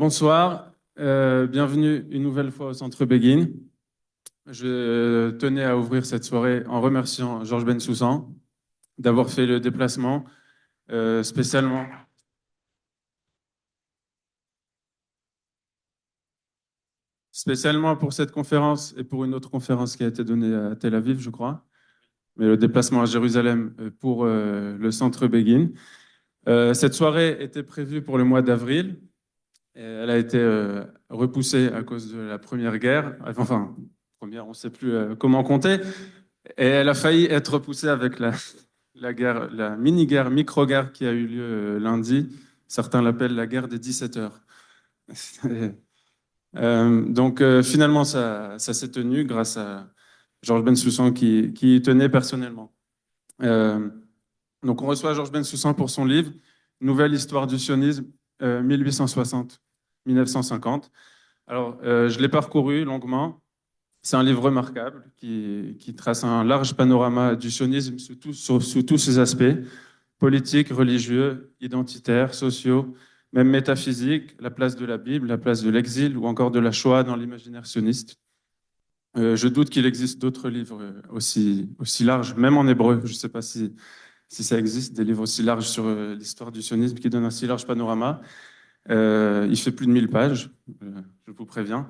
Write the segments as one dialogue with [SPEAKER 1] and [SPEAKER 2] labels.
[SPEAKER 1] Bonsoir, bienvenue une nouvelle fois au Centre Begin. Je tenais à ouvrir cette soirée en remerciant Georges Bensoussan d'avoir fait le déplacement spécialement, spécialement pour cette conférence et pour une autre conférence qui a été donnée à Tel Aviv, je crois, mais le déplacement à Jérusalem pour le Centre Begin. Cette soirée était prévue pour le mois d'avril. Et elle a été repoussée à cause de la Première Guerre. Enfin, première, on ne sait plus comment compter. Et elle a failli être repoussée avec la guerre, la mini-guerre, micro-guerre qui a eu lieu lundi. Certains l'appellent la guerre des 17 heures. Donc finalement, ça s'est tenu grâce à Georges Bensoussan qui y tenait personnellement. Euh, donc on reçoit Georges Bensoussan pour son livre Nouvelle histoire du sionisme, 1860-1950. Alors, je l'ai parcouru longuement. C'est un livre remarquable qui trace un large panorama du sionisme sous tous ses aspects, politiques, religieux, identitaires, sociaux, même métaphysiques, la place de la Bible, la place de l'exil ou encore de la Shoah dans l'imaginaire sioniste. Je doute qu'il existe d'autres livres aussi larges, même en hébreu. Je ne sais pas si ça existe, des livres aussi larges sur l'histoire du sionisme qui donnent un si large panorama. Il fait plus de 1000 pages, je vous préviens.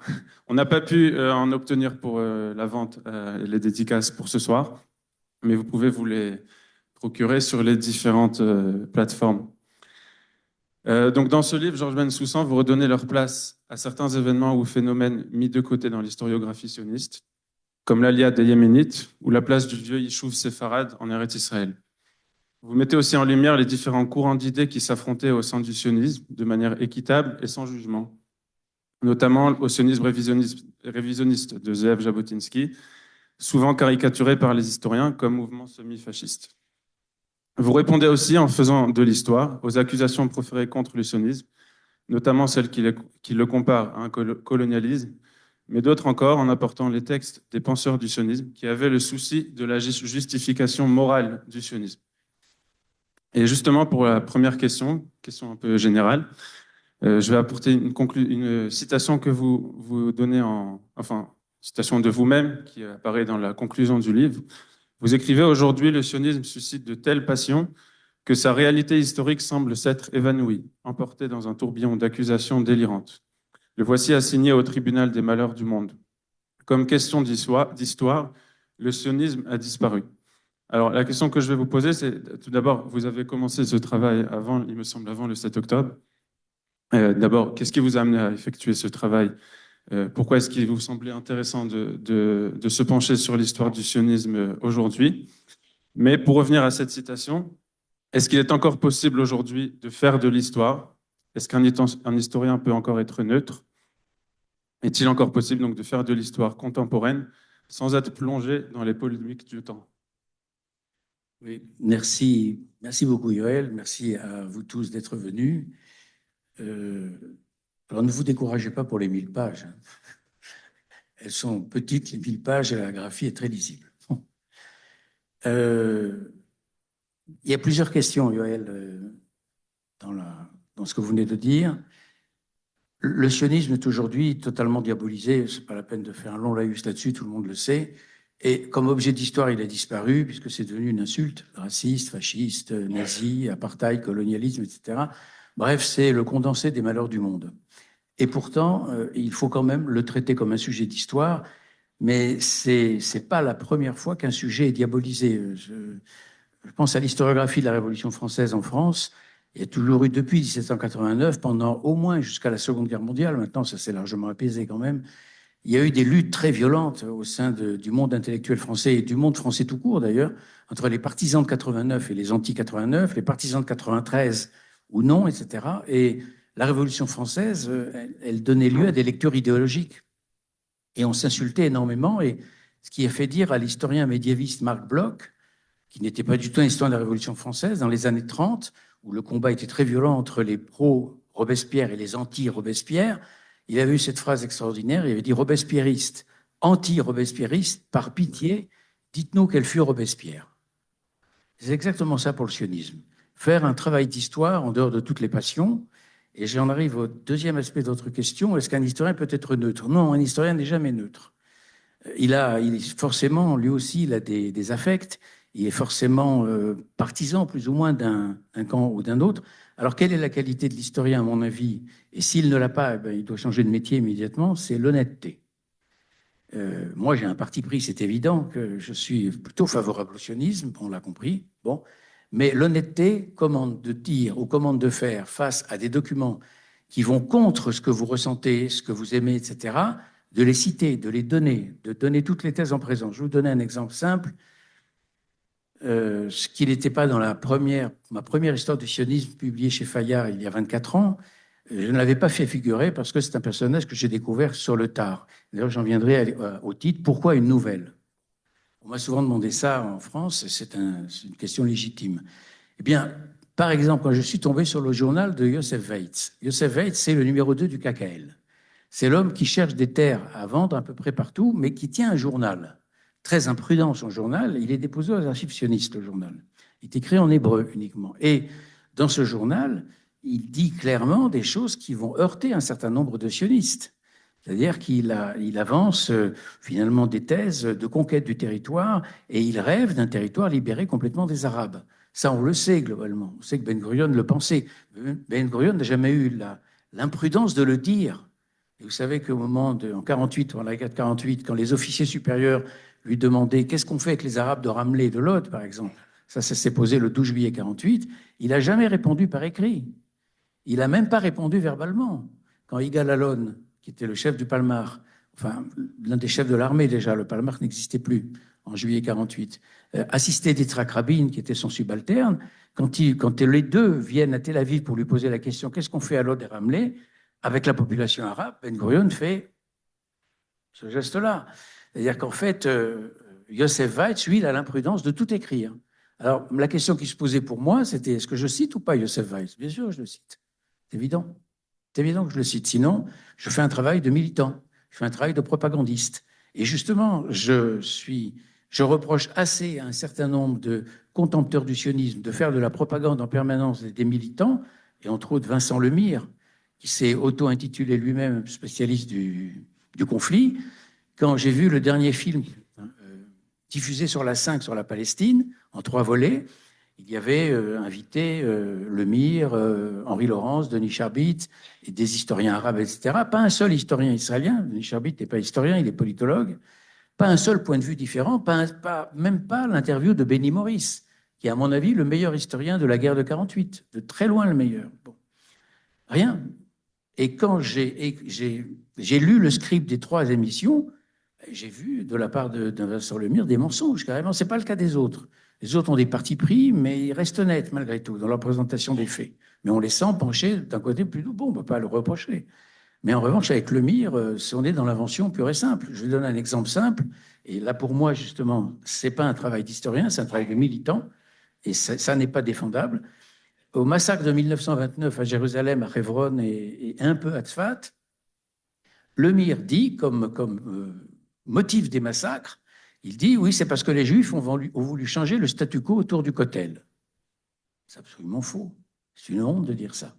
[SPEAKER 1] On n'a pas pu en obtenir pour la vente et les dédicaces pour ce soir, mais vous pouvez vous les procurer sur les différentes plateformes. Donc dans ce livre, Georges Bensoussan vous redonnez leur place à certains événements ou phénomènes mis de côté dans l'historiographie sioniste, comme l'Aliyah des Yéménites ou la place du vieux Yishuv séfarade en Eretz Israël. Vous mettez aussi en lumière les différents courants d'idées qui s'affrontaient au sein du sionisme de manière équitable et sans jugement, notamment au sionisme révisionniste de Zeev Jabotinsky, souvent caricaturé par les historiens comme mouvement semi-fasciste. Vous répondez aussi en faisant de l'histoire aux accusations proférées contre le sionisme, notamment celles qui le comparent à un colonialisme, mais d'autres encore en apportant les textes des penseurs du sionisme qui avaient le souci de la justification morale du sionisme. Et justement, pour la première question un peu générale, je vais apporter une citation que vous donnez citation de vous-même qui apparaît dans la conclusion du livre. Vous écrivez: aujourd'hui, le sionisme suscite de telles passions que sa réalité historique semble s'être évanouie, emportée dans un tourbillon d'accusations délirantes. Le voici assigné au tribunal des malheurs du monde. Comme question d'histoire, le sionisme a disparu. Alors, la question que je vais vous poser, c'est tout d'abord, vous avez commencé ce travail avant, il me semble, avant le 7 octobre. D'abord, qu'est-ce qui vous a amené à effectuer ce travail? Pourquoi est-ce qu'il vous semblait intéressant de se pencher sur l'histoire du sionisme aujourd'hui? Mais pour revenir à cette citation, est-ce qu'il est encore possible aujourd'hui de faire de l'histoire? Est-ce qu'un historien peut encore être neutre? Est-il encore possible donc de faire de l'histoire contemporaine sans être plongé dans les polémiques du temps?
[SPEAKER 2] Oui, merci beaucoup Yoël, merci à vous tous d'être venus. Alors ne vous découragez pas pour les 1000 pages. Elles sont petites, les 1000 pages, et la graphie est très lisible. Il y a plusieurs questions, Yoël, dans ce que vous venez de dire. Le sionisme est aujourd'hui totalement diabolisé, c'est pas la peine de faire un long laïus là-dessus, tout le monde le sait. Et comme objet d'histoire, il a disparu, puisque c'est devenu une insulte, raciste, fasciste, nazi, apartheid, colonialisme, etc. Bref, c'est le condensé des malheurs du monde. Et pourtant, il faut quand même le traiter comme un sujet d'histoire, mais c'est pas la première fois qu'un sujet est diabolisé. Je pense à l'historiographie de la Révolution française en France. Il y a toujours eu, depuis 1789, pendant au moins jusqu'à la Seconde Guerre mondiale, maintenant ça s'est largement apaisé quand même, il y a eu des luttes très violentes au sein du monde intellectuel français et du monde français tout court d'ailleurs, entre les partisans de 89 et les anti-89, les partisans de 93 ou non, etc. Et la Révolution française, elle donnait lieu à des lectures idéologiques. Et on s'insultait énormément, et ce qui a fait dire à l'historien médiéviste Marc Bloch, qui n'était pas du tout un historien de la Révolution française, dans les années 30, où le combat était très violent entre les pro-Robespierre et les anti-Robespierre, il avait eu cette phrase extraordinaire, il avait dit: Robespierriste, anti-Robespierriste, par pitié, dites-nous quel fut Robespierre. C'est exactement ça pour le sionisme. Faire un travail d'histoire en dehors de toutes les passions Et j'en arrive au deuxième aspect de votre question. Est-ce qu'un historien peut être neutre? Non, un historien n'est jamais neutre. Il est forcément, lui aussi, il a des affects. Il est forcément partisan, plus ou moins, d'un camp ou d'un autre. Alors, quelle est la qualité de l'historien, à mon avis? Et s'il ne l'a pas, eh ben, il doit changer de métier immédiatement. C'est l'honnêteté. Moi, j'ai un parti pris, c'est évident que je suis plutôt favorable au sionisme, on l'a compris. Bon, mais l'honnêteté commande de dire ou commande de faire face à des documents qui vont contre ce que vous ressentez, ce que vous aimez, etc., de les citer, de les donner, de donner toutes les thèses en présence. Je vais vous donner un exemple simple. Ce qui n'était pas dans ma première histoire du sionisme publiée chez Fayard il y a 24 ans, je ne l'avais pas fait figurer parce que c'est un personnage que j'ai découvert sur le tard. D'ailleurs, j'en viendrai au titre. Pourquoi une nouvelle? On m'a souvent demandé ça en France, c'est une question légitime. Eh bien, par exemple, quand je suis tombé sur le journal de Joseph Weitz, Joseph Weitz, c'est le numéro 2 du KKL. C'est l'homme qui cherche des terres à vendre à peu près partout, mais qui tient un journal. Très imprudent, son journal. Il est déposé aux archives sionistes, le journal. Il est écrit en hébreu uniquement. Et dans ce journal, il dit clairement des choses qui vont heurter un certain nombre de sionistes. C'est-à-dire qu'il avance finalement des thèses de conquête du territoire et il rêve d'un territoire libéré complètement des Arabes. Ça, on le sait globalement. On sait que Ben Gurion le pensait. Ben Gurion n'a jamais eu l'imprudence de le dire. Et vous savez qu'au moment en 48, pendant la guerre de 48, quand les officiers supérieurs lui demandaient qu'est-ce qu'on fait avec les Arabes de Ramleh et de Lod, par exemple, ça s'est posé le 12 juillet 48, il n'a jamais répondu par écrit. Il n'a même pas répondu verbalement. Quand Yigal Allon, qui était le chef du Palmar, enfin l'un des chefs de l'armée déjà, le Palmar n'existait plus en juillet 48, assistait d'Yitzhak Rabin, qui était son subalterne, quand les deux viennent à Tel Aviv pour lui poser la question qu'est-ce qu'on fait à Lod et Ramleh avec la population arabe, Ben Gurion fait ce geste-là. C'est-à-dire qu'en fait, Yosef Weitz, lui, il a l'imprudence de tout écrire. Alors, la question qui se posait pour moi, c'était est-ce que je cite ou pas Yosef Weitz? Bien sûr, je le cite. C'est évident. C'est évident que je le cite. Sinon, je fais un travail de militant. Je fais un travail de propagandiste. Et justement, je reproche assez à un certain nombre de contempteurs du sionisme de faire de la propagande en permanence des militants, et entre autres Vincent Lemire, qui s'est auto-intitulé lui-même spécialiste du conflit. Quand j'ai vu le dernier film diffusé sur la 5 sur la Palestine, en 3 volets, il y avait invité Lemire, Henri Laurence, Denis Charbit, et des historiens arabes, etc. Pas un seul historien israélien. Denis Charbit n'est pas historien, il est politologue. Pas un seul point de vue différent, même pas l'interview de Benny Morris, qui est à mon avis le meilleur historien de la guerre de 48, de très loin le meilleur. Bon. Rien. Et quand j'ai lu le script des 3 émissions, j'ai vu de la part de Vincent Lemire des mensonges, carrément. Ce n'est pas le cas des autres. Les autres ont des partis pris, mais ils restent honnêtes malgré tout dans leur présentation des faits. Mais on les sent pencher d'un côté plus bon, on ne peut pas le reprocher. Mais en revanche, avec Lemire, on est dans l'invention pure et simple. Je vais donner un exemple simple. Et là, pour moi, justement, ce n'est pas un travail d'historien, c'est un travail de militant. Et ça n'est pas défendable. Au massacre de 1929 à Jérusalem, à Hebron et un peu à Tzfat, Lemire dit, comme motif des massacres, il dit oui, c'est parce que les Juifs ont voulu changer le statu quo autour du Kotel. C'est absolument faux. C'est une honte de dire ça.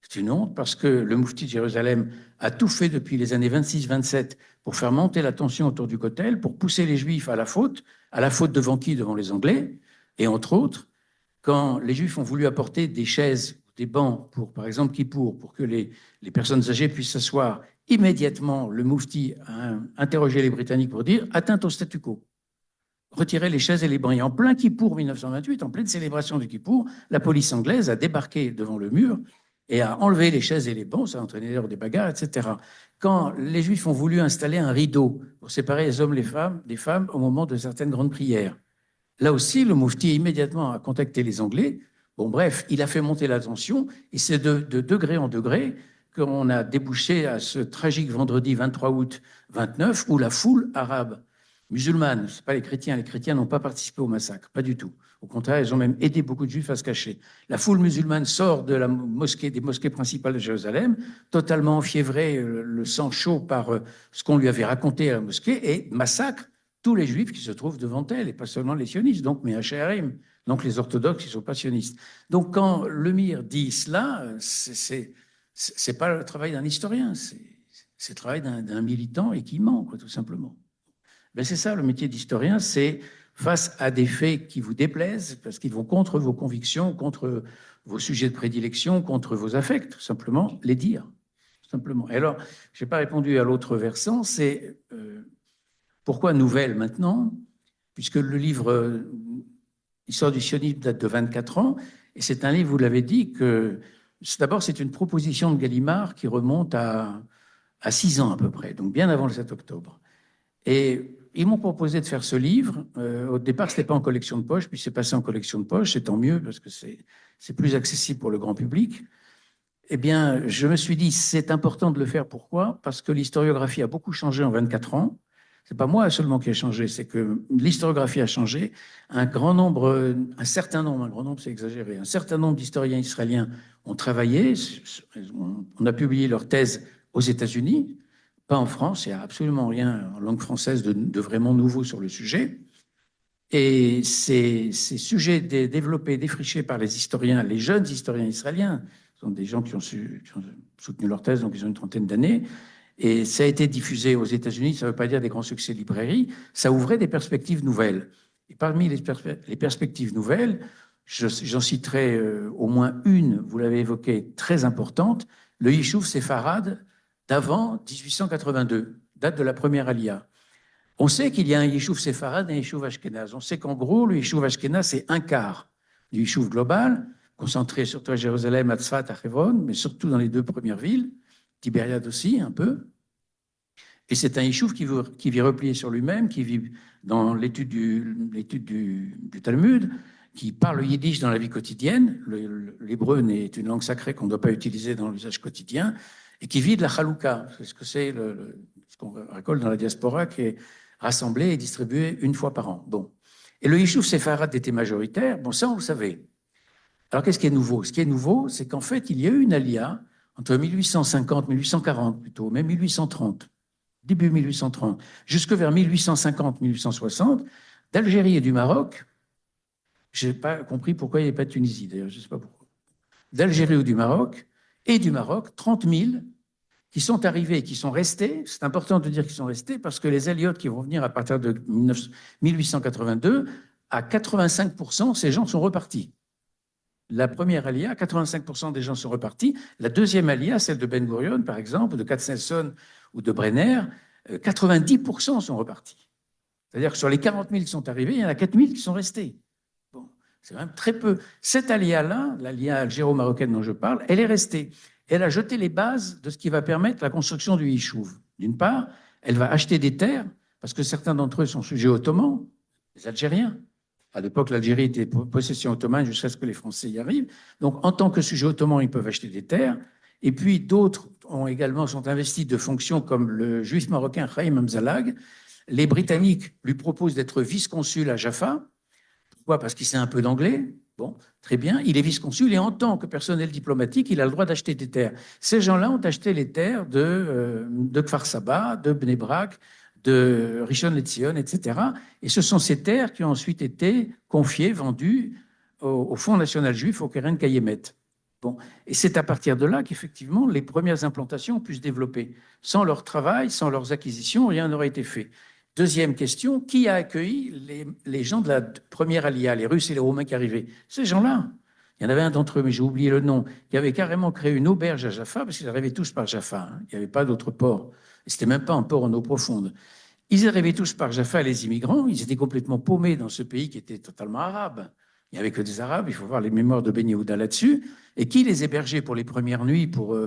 [SPEAKER 2] C'est une honte parce que le Moufti de Jérusalem a tout fait depuis les années 26-27 pour faire monter la tension autour du Kotel, pour pousser les Juifs à la faute devant qui? Devant les Anglais. Et entre autres, quand les Juifs ont voulu apporter des chaises, des bancs, par exemple Kippour, pour que les personnes âgées puissent s'asseoir, immédiatement, le Moufti a interrogé les Britanniques pour dire atteinte au statu quo. Retirer les chaises et les bancs. Et en plein Kippour 1928, en pleine célébration du Kippour, la police anglaise a débarqué devant le mur et a enlevé les chaises et les bancs, ça a entraîné d'ailleurs des bagarres, etc. Quand les Juifs ont voulu installer un rideau pour séparer les hommes des femmes au moment de certaines grandes prières, là aussi, le Moufti immédiatement a contacté les Anglais. Bon, bref, il a fait monter la tension et c'est de degré en degré qu'on a débouché à ce tragique vendredi 23 août 29 où la foule arabe musulmane, ce n'est pas les chrétiens n'ont pas participé au massacre, pas du tout. Au contraire, ils ont même aidé beaucoup de Juifs à se cacher. La foule musulmane sort de des mosquées principales de Jérusalem, totalement enfiévrée, le sang chaud par ce qu'on lui avait raconté à la mosquée, et massacre tous les Juifs qui se trouvent devant elle, et pas seulement les sionistes, donc mais donc les orthodoxes qui ne sont pas sionistes. Donc quand Lemire dit cela, c'est pas le travail d'un historien, c'est le travail d'un militant et qui ment, quoi, tout simplement. Ben c'est ça, le métier d'historien, c'est face à des faits qui vous déplaisent, parce qu'ils vont contre vos convictions, contre vos sujets de prédilection, contre vos affects, tout simplement, les dire. Tout simplement. Et alors, je n'ai pas répondu à l'autre versant, c'est pourquoi nouvelle maintenant, puisque le livre Histoire du sionisme date de 24 ans, et c'est un livre, vous l'avez dit, que d'abord c'est une proposition de Gallimard qui remonte à 6 ans à peu près, donc bien avant le 7 octobre. Et ils m'ont proposé de faire ce livre. Au départ, ce n'était pas en collection de poche, puis c'est passé en collection de poche, c'est tant mieux parce que c'est plus accessible pour le grand public. Eh bien, je me suis dit, c'est important de le faire. Pourquoi? Parce que l'historiographie a beaucoup changé en 24 ans. C'est pas moi seulement qui a changé, c'est que l'historiographie a changé. Un grand nombre c'est exagéré, un certain nombre d'historiens israéliens ont travaillé, on a publié leur thèse aux États-Unis, pas en France, il n'y a absolument rien en langue française de vraiment nouveau sur le sujet. Et ces sujets développés, défrichés par les historiens, les jeunes historiens israéliens, sont des gens qui ont soutenu leur thèse, donc ils ont une trentaine d'années, et ça a été diffusé aux États-Unis, ça ne veut pas dire des grands succès de librairie, ça ouvrait des perspectives nouvelles. Et parmi les perspectives nouvelles, j'en citerai au moins une, vous l'avez évoqué, très importante, le Yishuv séfarade d'avant 1882, date de la première Aliyah. On sait qu'il y a un Yishuv séfarade et un Yishuv ashkénaze. On sait qu'en gros, le Yishuv ashkénaze, c'est un quart du Yishuv global, concentré surtout à Jérusalem, à Tzfat, à Hebron, mais surtout dans les 2 premières villes, Tibériade aussi, un peu. Et c'est un Yishuv qui vit replié sur lui-même, qui vit dans l'étude du Talmud, qui parle yiddish dans la vie quotidienne. L'hébreu est une langue sacrée qu'on ne doit pas utiliser dans l'usage quotidien, et qui vit de la chalouka. C'est ce que c'est ce qu'on récolte dans la diaspora, qui est rassemblé et distribué une fois par an. Bon. Et le Yishuv séfarade était majoritaire. Bon, ça, on le savait. Alors, qu'est-ce qui est nouveau? Ce qui est nouveau, c'est qu'en fait, il y a eu une alia entre 1850, 1840 plutôt, même 1830, début 1830, jusque vers 1850, 1860, d'Algérie et du Maroc. Je n'ai pas compris pourquoi il n'y avait pas de Tunisie, d'ailleurs, je ne sais pas pourquoi. D'Algérie ou du Maroc, 30 000 qui sont arrivés et qui sont restés. C'est important de dire qu'ils sont restés parce que les Aliotes qui vont venir à partir de 1882, à 85%, ces gens sont repartis. La première alia, 85% des gens sont repartis. La deuxième alia, celle de Ben Gurion, par exemple, de Katznelson ou de Brenner, 90% sont repartis. C'est-à-dire que sur les 40 000 qui sont arrivés, il y en a 4 000 qui sont restés. Bon, c'est quand même très peu. Cette alia-là, l'alia algéro-marocaine dont je parle, elle est restée. Elle a jeté les bases de ce qui va permettre la construction du Yishuv. D'une part, elle va acheter des terres, parce que certains d'entre eux sont sujets ottomans, les Algériens. À l'époque, l'Algérie était possession ottomane jusqu'à ce que les Français y arrivent. Donc, en tant que sujet ottoman, ils peuvent acheter des terres. Et puis, d'autres sont investis de fonctions comme le juif marocain Chaim Amzalag. Les Britanniques lui proposent d'être vice-consul à Jaffa. Pourquoi? Parce qu'il sait un peu d'anglais. Bon, très bien. Il est vice-consul et en tant que personnel diplomatique, il a le droit d'acheter des terres. Ces gens-là ont acheté les terres de Kfar Saba, de Bnei Brak, de Rishon LeZion, etc. Et ce sont ces terres qui ont ensuite été confiées, vendues au Fonds national juif, au Keren Kayemet. Bon. Et c'est à partir de là qu'effectivement, les premières implantations ont pu se développer. Sans leur travail, sans leurs acquisitions, rien n'aurait été fait. Deuxième question, qui a accueilli les gens de la première alia, les Russes et les Romains qui arrivaient? Ces gens-là. Il y en avait un d'entre eux, mais j'ai oublié le nom, qui avait carrément créé une auberge à Jaffa, parce qu'ils arrivaient tous par Jaffa. Hein. Il n'y avait pas d'autre port. Et c'était même pas un port en eau profonde. Ils arrivaient tous par Jaffa, les immigrants. Ils étaient complètement paumés dans ce pays qui était totalement arabe. Il n'y avait que des Arabes. Il faut voir les mémoires de Ben Yehuda là-dessus. Et qui les hébergeait pour les premières nuits, pour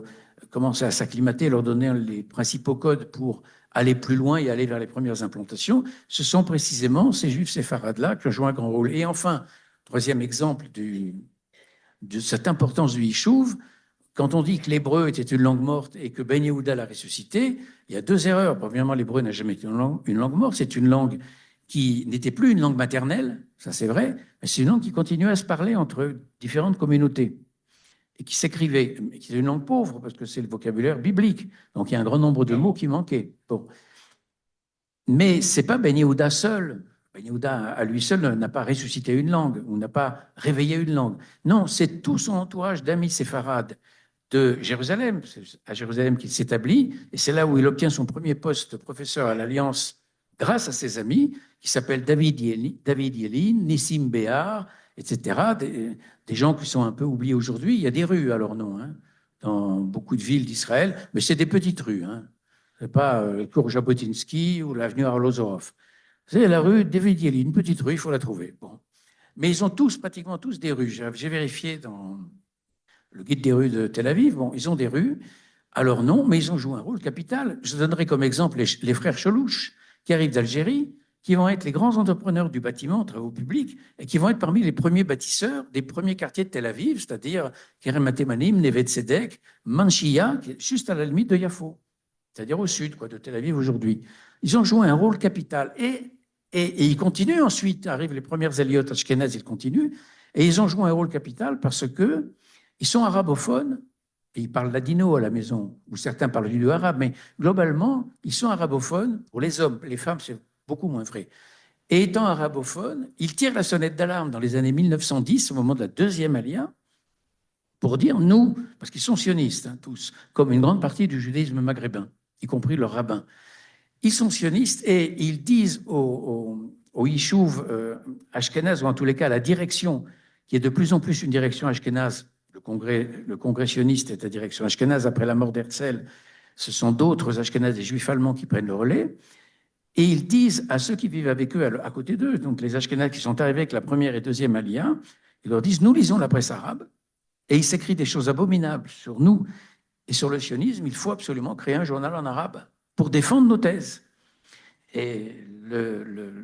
[SPEAKER 2] commencer à s'acclimater, leur donner les principaux codes pour aller plus loin et aller vers les premières implantations? Ce sont précisément ces juifs séfarades-là qui ont joué un grand rôle. Et enfin, troisième exemple de cette importance du Yishuv, quand on dit que l'hébreu était une langue morte et que Ben Yehuda l'a ressuscité, il y a 2 erreurs. Premièrement, l'hébreu n'a jamais été une langue morte. C'est une langue qui n'était plus une langue maternelle, ça c'est vrai, mais c'est une langue qui continuait à se parler entre différentes communautés et qui s'écrivait. Mais qui est une langue pauvre parce que c'est le vocabulaire biblique. Donc il y a un grand nombre de mots qui manquaient. Bon. Mais ce n'est pas Ben Yehuda seul. Ben Yehuda, à lui seul, n'a pas ressuscité une langue ou n'a pas réveillé une langue. Non, c'est tout son entourage d'amis séfarades de Jérusalem. C'est à Jérusalem qu'il s'établit, et c'est là où il obtient son premier poste de professeur à l'Alliance grâce à ses amis, qui s'appellent David Yelin, Nissim Béar, etc. Des gens qui sont un peu oubliés aujourd'hui. Il y a des rues à leur nom, hein, dans beaucoup de villes d'Israël, mais c'est des petites rues. Hein. Ce n'est pas le cours Jabotinsky ou l'avenue Arlozorov. C'est la rue David Yelin, une petite rue, il faut la trouver. Bon. Mais ils ont tous, pratiquement tous, des rues. J'ai vérifié dans le guide des rues de Tel Aviv. Bon, ils ont des rues à leur nom, mais ils ont joué un rôle capital. Je donnerai comme exemple les frères Chelouche, qui arrivent d'Algérie, qui vont être les grands entrepreneurs du bâtiment, travaux publics, et qui vont être parmi les premiers bâtisseurs des premiers quartiers de Tel Aviv, c'est-à-dire Kerem Atemanim, Neve Tzedek, Manchia, qui est juste à la limite de Yafo, c'est-à-dire au sud de Tel Aviv aujourd'hui. Ils ont joué un rôle capital. Et ils continuent ensuite, arrivent les premières Eliot Ashkenaz, ils continuent, et ils ont joué un rôle capital parce que ils sont arabophones, et ils parlent ladino à la maison, ou certains parlent du arabe, mais globalement, ils sont arabophones. Pour les hommes, les femmes, c'est beaucoup moins vrai. Et étant arabophones, ils tirent la sonnette d'alarme dans les années 1910, au moment de la deuxième Alia, pour dire nous, parce qu'ils sont sionistes, hein, tous, comme une grande partie du judaïsme maghrébin, y compris leurs rabbins. Ils sont sionistes et ils disent au Yishuv Ashkenaz, ou en tous les cas à la direction, qui est de plus en plus une direction Ashkenaz. Le congrès sioniste est la direction Ashkenaz. Après la mort d'Herzl, ce sont d'autres Ashkenaz, des juifs allemands, qui prennent le relais. Et ils disent à ceux qui vivent avec eux, à côté d'eux, donc les Ashkenaz qui sont arrivés avec la première et deuxième Aliyah, ils leur disent, nous lisons la presse arabe, et il s'écrit des choses abominables sur nous et sur le sionisme, il faut absolument créer un journal en arabe pour défendre nos thèses. Et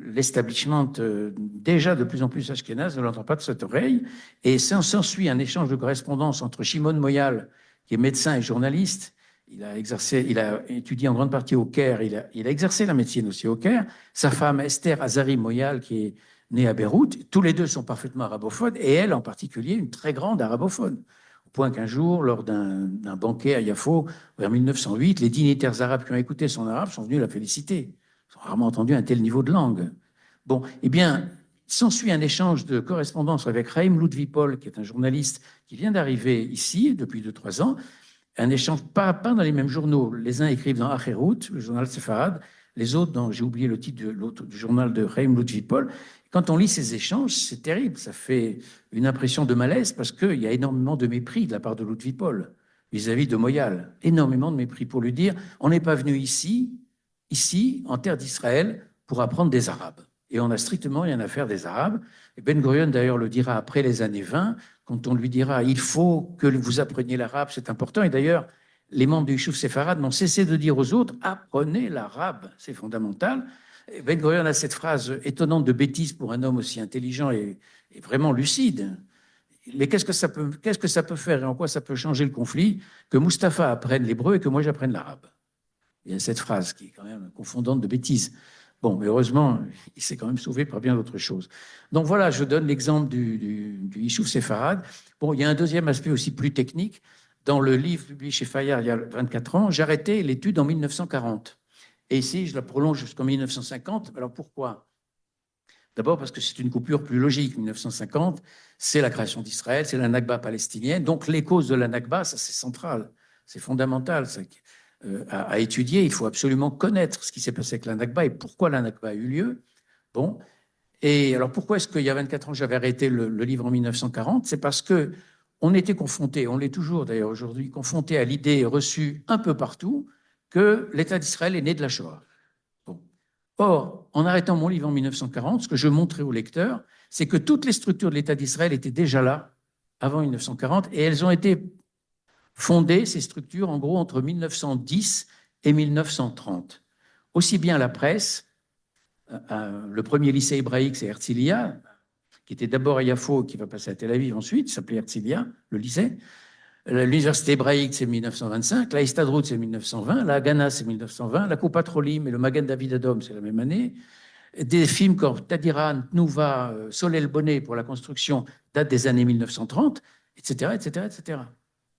[SPEAKER 2] l'establishment, déjà de plus en plus ashkénaze, ne l'entend pas de cette oreille. Et s'ensuit un échange de correspondance entre Shimon Moyal, qui est médecin et journaliste. Il a étudié en grande partie au Caire. Il a exercé la médecine aussi au Caire. Sa femme, Esther Azari Moyal, qui est née à Beyrouth. Tous les deux sont parfaitement arabophones. Et elle, en particulier, une très grande arabophone. Au point qu'un jour, lors d'un banquet à Yafo, vers 1908, les dignitaires arabes qui ont écouté son arabe sont venus la féliciter. Ils ont rarement entendu un tel niveau de langue. Bon, eh bien, s'ensuit un échange de correspondance avec Chaim Ludwig-Paul, qui est un journaliste qui vient d'arriver ici depuis 2-3 ans. Un échange pas dans les mêmes journaux. Les uns écrivent dans Acherut, le journal séfarade, les autres, j'ai oublié le titre du journal de Chaim Ludwig-Paul. Quand on lit ces échanges, c'est terrible. Ça fait une impression de malaise parce qu'il y a énormément de mépris de la part de Ludwig-Paul vis-à-vis de Moyal. Énormément de mépris pour lui dire on n'est pas venu ici, en terre d'Israël, pour apprendre des Arabes. Et on n'a strictement rien à faire des Arabes. Et Ben Gurion, d'ailleurs, le dira après les années 20, quand on lui dira il faut que vous appreniez l'arabe, c'est important. Et d'ailleurs, les membres du Yishuv séfarade n'ont cessé de dire aux autres apprenez l'arabe, c'est fondamental. Et Ben Gurion a cette phrase étonnante de bêtise pour un homme aussi intelligent et vraiment lucide. Mais qu'est-ce que ça peut faire et en quoi ça peut changer le conflit que Mustapha apprenne l'hébreu et que moi j'apprenne l'arabe? Il y a cette phrase qui est quand même confondante de bêtises. Bon, mais heureusement, il s'est quand même sauvé par bien d'autres choses. Donc voilà, je donne l'exemple du Yishuv séfarade. Bon, il y a un deuxième aspect aussi plus technique. Dans le livre publié chez Fayard il y a 24 ans, j'ai arrêté l'étude en 1940. Et ici, je la prolonge jusqu'en 1950. Alors pourquoi? D'abord parce que c'est une coupure plus logique. 1950, c'est la création d'Israël, c'est la Nakba palestinienne. Donc les causes de la Nakba, ça c'est central, c'est fondamental. À étudier, il faut absolument connaître ce qui s'est passé avec la Nakba et pourquoi la Nakba a eu lieu. Bon. Et alors pourquoi est-ce qu'il y a 24 ans, j'avais arrêté le livre en 1940? C'est parce que on était confronté, on l'est toujours d'ailleurs aujourd'hui, confronté à l'idée reçue un peu partout que l'État d'Israël est né de la Shoah. Bon. Or, en arrêtant mon livre en 1940, ce que je montrais aux lecteurs, c'est que toutes les structures de l'État d'Israël étaient déjà là avant 1940 et elles ont été fondées, ces structures, en gros entre 1910 et 1930. Aussi bien la presse, le premier lycée hébraïque, c'est Herzliya, qui était d'abord à Yafo, qui va passer à Tel Aviv ensuite, il s'appelait Herzliya, le lycée. L'université hébraïque, c'est 1925, la Histadrut, c'est 1920, la Haganah, c'est 1920, la Coupat Rolim et le Magen David Adom, c'est la même année. Des films comme Tadiran, Tnuva, Solel Bonnet pour la construction datent des années 1930, etc., etc., etc.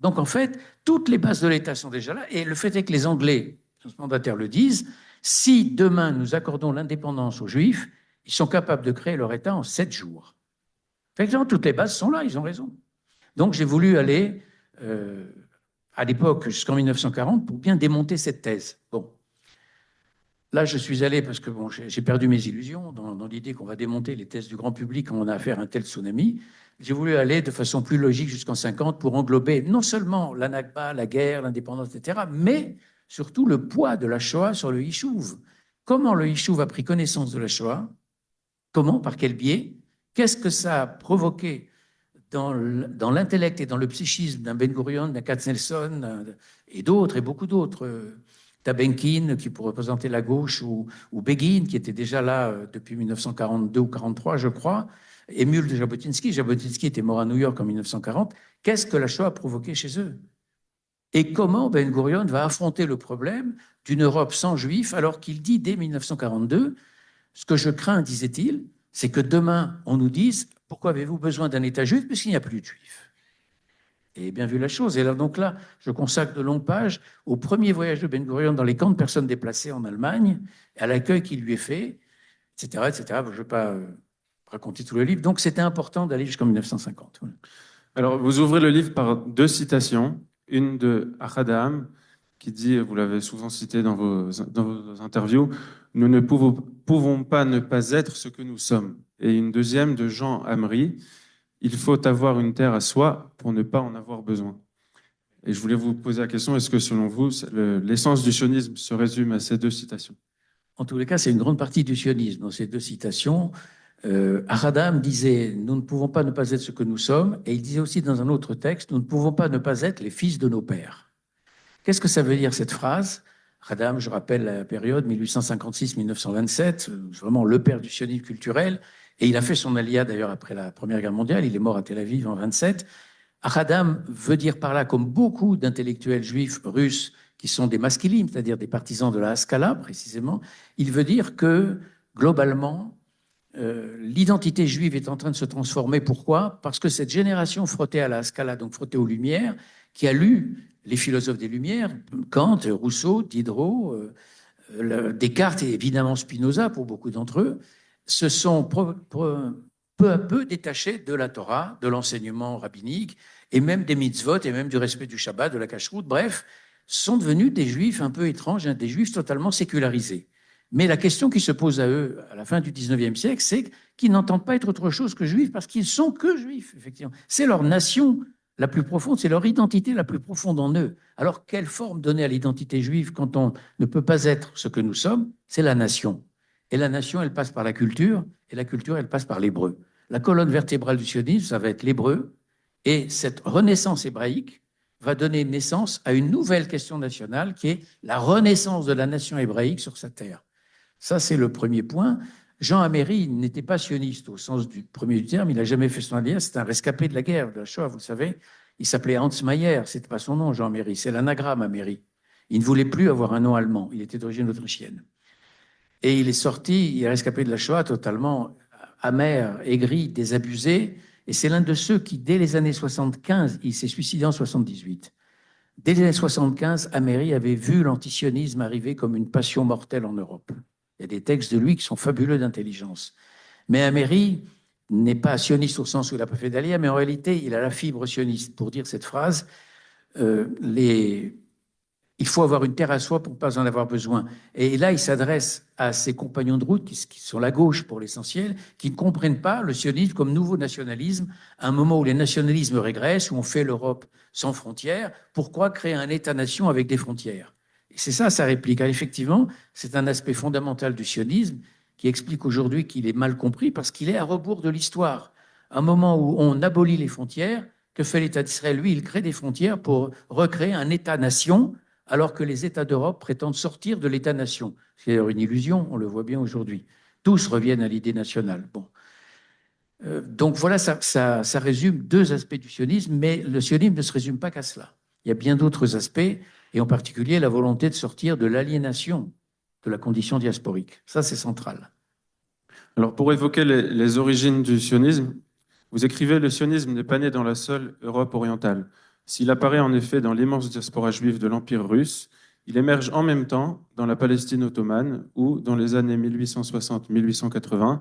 [SPEAKER 2] Donc en fait, toutes les bases de l'État sont déjà là, et le fait est que les Anglais, les mandataires le disent, si demain nous accordons l'indépendance aux Juifs, ils sont capables de créer leur État en 7 jours. Effectivement, toutes les bases sont là, ils ont raison. Donc j'ai voulu aller à l'époque, jusqu'en 1940, pour bien démonter cette thèse. Bon. Là, je suis allé parce que bon, j'ai perdu mes illusions dans l'idée qu'on va démonter les thèses du grand public quand on a affaire à un tel tsunami. J'ai voulu aller de façon plus logique jusqu'en 50 pour englober non seulement la Nakba, la guerre, l'indépendance, etc., mais surtout le poids de la Shoah sur le Yishuv. Comment le Yishuv a pris connaissance de la Shoah? Comment? Par quel biais? Qu'est-ce que ça a provoqué dans l'intellect et dans le psychisme d'un Ben Gurion, d'un Katznelson et d'autres, et beaucoup d'autres? Tabenkin, qui pour représenter la gauche, ou Begin, qui était déjà là depuis 1942 ou 1943, je crois, émule de Jabotinsky. Jabotinsky était mort à New York en 1940. Qu'est-ce que la Shoah a provoqué chez eux? Et comment Ben Gurion va affronter le problème d'une Europe sans juifs, alors qu'il dit dès 1942, ce que je crains, disait-il, c'est que demain, on nous dise, pourquoi avez-vous besoin d'un État juif puisqu'il n'y a plus de juifs? Et bien vu la chose. Et là, donc là, je consacre de longues pages au premier voyage de Ben Gurion dans les camps de personnes déplacées en Allemagne, à l'accueil qu'il lui est fait, etc., etc. Je ne vais pas raconter tout le livre. Donc, c'était important d'aller jusqu'en 1950.
[SPEAKER 1] Alors, vous ouvrez le livre par deux citations. Une de Ahad qui dit, vous l'avez souvent cité dans vos interviews, nous ne pouvons pas ne pas être ce que nous sommes. Et une deuxième de Jean Amri, il faut avoir une terre à soi pour ne pas en avoir besoin. Et je voulais vous poser la question, est-ce que selon vous, l'essence du sionisme se résume à ces deux citations?
[SPEAKER 2] En tous les cas, c'est une grande partie du sionisme dans ces deux citations. Ahadam disait, nous ne pouvons pas ne pas être ce que nous sommes, et il disait aussi dans un autre texte, nous ne pouvons pas ne pas être les fils de nos pères. Qu'est-ce que ça veut dire cette phrase? Ahadam, je rappelle la période 1856-1927, vraiment le père du sionisme culturel, et il a fait son alia d'ailleurs après la Première Guerre mondiale, il est mort à Tel Aviv en 27. Ahadam veut dire par là, comme beaucoup d'intellectuels juifs russes qui sont des maskilim, c'est-à-dire des partisans de la Haskalah précisément, il veut dire que globalement, l'identité juive est en train de se transformer. Pourquoi? Parce que cette génération frottée à la Scala, donc frottée aux Lumières, qui a lu les philosophes des Lumières, Kant, Rousseau, Diderot, Descartes et évidemment Spinoza pour beaucoup d'entre eux, se sont peu à peu détachés de la Torah, de l'enseignement rabbinique, et même des mitzvot, et même du respect du Shabbat, de la cacheroute, bref, sont devenus des juifs un peu étranges, des juifs totalement sécularisés. Mais la question qui se pose à eux à la fin du 19e siècle, c'est qu'ils n'entendent pas être autre chose que juifs parce qu'ils sont que juifs, effectivement. C'est leur nation la plus profonde, c'est leur identité la plus profonde en eux. Alors, quelle forme donner à l'identité juive quand on ne peut pas être ce que nous sommes? C'est la nation. Et la nation, elle passe par la culture, et la culture, elle passe par l'hébreu. La colonne vertébrale du sionisme, ça va être l'hébreu, et cette renaissance hébraïque va donner naissance à une nouvelle question nationale qui est la renaissance de la nation hébraïque sur sa terre. Ça, c'est le premier point. Jean Améry n'était pas sioniste au sens du premier du terme, il n'a jamais fait son alliance, c'est un rescapé de la guerre, de la Shoah, vous le savez. Il s'appelait Hans Mayer, ce n'était pas son nom, Jean Améry, c'est l'anagramme Améry. Il ne voulait plus avoir un nom allemand, il était d'origine autrichienne. Et il est sorti, il est rescapé de la Shoah totalement amer, aigri, désabusé, et c'est l'un de ceux qui, dès les années 75, il s'est suicidé en 78. Dès les années 75, Améry avait vu l'antisionisme arriver comme une passion mortelle en Europe. Il y a des textes de lui qui sont fabuleux d'intelligence. Mais Améry n'est pas sioniste au sens où il a pas fait d'Alia, mais en réalité, il a la fibre sioniste. Pour dire cette phrase, il faut avoir une terre à soi pour ne pas en avoir besoin. Et là, il s'adresse à ses compagnons de route, qui sont la gauche pour l'essentiel, qui ne comprennent pas le sionisme comme nouveau nationalisme, à un moment où les nationalismes régressent, où on fait l'Europe sans frontières. Pourquoi créer un État-nation avec des frontières? Et c'est ça sa réplique. Effectivement, c'est un aspect fondamental du sionisme qui explique aujourd'hui qu'il est mal compris parce qu'il est à rebours de l'histoire. À un moment où on abolit les frontières, que fait l'État d'Israël? Lui, il crée des frontières pour recréer un État-nation alors que les États d'Europe prétendent sortir de l'État-nation. C'est d'ailleurs une illusion, on le voit bien aujourd'hui. Tous reviennent à l'idée nationale. Bon. Donc voilà, ça résume deux aspects du sionisme, mais le sionisme ne se résume pas qu'à cela. Il y a bien d'autres aspects, et en particulier la volonté de sortir de l'aliénation de la condition diasporique. Ça, c'est central.
[SPEAKER 1] Alors, pour évoquer les origines du sionisme, vous écrivez, le sionisme n'est pas né dans la seule Europe orientale. S'il apparaît en effet dans l'immense diaspora juive de l'Empire russe, il émerge en même temps dans la Palestine ottomane où, dans les années 1860-1880,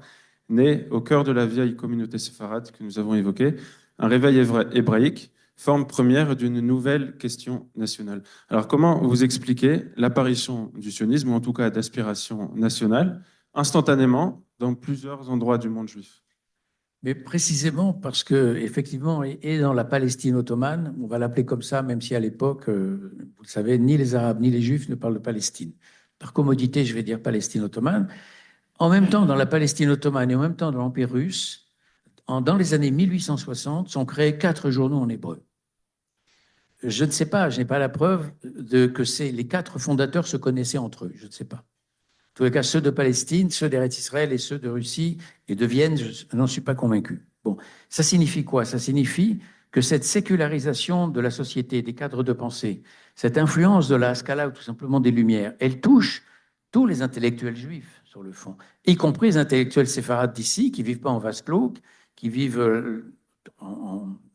[SPEAKER 1] naît au cœur de la vieille communauté séfarade que nous avons évoquée, un réveil hébraïque forme première d'une nouvelle question nationale. Alors, comment vous expliquez l'apparition du sionisme, ou en tout cas d'aspiration nationale, instantanément dans plusieurs endroits du monde juif?
[SPEAKER 2] Mais précisément parce que, effectivement, et dans la Palestine ottomane, on va l'appeler comme ça, même si à l'époque, vous le savez, ni les Arabes ni les Juifs ne parlent de Palestine. Par commodité, je vais dire Palestine ottomane. En même temps, dans la Palestine ottomane et en même temps dans l'Empire russe, dans les années 1860, sont créés 4 journaux en hébreu. Je ne sais pas, je n'ai pas la preuve que les 4 fondateurs se connaissaient entre eux. Je ne sais pas. En tous les cas, ceux de Palestine, ceux d'Eretz Israël et ceux de Russie et de Vienne, je n'en suis pas convaincu. Bon, ça signifie quoi? Ça signifie que cette sécularisation de la société, des cadres de pensée, cette influence de la Scala ou tout simplement des Lumières, elle touche tous les intellectuels juifs, sur le fond, y compris les intellectuels séfarades d'ici, qui ne vivent pas en vase clos, qui vivent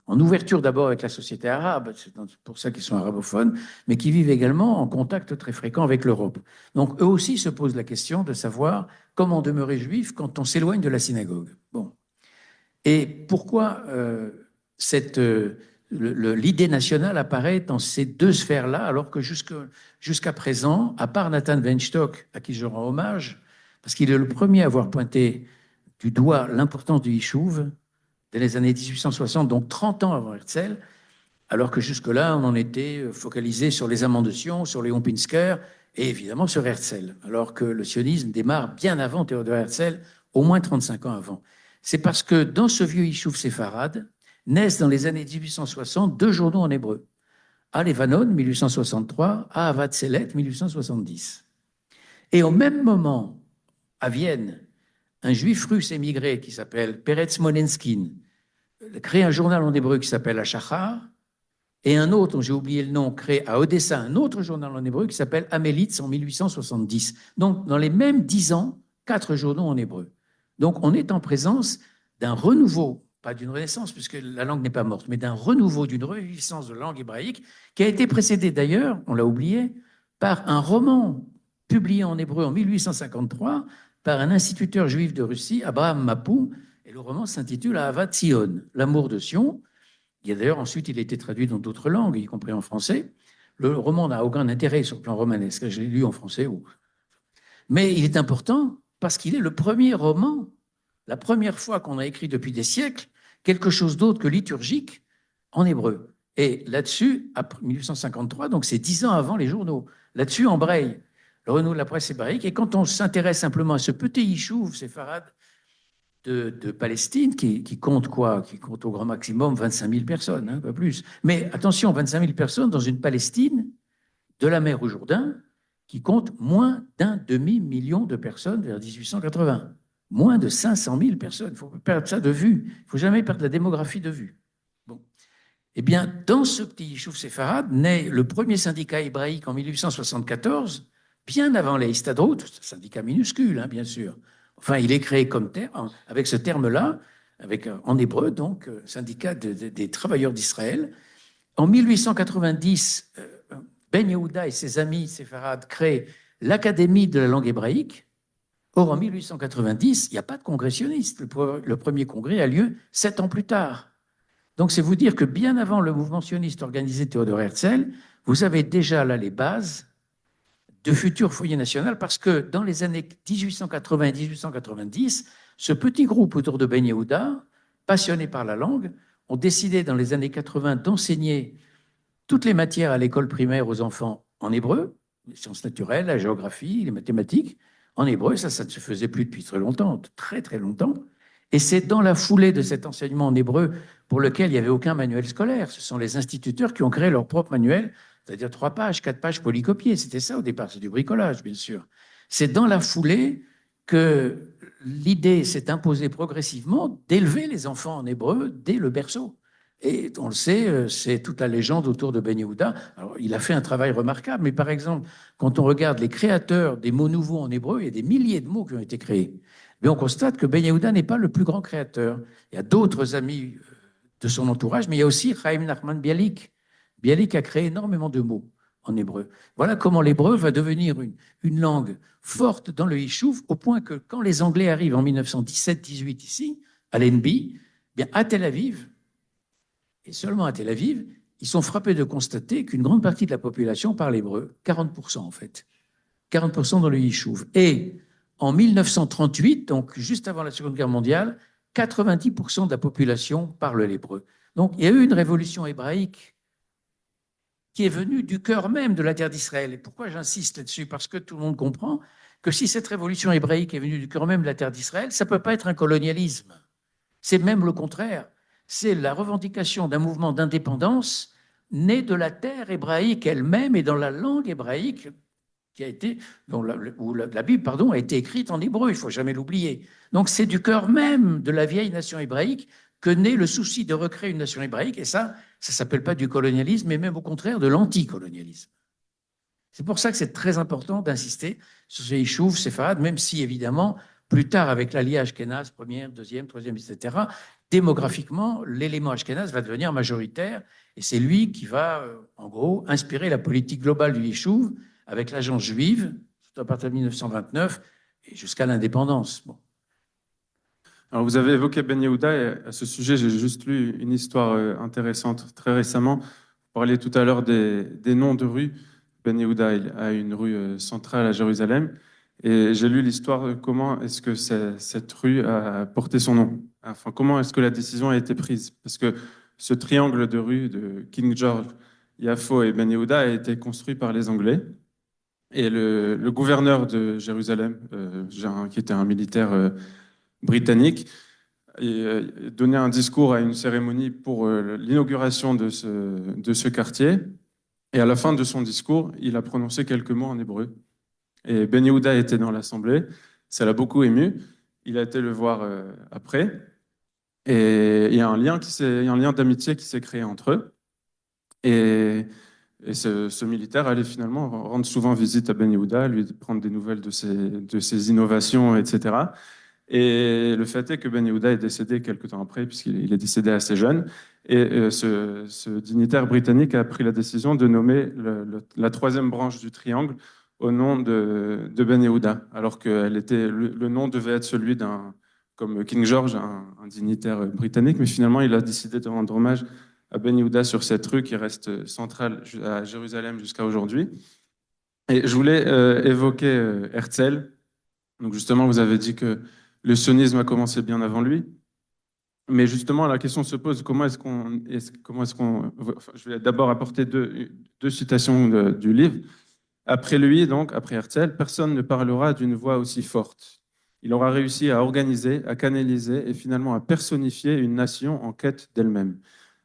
[SPEAKER 2] en ouverture d'abord avec la société arabe, c'est pour ça qu'ils sont arabophones, mais qui vivent également en contact très fréquent avec l'Europe. Donc eux aussi se posent la question de savoir comment demeurer juif quand on s'éloigne de la synagogue. Bon. Et pourquoi l'idée nationale apparaît dans ces 2 sphères-là, alors que jusqu'à présent, à part Nathan Weinstock, à qui je rends hommage, parce qu'il est le premier à avoir pointé du doigt l'importance du Yishuv dans les années 1860, donc 30 ans avant Herzl, alors que jusque-là, on en était focalisé sur les amants de Sion, sur Léon Pinsker et évidemment sur Herzl, alors que le sionisme démarre bien avant Théodore Herzl, au moins 35 ans avant. C'est parce que dans ce vieux Yishuv séfarade, naissent dans les années 1860 2 journaux en hébreu. Alevanon, 1863, Ahavat Selet, 1870. Et au même moment, à Vienne, un juif russe émigré qui s'appelle Peretz Molenskin crée un journal en hébreu qui s'appelle Hachachar, et un autre, dont j'ai oublié le nom, crée à Odessa un autre journal en hébreu qui s'appelle Amelitz en 1870. Donc, dans les mêmes 10 ans, 4 journaux en hébreu. Donc, on est en présence d'un renouveau, pas d'une renaissance, puisque la langue n'est pas morte, mais d'un renouveau, d'une reviviscence de la langue hébraïque, qui a été précédé d'ailleurs, on l'a oublié, par un roman publié en hébreu en 1853 par un instituteur juif de Russie, Abraham Mapou, et le roman s'intitule Ahavat Sion, l'amour de Sion. D'ailleurs, ensuite, il a été traduit dans d'autres langues, y compris en français. Le roman n'a aucun intérêt sur le plan romanesque. Je l'ai lu en français. Mais il est important parce qu'il est le premier roman, la première fois qu'on a écrit depuis des siècles, quelque chose d'autre que liturgique en hébreu. Et là-dessus, après 1853, donc c'est 10 ans avant les journaux, là-dessus, embraye le renouveau de la presse hébraïque. Et quand on s'intéresse simplement à ce petit yishuv séfarade de Palestine, qui compte quoi? Qui compte au grand maximum 25 000 personnes, hein, pas plus. Mais attention, 25 000 personnes dans une Palestine de la mer au Jourdain qui compte moins d'un demi-million de personnes vers 1880. Moins de 500 000 personnes. Il faut pas perdre ça de vue. Il ne faut jamais perdre la démographie de vue. Bon. Eh bien, dans ce petit Yishuv séfarade, naît le premier syndicat hébraïque en 1874, bien avant les Histadrut, syndicat minuscule, hein, bien sûr. Enfin, il est créé comme terme, avec ce terme-là, en hébreu, donc, syndicat des travailleurs d'Israël. En 1890, Ben Yehuda et ses amis séfarades créent l'Académie de la langue hébraïque. Or, en 1890, il n'y a pas de congressionniste. Le premier congrès a lieu 7 ans plus tard. Donc, c'est vous dire que bien avant le mouvement sioniste organisé Théodore Herzl, vous avez déjà là les bases de futurs foyers nationaux, parce que dans les années 1880 et 1890, ce petit groupe autour de Ben Yehuda, passionné par la langue, ont décidé dans les années 80 d'enseigner toutes les matières à l'école primaire aux enfants en hébreu, les sciences naturelles, la géographie, les mathématiques, en hébreu. Ça ne se faisait plus depuis très longtemps, très très longtemps. Et c'est dans la foulée de cet enseignement en hébreu pour lequel il n'y avait aucun manuel scolaire. Ce sont les instituteurs qui ont créé leur propre manuel, c'est-à-dire 3 pages, 4 pages polycopiées. C'était ça au départ, c'est du bricolage, bien sûr. C'est dans la foulée que l'idée s'est imposée progressivement d'élever les enfants en hébreu dès le berceau. Et on le sait, c'est toute la légende autour de Ben Yehuda. Alors, il a fait un travail remarquable, mais par exemple, quand on regarde les créateurs des mots nouveaux en hébreu, il y a des milliers de mots qui ont été créés. Mais on constate que Ben Yehuda n'est pas le plus grand créateur. Il y a d'autres amis de son entourage, mais il y a aussi Chaim Nachman Bialik. Bialik a créé énormément de mots en hébreu. Voilà comment l'hébreu va devenir une langue forte dans le Yishuv, au point que quand les Anglais arrivent en 1917-18 ici, à l'NB, bien à Tel Aviv, Et seulement à Tel Aviv, ils sont frappés de constater qu'une grande partie de la population parle hébreu, 40% en fait, 40% dans le Yishuv. Et en 1938, donc juste avant la Seconde Guerre mondiale, 90% de la population parle l'hébreu. Donc il y a eu une révolution hébraïque qui est venue du cœur même de la terre d'Israël. Et pourquoi j'insiste là-dessus? Parce que tout le monde comprend que si cette révolution hébraïque est venue du cœur même de la terre d'Israël, ça ne peut pas être un colonialisme. C'est même le contraire. C'est la revendication d'un mouvement d'indépendance né de la terre hébraïque elle-même et dans la langue hébraïque qui a été, où la Bible, pardon, a été écrite en hébreu, il ne faut jamais l'oublier. Donc c'est du cœur même de la vieille nation hébraïque que naît le souci de recréer une nation hébraïque, et ça ne s'appelle pas du colonialisme, mais même au contraire de l'anticolonialisme. C'est pour ça que c'est très important d'insister sur ces Yishuv séfarades, même si évidemment, plus tard, avec l'alliage Ashkénaze, première, deuxième, troisième, etc., démographiquement, l'élément Ashkénaze va devenir majoritaire, et c'est lui qui va, en gros, inspirer la politique globale du Yishuv avec l'agence juive, à partir de 1929 et jusqu'à l'indépendance. Bon.
[SPEAKER 1] Alors, vous avez évoqué Ben Yehuda, et à ce sujet, j'ai juste lu une histoire intéressante très récemment. Vous parliez tout à l'heure des noms de rues. Ben Yehuda il a une rue centrale à Jérusalem, et j'ai lu l'histoire de comment est-ce que cette rue a porté son nom. Enfin, comment est-ce que la décision a été prise? Parce que ce triangle de rues de King George, Yafo et Ben Yehuda a été construit par les Anglais. Et le gouverneur de Jérusalem, qui était un militaire britannique, donnait un discours à une cérémonie pour l'inauguration de ce quartier. Et à la fin de son discours, il a prononcé quelques mots en hébreu. Et Ben Yehuda était dans l'assemblée. Ça l'a beaucoup ému. Il a été le voir après. Et il y a un lien d'amitié qui s'est créé entre eux. Et ce militaire allait finalement rendre souvent visite à Ben Yehuda, lui prendre des nouvelles de ses innovations, etc. Et le fait est que Ben Yehuda est décédé quelques temps après, puisqu'il est décédé assez jeune. Et ce dignitaire britannique a pris la décision de nommer la troisième branche du triangle au nom de Ben Yehuda, alors que le nom devait être celui comme King George, un dignitaire britannique, mais finalement il a décidé de rendre hommage à Ben Yehuda sur cette rue qui reste centrale à Jérusalem jusqu'à aujourd'hui. Et je voulais évoquer Herzl. Donc justement, vous avez dit que le sionisme a commencé bien avant lui. Mais justement, la question se pose, enfin, je vais d'abord apporter deux citations du livre. Après lui, donc, après Herzl, personne ne parlera d'une voix aussi forte. Il aura réussi à organiser, à canaliser et finalement à personnifier une nation en quête d'elle-même.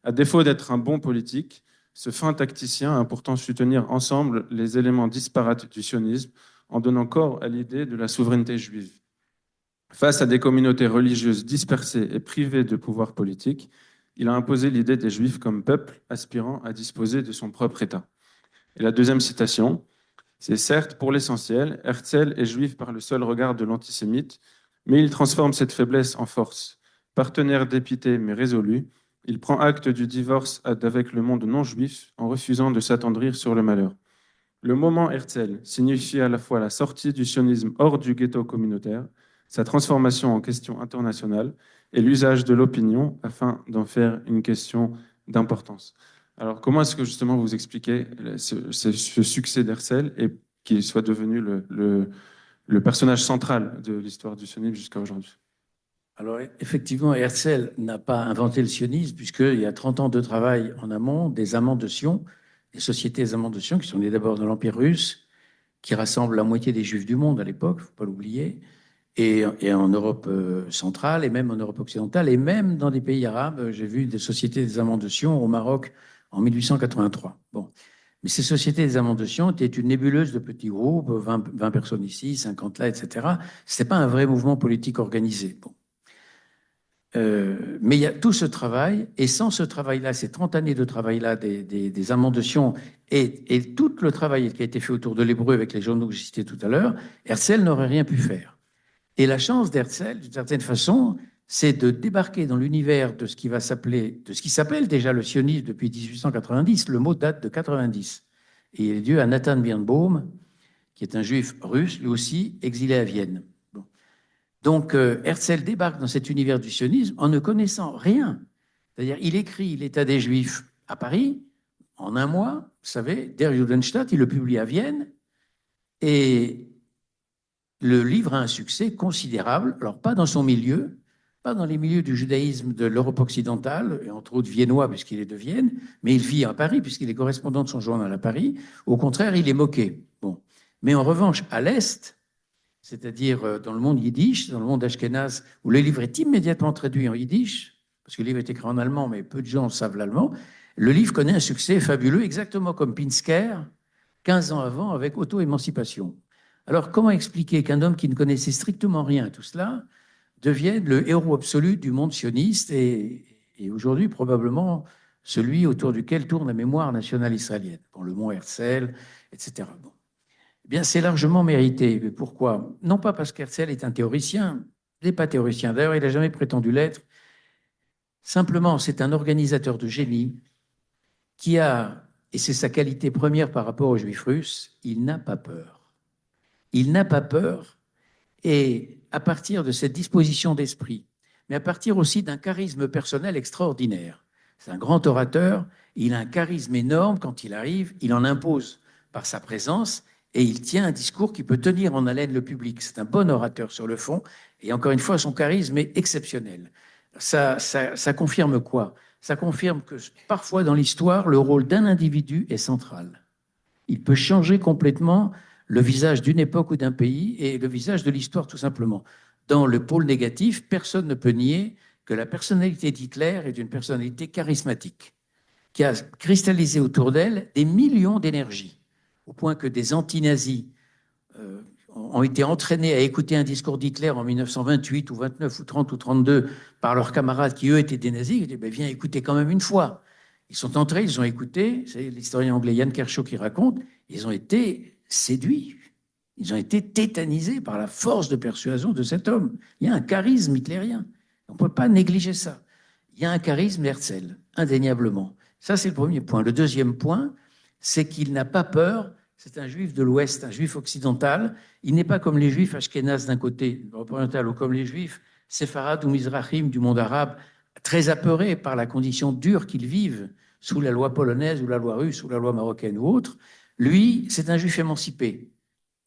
[SPEAKER 1] À défaut d'être un bon politique, ce fin tacticien a pourtant su tenir ensemble les éléments disparates du sionisme en donnant corps à l'idée de la souveraineté juive. Face à des communautés religieuses dispersées et privées de pouvoir politique, il a imposé l'idée des Juifs comme peuple aspirant à disposer de son propre État. Et la deuxième citation, c'est certes, pour l'essentiel, Herzl est juif par le seul regard de l'antisémite, mais il transforme cette faiblesse en force. Partenaire dépité mais résolu, il prend acte du divorce avec le monde non juif en refusant de s'attendrir sur le malheur. Le moment Herzl signifie à la fois la sortie du sionisme hors du ghetto communautaire, sa transformation en question internationale et l'usage de l'opinion afin d'en faire une question d'importance. Alors, comment est-ce que justement vous expliquez ce succès d'Herzl et qu'il soit devenu le personnage central de l'histoire du sionisme jusqu'à aujourd'hui?
[SPEAKER 2] Alors, effectivement, Herzl n'a pas inventé le sionisme, puisqu'il y a 30 ans de travail en amont, des amants de Sion, des sociétés des amants de Sion, qui sont nées d'abord dans l'Empire russe, qui rassemblent la moitié des Juifs du monde à l'époque, il ne faut pas l'oublier, et en Europe centrale, et même en Europe occidentale, et même dans des pays arabes. J'ai vu des sociétés des amants de Sion au Maroc en 1883. Bon. Mais ces sociétés des amants de Sion étaient une nébuleuse de petits groupes, 20 personnes ici, 50 là, etc. Ce n'était pas un vrai mouvement politique organisé. Bon. Mais il y a tout ce travail, et sans ce travail-là, ces 30 années de travail-là des amants de Sion, et tout le travail qui a été fait autour de l'hébreu avec les journaux que j'ai cités tout à l'heure, Herzl n'aurait rien pu faire. Et la chance d'Herzl, d'une certaine façon, c'est de débarquer dans l'univers de ce qui va s'appeler, de ce qui s'appelle déjà le sionisme depuis 1890. Le mot date de 90. Et il est dû à Nathan Birnbaum, qui est un juif russe, lui aussi exilé à Vienne. Donc, Herzl débarque dans cet univers du sionisme en ne connaissant rien. C'est-à-dire, il écrit l'État des Juifs à Paris en un mois, vous savez, Der Judenstaat, il le publie à Vienne, et le livre a un succès considérable, alors pas dans son milieu, pas dans les milieux du judaïsme de l'Europe occidentale, et entre autres viennois, puisqu'il est de Vienne, mais il vit à Paris, puisqu'il est correspondant de son journal à Paris. Au contraire, il est moqué. Bon. Mais en revanche, à l'Est, c'est-à-dire dans le monde yiddish, dans le monde ashkénaze, où le livre est immédiatement traduit en yiddish, parce que le livre est écrit en allemand, mais peu de gens savent l'allemand, le livre connaît un succès fabuleux, exactement comme Pinsker, 15 ans avant, avec Auto-émancipation. Alors, comment expliquer qu'un homme qui ne connaissait strictement rien à tout cela devienne le héros absolu du monde sioniste et aujourd'hui probablement celui autour duquel tourne la mémoire nationale israélienne? Bon, le mont Herzl, etc. Bon. Eh bien, c'est largement mérité. Mais pourquoi? Non pas parce qu'Herzl est un théoricien, il n'est pas théoricien. D'ailleurs, il n'a jamais prétendu l'être. Simplement, c'est un organisateur de génie qui a, et c'est sa qualité première par rapport aux Juifs russes, il n'a pas peur. Il n'a pas peur, et à partir de cette disposition d'esprit, mais à partir aussi d'un charisme personnel extraordinaire. C'est un grand orateur, il a un charisme énorme quand il arrive, il en impose par sa présence, et il tient un discours qui peut tenir en haleine le public. C'est un bon orateur sur le fond, et encore une fois, son charisme est exceptionnel. Ça confirme quoi? Ça confirme que parfois dans l'histoire, le rôle d'un individu est central. Il peut changer complètement le visage d'une époque ou d'un pays et le visage de l'histoire tout simplement. Dans le pôle négatif, personne ne peut nier que la personnalité d'Hitler est une personnalité charismatique qui a cristallisé autour d'elle des millions d'énergie, au point que des anti-nazis ont été entraînés à écouter un discours d'Hitler en 1928 ou 29 ou 30 ou 32 par leurs camarades qui, eux, étaient des nazis. Ils disaient, ben, viens écouter quand même une fois. Ils sont entrés, ils ont écouté, c'est l'historien anglais Ian Kershaw qui raconte, ils ont été séduits, ils ont été tétanisés par la force de persuasion de cet homme. Il y a un charisme hitlérien, on ne peut pas négliger ça. Il y a un charisme Herzl, indéniablement. Ça, c'est le premier point. Le deuxième point, c'est qu'il n'a pas peur. C'est un juif de l'Ouest, un juif occidental. Il n'est pas comme les juifs ashkénazes d'un côté, oriental, ou comme les juifs séfarades ou mizrahim du monde arabe, très apeurés par la condition dure qu'ils vivent sous la loi polonaise ou la loi russe ou la loi marocaine ou autre. Lui, c'est un juif émancipé.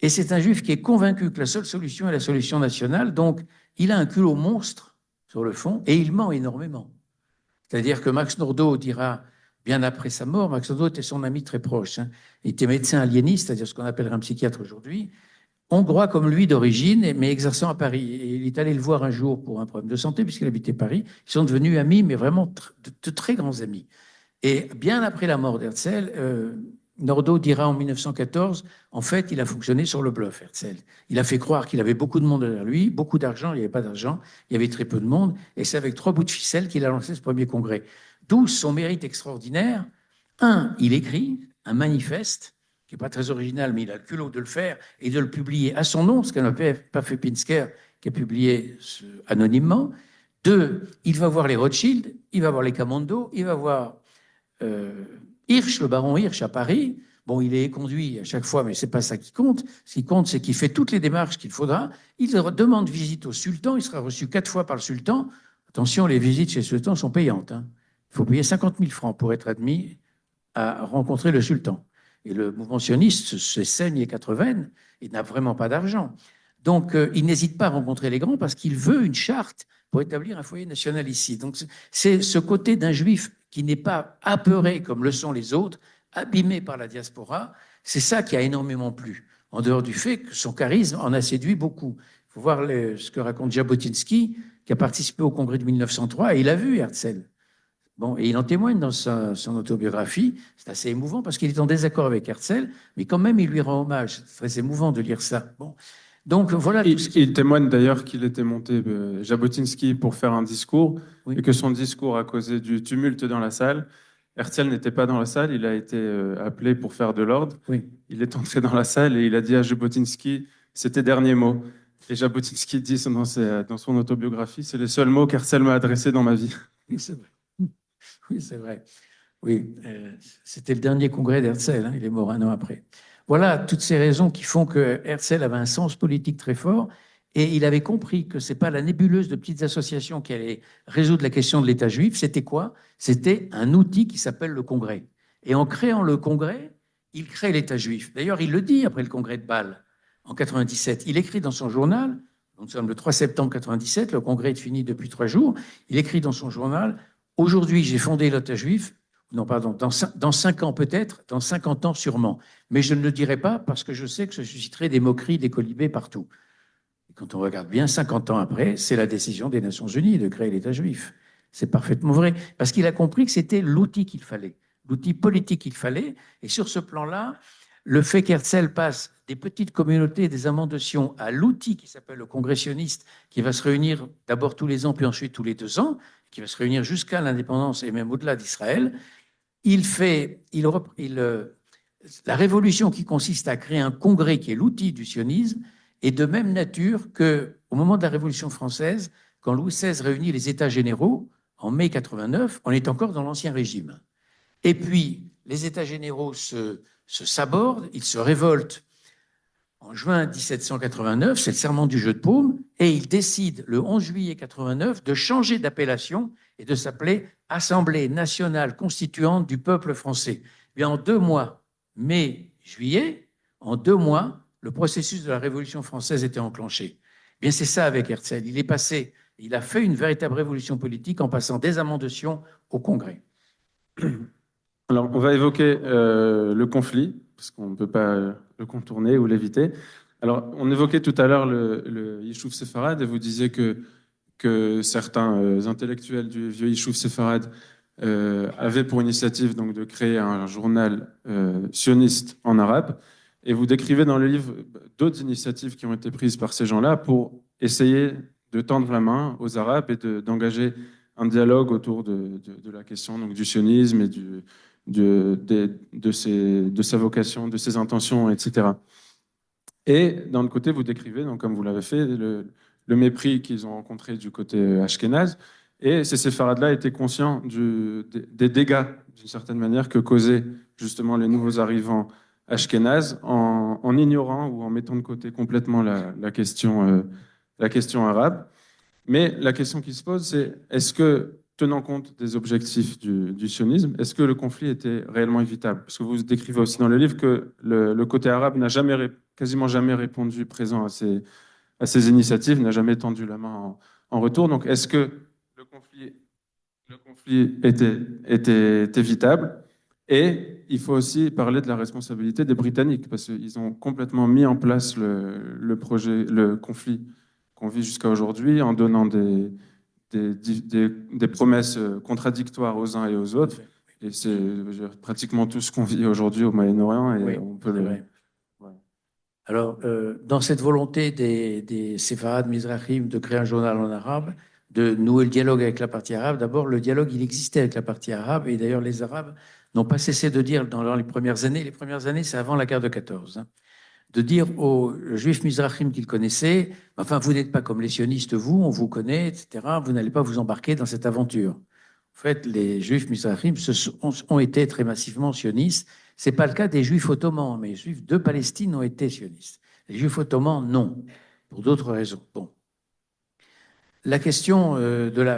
[SPEAKER 2] Et c'est un juif qui est convaincu que la seule solution est la solution nationale. Donc, il a un culot monstre sur le fond et il ment énormément. C'est-à-dire que Max Nordau dira, bien après sa mort, Max Nordau était son ami très proche. Hein. Il était médecin aliéniste, c'est-à-dire ce qu'on appellerait un psychiatre aujourd'hui, hongrois comme lui d'origine, mais exerçant à Paris. Et il est allé le voir un jour pour un problème de santé, puisqu'il habitait Paris. Ils sont devenus amis, mais vraiment de très grands amis. Et bien après la mort d'Herzl, Nordau dira en 1914, en fait, il a fonctionné sur le bluff, Herzl. Il a fait croire qu'il avait beaucoup de monde derrière lui, beaucoup d'argent, il n'y avait pas d'argent, il y avait très peu de monde, et c'est avec 3 bouts de ficelle qu'il a lancé ce premier congrès. D'où son mérite extraordinaire. Un, il écrit un manifeste, qui n'est pas très original, mais il a le culot de le faire et de le publier à son nom, ce qu'a pas fait Pinsker, qui a publié anonymement. Deux, il va voir les Rothschild, il va voir les Camondo, il va voir Hirsch, le baron Hirsch à Paris. Bon, il est conduit à chaque fois, mais ce n'est pas ça qui compte. Ce qui compte, c'est qu'il fait toutes les démarches qu'il faudra. Il demande visite au sultan. Il sera reçu 4 fois par le sultan. Attention, les visites chez le sultan sont payantes. Hein. Il faut payer 50 000 francs pour être admis à rencontrer le sultan. Et le mouvement sioniste se saigne les 80, il n'a vraiment pas d'argent. Donc, il n'hésite pas à rencontrer les grands parce qu'il veut une charte pour établir un foyer national ici. Donc, c'est ce côté d'un juif qui n'est pas apeuré comme le sont les autres, abîmé par la diaspora, c'est ça qui a énormément plu, en dehors du fait que son charisme en a séduit beaucoup. Il faut voir ce que raconte Jabotinsky, qui a participé au congrès de 1903, et il a vu Herzl. Bon, et il en témoigne dans son autobiographie. C'est assez émouvant parce qu'il est en désaccord avec Herzl, mais quand même, il lui rend hommage. C'est très émouvant de lire ça. Bon. Donc, voilà.
[SPEAKER 1] Il témoigne d'ailleurs qu'il était monté, Jabotinsky, pour faire un discours,
[SPEAKER 2] oui.
[SPEAKER 1] Et que son discours a causé du tumulte dans la salle. Herzl n'était pas dans la salle, il a été appelé pour faire de l'ordre.
[SPEAKER 2] Oui.
[SPEAKER 1] Il est entré dans la salle et il a dit à Jabotinsky, c'était derniers mots. Et Jabotinsky dit dans son autobiographie, c'est les seuls mots qu'Herzl m'a adressés dans ma vie.
[SPEAKER 2] Oui, c'est vrai. Oui, c'est vrai. Oui, c'était le dernier congrès d'Herzl, hein, il est mort un an après. Voilà toutes ces raisons qui font que Herzl avait un sens politique très fort Et il avait compris que ce n'est pas la nébuleuse de petites associations qui allait résoudre la question de l'État juif. C'était quoi? C'était un outil qui s'appelle le Congrès. Et en créant le Congrès, il crée l'État juif. D'ailleurs, il le dit après le Congrès de Bâle, en 97. Il écrit dans son journal, nous sommes le 3 septembre 97, le Congrès est fini depuis 3 jours, il écrit dans son journal, « Aujourd'hui, j'ai fondé l'État juif, non, pardon, dans 5 ans peut-être, dans 50 ans sûrement. Mais je ne le dirai pas parce que je sais que je susciterai des moqueries, des colibés partout. » Et quand on regarde bien, 50 ans après, c'est la décision des Nations Unies de créer l'État juif. C'est parfaitement vrai. Parce qu'il a compris que c'était l'outil qu'il fallait, l'outil politique qu'il fallait. Et sur ce plan-là, le fait qu'Herzl passe des petites communautés, des amants de Sion, à l'outil qui s'appelle le congressionniste, qui va se réunir d'abord tous les ans, puis ensuite tous les 2 ans, qui va se réunir jusqu'à l'indépendance et même au-delà d'Israël, la révolution qui consiste à créer un congrès qui est l'outil du sionisme est de même nature qu'au moment de la Révolution française, quand Louis XVI réunit les États généraux en mai 89, on est encore dans l'Ancien Régime. Et puis, les États généraux se sabordent, ils se révoltent en juin 1789, c'est le serment du jeu de paume, et ils décident le 11 juillet 89 de changer d'appellation et de s'appeler Assemblée nationale constituante du peuple français. Bien, en 2 mois, mai, juillet, en 2 mois, le processus de la Révolution française était enclenché. Bien, c'est ça avec Herzl. Il a fait une véritable révolution politique en passant des amants de Sion au Congrès.
[SPEAKER 1] Alors, on va évoquer le conflit, parce qu'on ne peut pas le contourner ou l'éviter. Alors, on évoquait tout à l'heure le Yishuv séfarade, et vous disiez que certains intellectuels du vieux Yishuv séfarade avaient pour initiative donc, de créer un journal sioniste en arabe. Et vous décrivez dans le livre d'autres initiatives qui ont été prises par ces gens-là pour essayer de tendre la main aux Arabes et d'engager un dialogue autour de la question donc, du sionisme et de sa vocation, de ses intentions, etc. Et d'un autre côté, vous décrivez, donc, comme vous l'avez fait, le mépris qu'ils ont rencontré du côté ashkénaze. Et ces séfarades-là étaient conscients des dégâts, d'une certaine manière, que causaient justement les nouveaux arrivants ashkénazes en ignorant ou en mettant de côté complètement la question arabe. Mais la question qui se pose, c'est est-ce que, tenant compte des objectifs du sionisme, est-ce que le conflit était réellement évitable? Parce que vous décrivez aussi dans le livre que le côté arabe n'a quasiment jamais répondu présent à ces initiatives, n'a jamais tendu la main en retour. Donc, est-ce que le conflit était évitable? Et il faut aussi parler de la responsabilité des Britanniques, parce qu'ils ont complètement mis en place le conflit qu'on vit jusqu'à aujourd'hui en donnant des promesses contradictoires aux uns et aux autres. Et c'est pratiquement tout ce qu'on vit aujourd'hui au Moyen-Orient. Et
[SPEAKER 2] oui,
[SPEAKER 1] on peut
[SPEAKER 2] vrai. Ouais. Alors, dans cette volonté des séfarades Mizrahim de créer un journal en arabe, de nouer le dialogue avec la partie arabe, d'abord, le dialogue, il existait avec la partie arabe. Et d'ailleurs, les Arabes n'ont pas cessé de dire dans les premières années, c'est avant la guerre de 14, hein, de dire aux juifs Mizrahim qu'ils connaissaient, enfin, vous n'êtes pas comme les sionistes, vous, on vous connaît, etc., vous n'allez pas vous embarquer dans cette aventure. En fait, les juifs Mizrahim ont été très massivement sionistes. Ce n'est pas le cas des juifs ottomans, mais les juifs de Palestine ont été sionistes. Les juifs ottomans, non, pour d'autres raisons. Bon. La question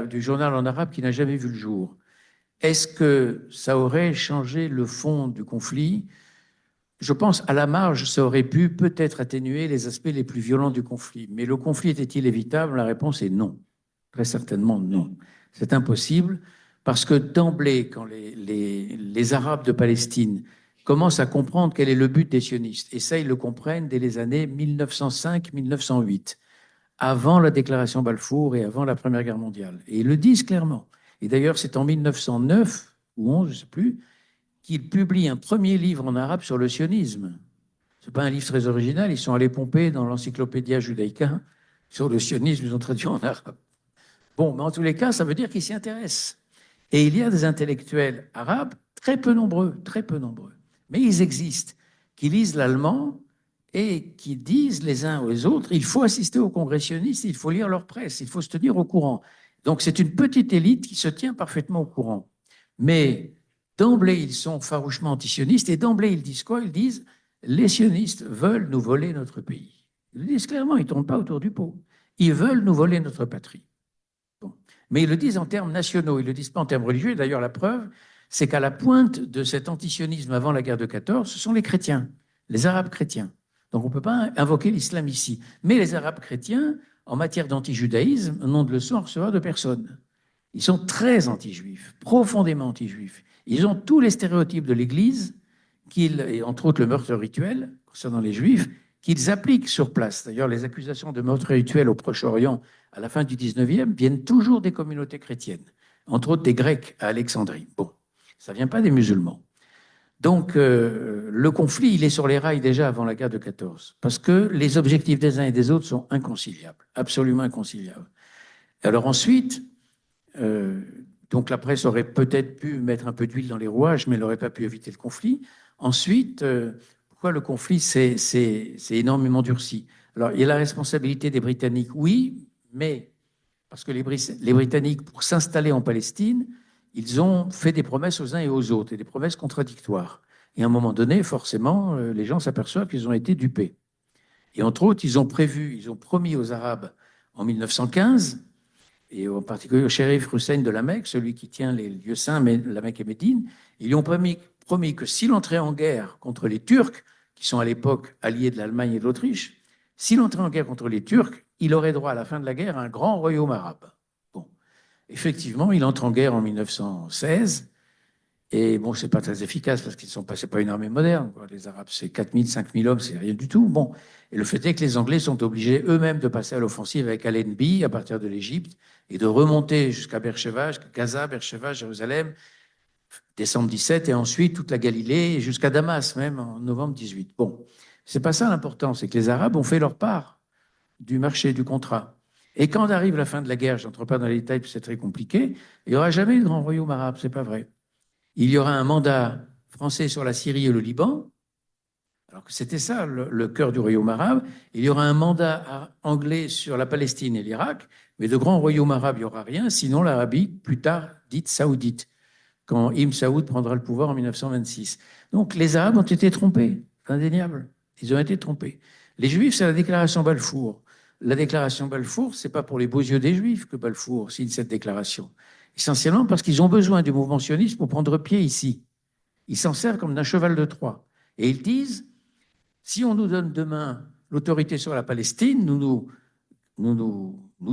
[SPEAKER 2] du journal en arabe qui n'a jamais vu le jour, est-ce que ça aurait changé le fond du conflit ? Je pense, à la marge, ça aurait pu peut-être atténuer les aspects les plus violents du conflit. Mais le conflit était-il évitable? La réponse est non. Très certainement non. C'est impossible parce que d'emblée, quand les Arabes de Palestine commencent à comprendre quel est le but des sionistes, et ça, ils le comprennent dès les années 1905-1908, avant la déclaration Balfour et avant la Première Guerre mondiale. Et ils le disent clairement. Et d'ailleurs, c'est en 1909 ou 11, je ne sais plus, qu'ils publient un premier livre en arabe sur le sionisme. Ce n'est pas un livre très original, ils sont allés pomper dans l'Encyclopédia Judaica sur le sionisme, ils ont traduit en arabe. Bon, mais en tous les cas, ça veut dire qu'ils s'y intéressent. Et il y a des intellectuels arabes, très peu nombreux, mais ils existent, qui lisent l'allemand et qui disent les uns aux autres, il faut assister aux congressionnistes, il faut lire leur presse, il faut se tenir au courant. Donc c'est une petite élite qui se tient parfaitement au courant. Mais d'emblée, ils sont farouchement anti-sionistes et d'emblée, ils disent quoi? Ils disent les sionistes veulent nous voler notre pays. Ils le disent clairement, ils ne tournent pas autour du pot. Ils veulent nous voler notre patrie. Bon. Mais ils le disent en termes nationaux, ils ne le disent pas en termes religieux. D'ailleurs, la preuve, c'est qu'à la pointe de cet antisionisme avant la guerre de 14, ce sont les chrétiens, les Arabes chrétiens. Donc on ne peut pas invoquer l'islam ici. Mais les Arabes chrétiens, en matière d'antijudaïsme, n'ont de leçon à recevoir de personne. Ils sont très anti-juifs, profondément anti-juifs. Ils ont tous les stéréotypes de l'Église, et entre autres le meurtre rituel concernant les Juifs, qu'ils appliquent sur place. D'ailleurs, les accusations de meurtre rituel au Proche-Orient à la fin du 19e viennent toujours des communautés chrétiennes, entre autres des Grecs à Alexandrie. Bon, ça ne vient pas des musulmans. Donc, le conflit, il est sur les rails déjà avant la guerre de 14, parce que les objectifs des uns et des autres sont inconciliables, absolument inconciliables. Alors ensuite, donc la presse aurait peut-être pu mettre un peu d'huile dans les rouages, mais elle n'aurait pas pu éviter le conflit. Ensuite, pourquoi le conflit s'est énormément durci? Alors, il y a la responsabilité des Britanniques, oui, mais parce que les Britanniques, pour s'installer en Palestine, ils ont fait des promesses aux uns et aux autres, et des promesses contradictoires. Et à un moment donné, forcément, les gens s'aperçoivent qu'ils ont été dupés. Et entre autres, ils ont promis aux Arabes en 1915, et en particulier au shérif Hussein de la Mecque, celui qui tient les lieux saints, la Mecque et Médine, ils lui ont promis que s'il entrait en guerre contre les Turcs, qui sont à l'époque alliés de l'Allemagne et de l'Autriche, s'il entrait en guerre contre les Turcs, il aurait droit à la fin de la guerre à un grand royaume arabe. Bon, effectivement, il entre en guerre en 1916, et bon, c'est pas très efficace parce qu'ils sont pas, c'est pas une armée moderne, quoi. Les Arabes, c'est 4000, 5000 hommes, c'est rien du tout. Bon, et le fait est que les Anglais sont obligés eux-mêmes de passer à l'offensive avec Allenby à partir de l'Égypte et de remonter jusqu'à Beersheba, Gaza, Beersheba, Jérusalem, décembre 17, et ensuite toute la Galilée jusqu'à Damas, même en novembre 18. Bon, c'est pas ça l'important, c'est que les Arabes ont fait leur part du marché, du contrat. Et quand arrive la fin de la guerre, je n'entre pas dans les détails, c'est très compliqué, il n'y aura jamais de grand royaume arabe, c'est pas vrai. Il y aura un mandat français sur la Syrie et le Liban, alors que c'était ça le cœur du royaume arabe. Il y aura un mandat anglais sur la Palestine et l'Irak, mais de grand royaume arabe, il n'y aura rien, sinon l'Arabie, plus tard dite saoudite, quand Ibn Saoud prendra le pouvoir en 1926. Donc les Arabes ont été trompés, c'est indéniable. Ils ont été trompés. Les Juifs, c'est la déclaration Balfour. La déclaration Balfour, c'est pas pour les beaux yeux des Juifs que Balfour signe cette déclaration. Essentiellement parce qu'ils ont besoin du mouvement sioniste pour prendre pied ici. Ils s'en servent comme d'un cheval de Troie. Et ils disent, si on nous donne demain l'autorité sur la Palestine, nous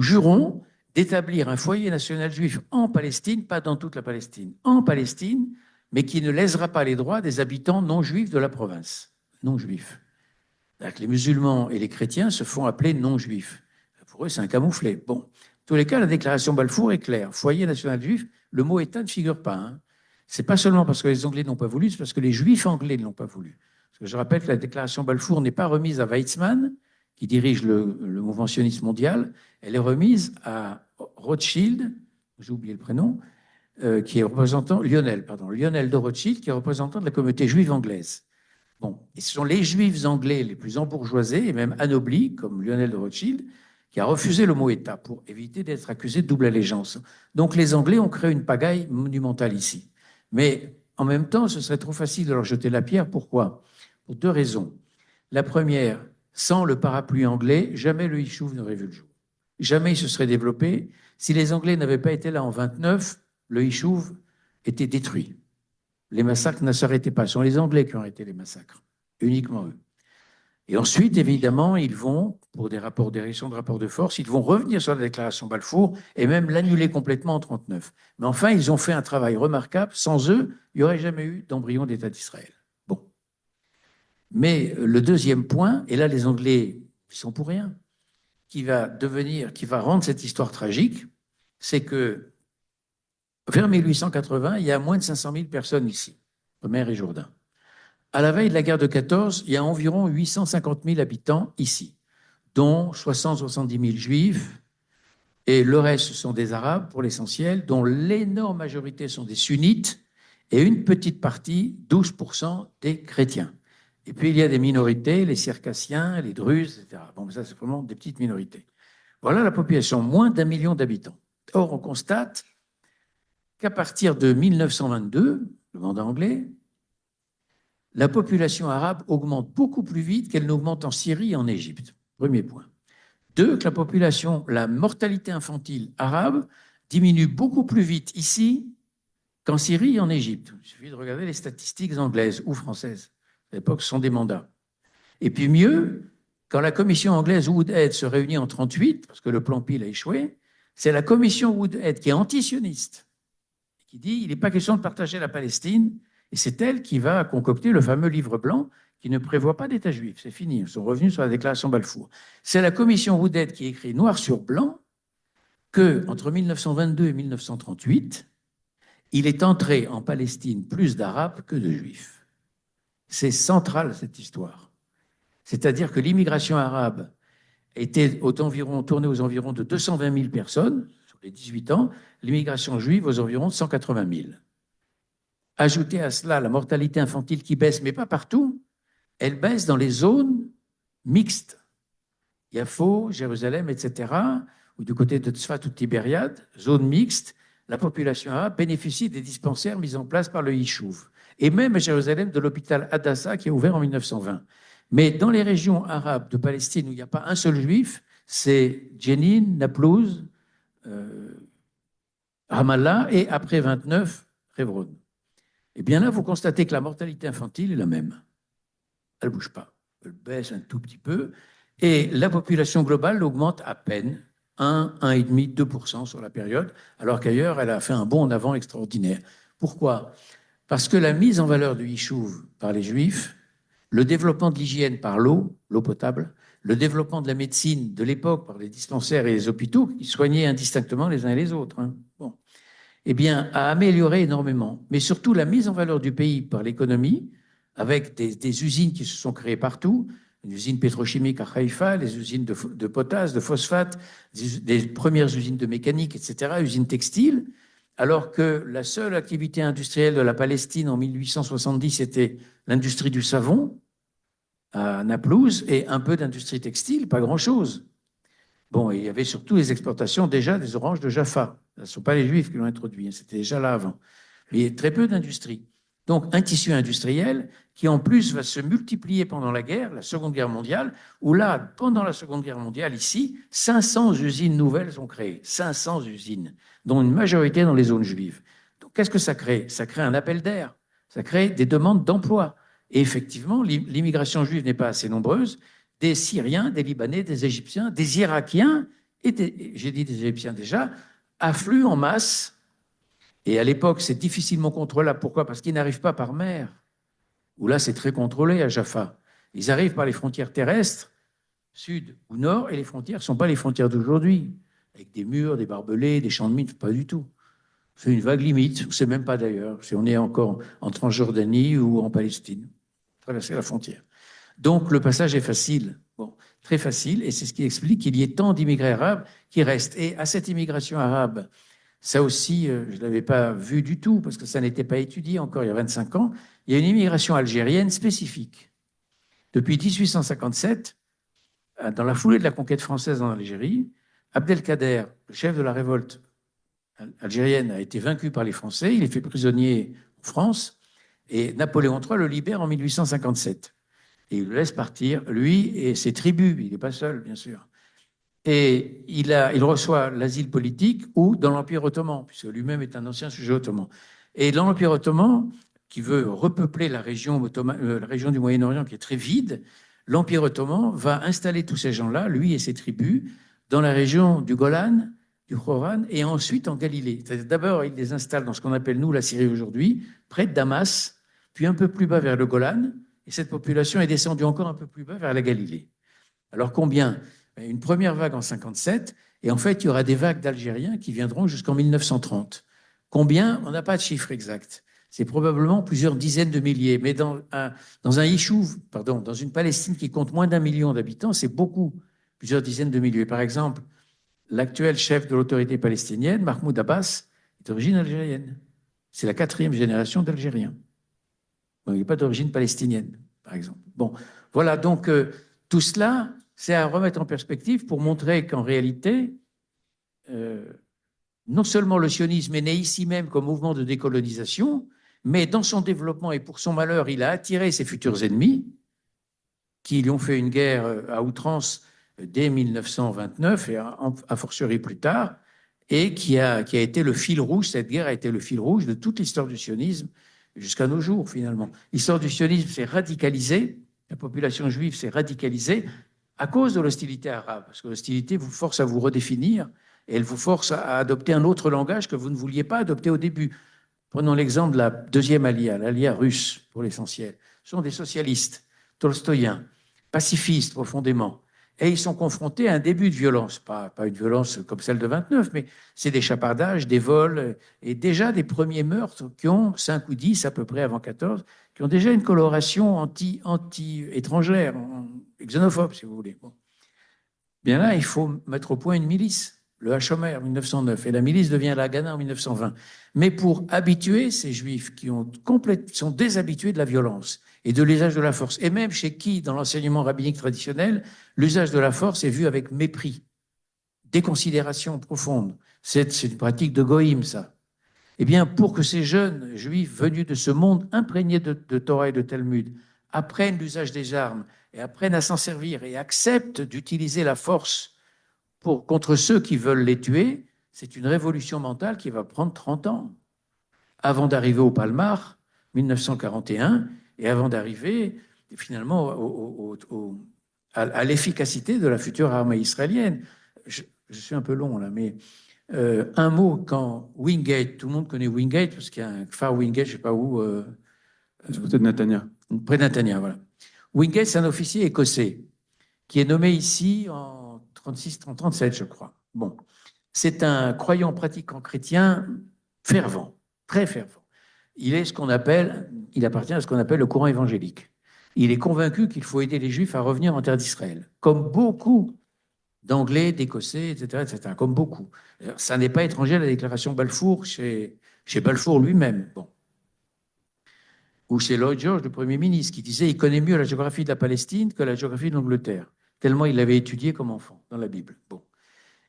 [SPEAKER 2] jurons d'établir un foyer national juif en Palestine, pas dans toute la Palestine, en Palestine, mais qui ne lésera pas les droits des habitants non juifs de la province. Non juifs. Les musulmans et les chrétiens se font appeler non juifs. Pour eux, c'est un camouflet. Bon, en tous les cas, la déclaration Balfour est claire. Foyer national juif, le mot État ne figure pas. Hein. C'est pas seulement parce que les Anglais n'ont pas voulu, c'est parce que les Juifs anglais ne l'ont pas voulu. Parce que je rappelle que la déclaration Balfour n'est pas remise à Weizmann, qui dirige le mouvement sioniste mondial. Elle est remise à Rothschild, j'ai oublié le prénom, qui est représentant, Lionel de Rothschild, qui est représentant de la communauté juive anglaise. Bon, et ce sont les Juifs anglais les plus embourgeoisés et même anoblis, comme Lionel de Rothschild, qui a refusé le mot État pour éviter d'être accusé de double allégeance. Donc les Anglais ont créé une pagaille monumentale ici. Mais en même temps, ce serait trop facile de leur jeter la pierre. Pourquoi? Pour deux raisons. La première, sans le parapluie anglais, jamais le Yishuv n'aurait vu le jour. Jamais il se serait développé. Si les Anglais n'avaient pas été là en 29, le Yishuv était détruit. Les massacres ne s'arrêtaient pas. Ce sont les Anglais qui ont arrêté les massacres, uniquement eux. Et ensuite, évidemment, ils vont, pour des réactions de rapports de force, ils vont revenir sur la déclaration Balfour et même l'annuler complètement en 1939. Mais enfin, ils ont fait un travail remarquable. Sans eux, il n'y aurait jamais eu d'embryon d'État d'Israël. Bon. Mais le deuxième point, et là, les Anglais, ils sont pour rien, qui va rendre cette histoire tragique, c'est que vers 1880, il y a moins de 500 000 personnes ici, Mer et Jourdain. À la veille de la guerre de 14, il y a environ 850 000 habitants ici, dont 60-70 000 juifs, et le reste, ce sont des arabes pour l'essentiel, dont l'énorme majorité sont des sunnites, et une petite partie, 12%, des chrétiens. Et puis il y a des minorités, les circassiens, les druzes, etc. Bon, ça c'est vraiment des petites minorités. Voilà la population, moins d'1 million d'habitants. Or, on constate qu'à partir de 1922, le mandat anglais, la population arabe augmente beaucoup plus vite qu'elle n'augmente en Syrie et en Égypte. Premier point. 2, que la mortalité infantile arabe diminue beaucoup plus vite ici qu'en Syrie et en Égypte. Il suffit de regarder les statistiques anglaises ou françaises. À l'époque, ce sont des mandats. Et puis mieux, quand la commission anglaise Woodhead se réunit en 1938, parce que le plan Peel a échoué, c'est la commission Woodhead qui est anti-sioniste, qui dit il n'est pas question de partager la Palestine, et c'est elle qui va concocter le fameux livre blanc qui ne prévoit pas d'État juif. C'est fini, ils sont revenus sur la déclaration Balfour. C'est la commission Woodhead qui écrit noir sur blanc que entre 1922 et 1938, il est entré en Palestine plus d'Arabes que de Juifs. C'est central cette histoire. C'est-à-dire que l'immigration arabe était tournée aux environs de 220 000 personnes sur les 18 ans, l'immigration juive aux environs de 180 000. Ajoutez à cela la mortalité infantile qui baisse, mais pas partout, elle baisse dans les zones mixtes. Yafo, Jérusalem, etc., ou du côté de Tzfat ou de Tibériade, zone mixte, la population arabe bénéficie des dispensaires mis en place par le Yishuv. Et même à Jérusalem, de l'hôpital Hadassah qui est ouvert en 1920. Mais dans les régions arabes de Palestine où il n'y a pas un seul juif, c'est Jenin, Naplouse, Ramallah et après 29, Hebron. Et bien là, vous constatez que la mortalité infantile est la même. Elle ne bouge pas. Elle baisse un tout petit peu. Et la population globale augmente à peine 1, 1,5, 2% sur la période, alors qu'ailleurs, elle a fait un bond en avant extraordinaire. Pourquoi? Parce que la mise en valeur du Yishuv par les Juifs, le développement de l'hygiène par l'eau potable, le développement de la médecine de l'époque par les dispensaires et les hôpitaux, qui soignaient indistinctement les uns et les autres, bon, eh bien, a amélioré énormément. Mais surtout, la mise en valeur du pays par l'économie, avec des usines qui se sont créées partout, une usine pétrochimique à Haïfa, les usines de potasse, de phosphate, des premières usines de mécanique, etc., usines textiles, alors que la seule activité industrielle de la Palestine en 1870 était l'industrie du savon à Naplouse et un peu d'industrie textile, pas grand-chose. Bon, et il y avait surtout les exportations déjà des oranges de Jaffa. Ce ne sont pas les Juifs qui l'ont introduit, c'était déjà là avant. Mais il y a très peu d'industrie. Donc un tissu industriel qui en plus va se multiplier pendant la guerre, la Seconde Guerre mondiale, où là, pendant la Seconde Guerre mondiale, ici, 500 usines nouvelles sont créées. 500 usines, dont une majorité dans les zones juives. Donc qu'est-ce que ça crée? Ça crée un appel d'air, ça crée des demandes d'emploi. Et effectivement, l'immigration juive n'est pas assez nombreuse. Des Syriens, des Libanais, des Égyptiens, des Irakiens, et j'ai dit des Égyptiens déjà, affluent en masse. Et à l'époque, c'est difficilement contrôlable. Pourquoi? Parce qu'ils n'arrivent pas par mer, où là, c'est très contrôlé à Jaffa. Ils arrivent par les frontières terrestres, sud ou nord, et les frontières ne sont pas les frontières d'aujourd'hui, avec des murs, des barbelés, des champs de mines, pas du tout. C'est une vague limite, on ne sait même pas d'ailleurs si on est encore en Transjordanie ou en Palestine, traverser la frontière. Donc le passage est facile, bon, très facile, et c'est ce qui explique qu'il y ait tant d'immigrés arabes qui restent. Et à cette immigration arabe, ça aussi, je ne l'avais pas vu du tout, parce que ça n'était pas étudié encore il y a 25 ans, il y a une immigration algérienne spécifique. Depuis 1857, dans la foulée de la conquête française en Algérie, Abdelkader, le chef de la révolte algérienne, a été vaincu par les Français, il est fait prisonnier en France, et Napoléon III le libère en 1857. Et il le laisse partir, lui et ses tribus, il n'est pas seul, bien sûr. Et il reçoit l'asile politique ou dans l'Empire ottoman, puisque lui-même est un ancien sujet ottoman. Et dans l'Empire ottoman, qui veut repeupler la région du Moyen-Orient qui est très vide, l'Empire ottoman va installer tous ces gens-là, lui et ses tribus, dans la région du Golan, du Khoran, et ensuite en Galilée. D'abord, il les installe dans ce qu'on appelle, nous, la Syrie aujourd'hui, près de Damas, puis un peu plus bas vers le Golan, et cette population est descendue encore un peu plus bas vers la Galilée. Alors combien? Une première vague en 1957, et en fait, il y aura des vagues d'Algériens qui viendront jusqu'en 1930. Combien? On n'a pas de chiffre exact. C'est probablement plusieurs dizaines de milliers. Mais dans un Yishuv, dans une Palestine qui compte moins d'1 million d'habitants, c'est beaucoup, plusieurs dizaines de milliers. Par exemple, l'actuel chef de l'autorité palestinienne, Mahmoud Abbas, est d'origine algérienne. C'est la 4e génération d'Algériens. Donc, il n'est pas d'origine palestinienne, par exemple. Bon, voilà, donc tout cela, c'est à remettre en perspective pour montrer qu'en réalité, non seulement le sionisme est né ici même comme mouvement de décolonisation, mais dans son développement et pour son malheur, il a attiré ses futurs ennemis qui lui ont fait une guerre à outrance dès 1929 et a fortiori plus tard, et qui a été le fil rouge, cette guerre a été le fil rouge de toute l'histoire du sionisme jusqu'à nos jours, finalement. L'histoire du sionisme s'est radicalisée, la population juive s'est radicalisée à cause de l'hostilité arabe, parce que l'hostilité vous force à vous redéfinir et elle vous force à adopter un autre langage que vous ne vouliez pas adopter au début. Prenons l'exemple de la deuxième alia, l'alia russe pour l'essentiel. Ce sont des socialistes, tolstoïens, pacifistes profondément. Et ils sont confrontés à un début de violence, pas une violence comme celle de 29, mais c'est des chapardages, des vols, et déjà des premiers meurtres qui ont 5 ou 10 à peu près avant 14, qui ont déjà une coloration anti-étrangère, xénophobe si vous voulez. Bon. Bien là, il faut mettre au point une milice, le Hachomer en 1909, et la milice devient la Haganah en 1920. Mais pour habituer ces juifs qui sont déshabitués de la violence et de l'usage de la force, et même chez qui, dans l'enseignement rabbinique traditionnel, l'usage de la force est vu avec mépris, déconsidération profonde. C'est une pratique de goïm, ça. Eh bien, pour que ces jeunes juifs venus de ce monde imprégné de Torah et de Talmud apprennent l'usage des armes et apprennent à s'en servir et acceptent d'utiliser la force contre ceux qui veulent les tuer, c'est une révolution mentale qui va prendre 30 ans avant d'arriver au Palmar, 1941, et avant d'arriver finalement à l'efficacité de la future armée israélienne. Je suis un peu long là, mais un mot, quand Wingate, tout le monde connaît Wingate, parce qu'il y a un phare Wingate, je ne sais pas où.
[SPEAKER 1] Du côté de Netanya.
[SPEAKER 2] Près de Netanya, voilà. Wingate, c'est un officier écossais qui est nommé ici en 37, je crois. Bon, c'est un croyant pratiquant chrétien fervent, très fervent. Il appartient à ce qu'on appelle le courant évangélique. Il est convaincu qu'il faut aider les Juifs à revenir en terre d'Israël, comme beaucoup d'Anglais, d'Écossais, etc., comme beaucoup. Ça n'est pas étranger à la déclaration Balfour chez Balfour lui-même. Bon. Ou chez Lloyd George, le Premier ministre, qui disait qu'il connaît mieux la géographie de la Palestine que la géographie de l'Angleterre, tellement il l'avait étudié comme enfant dans la Bible. Bon.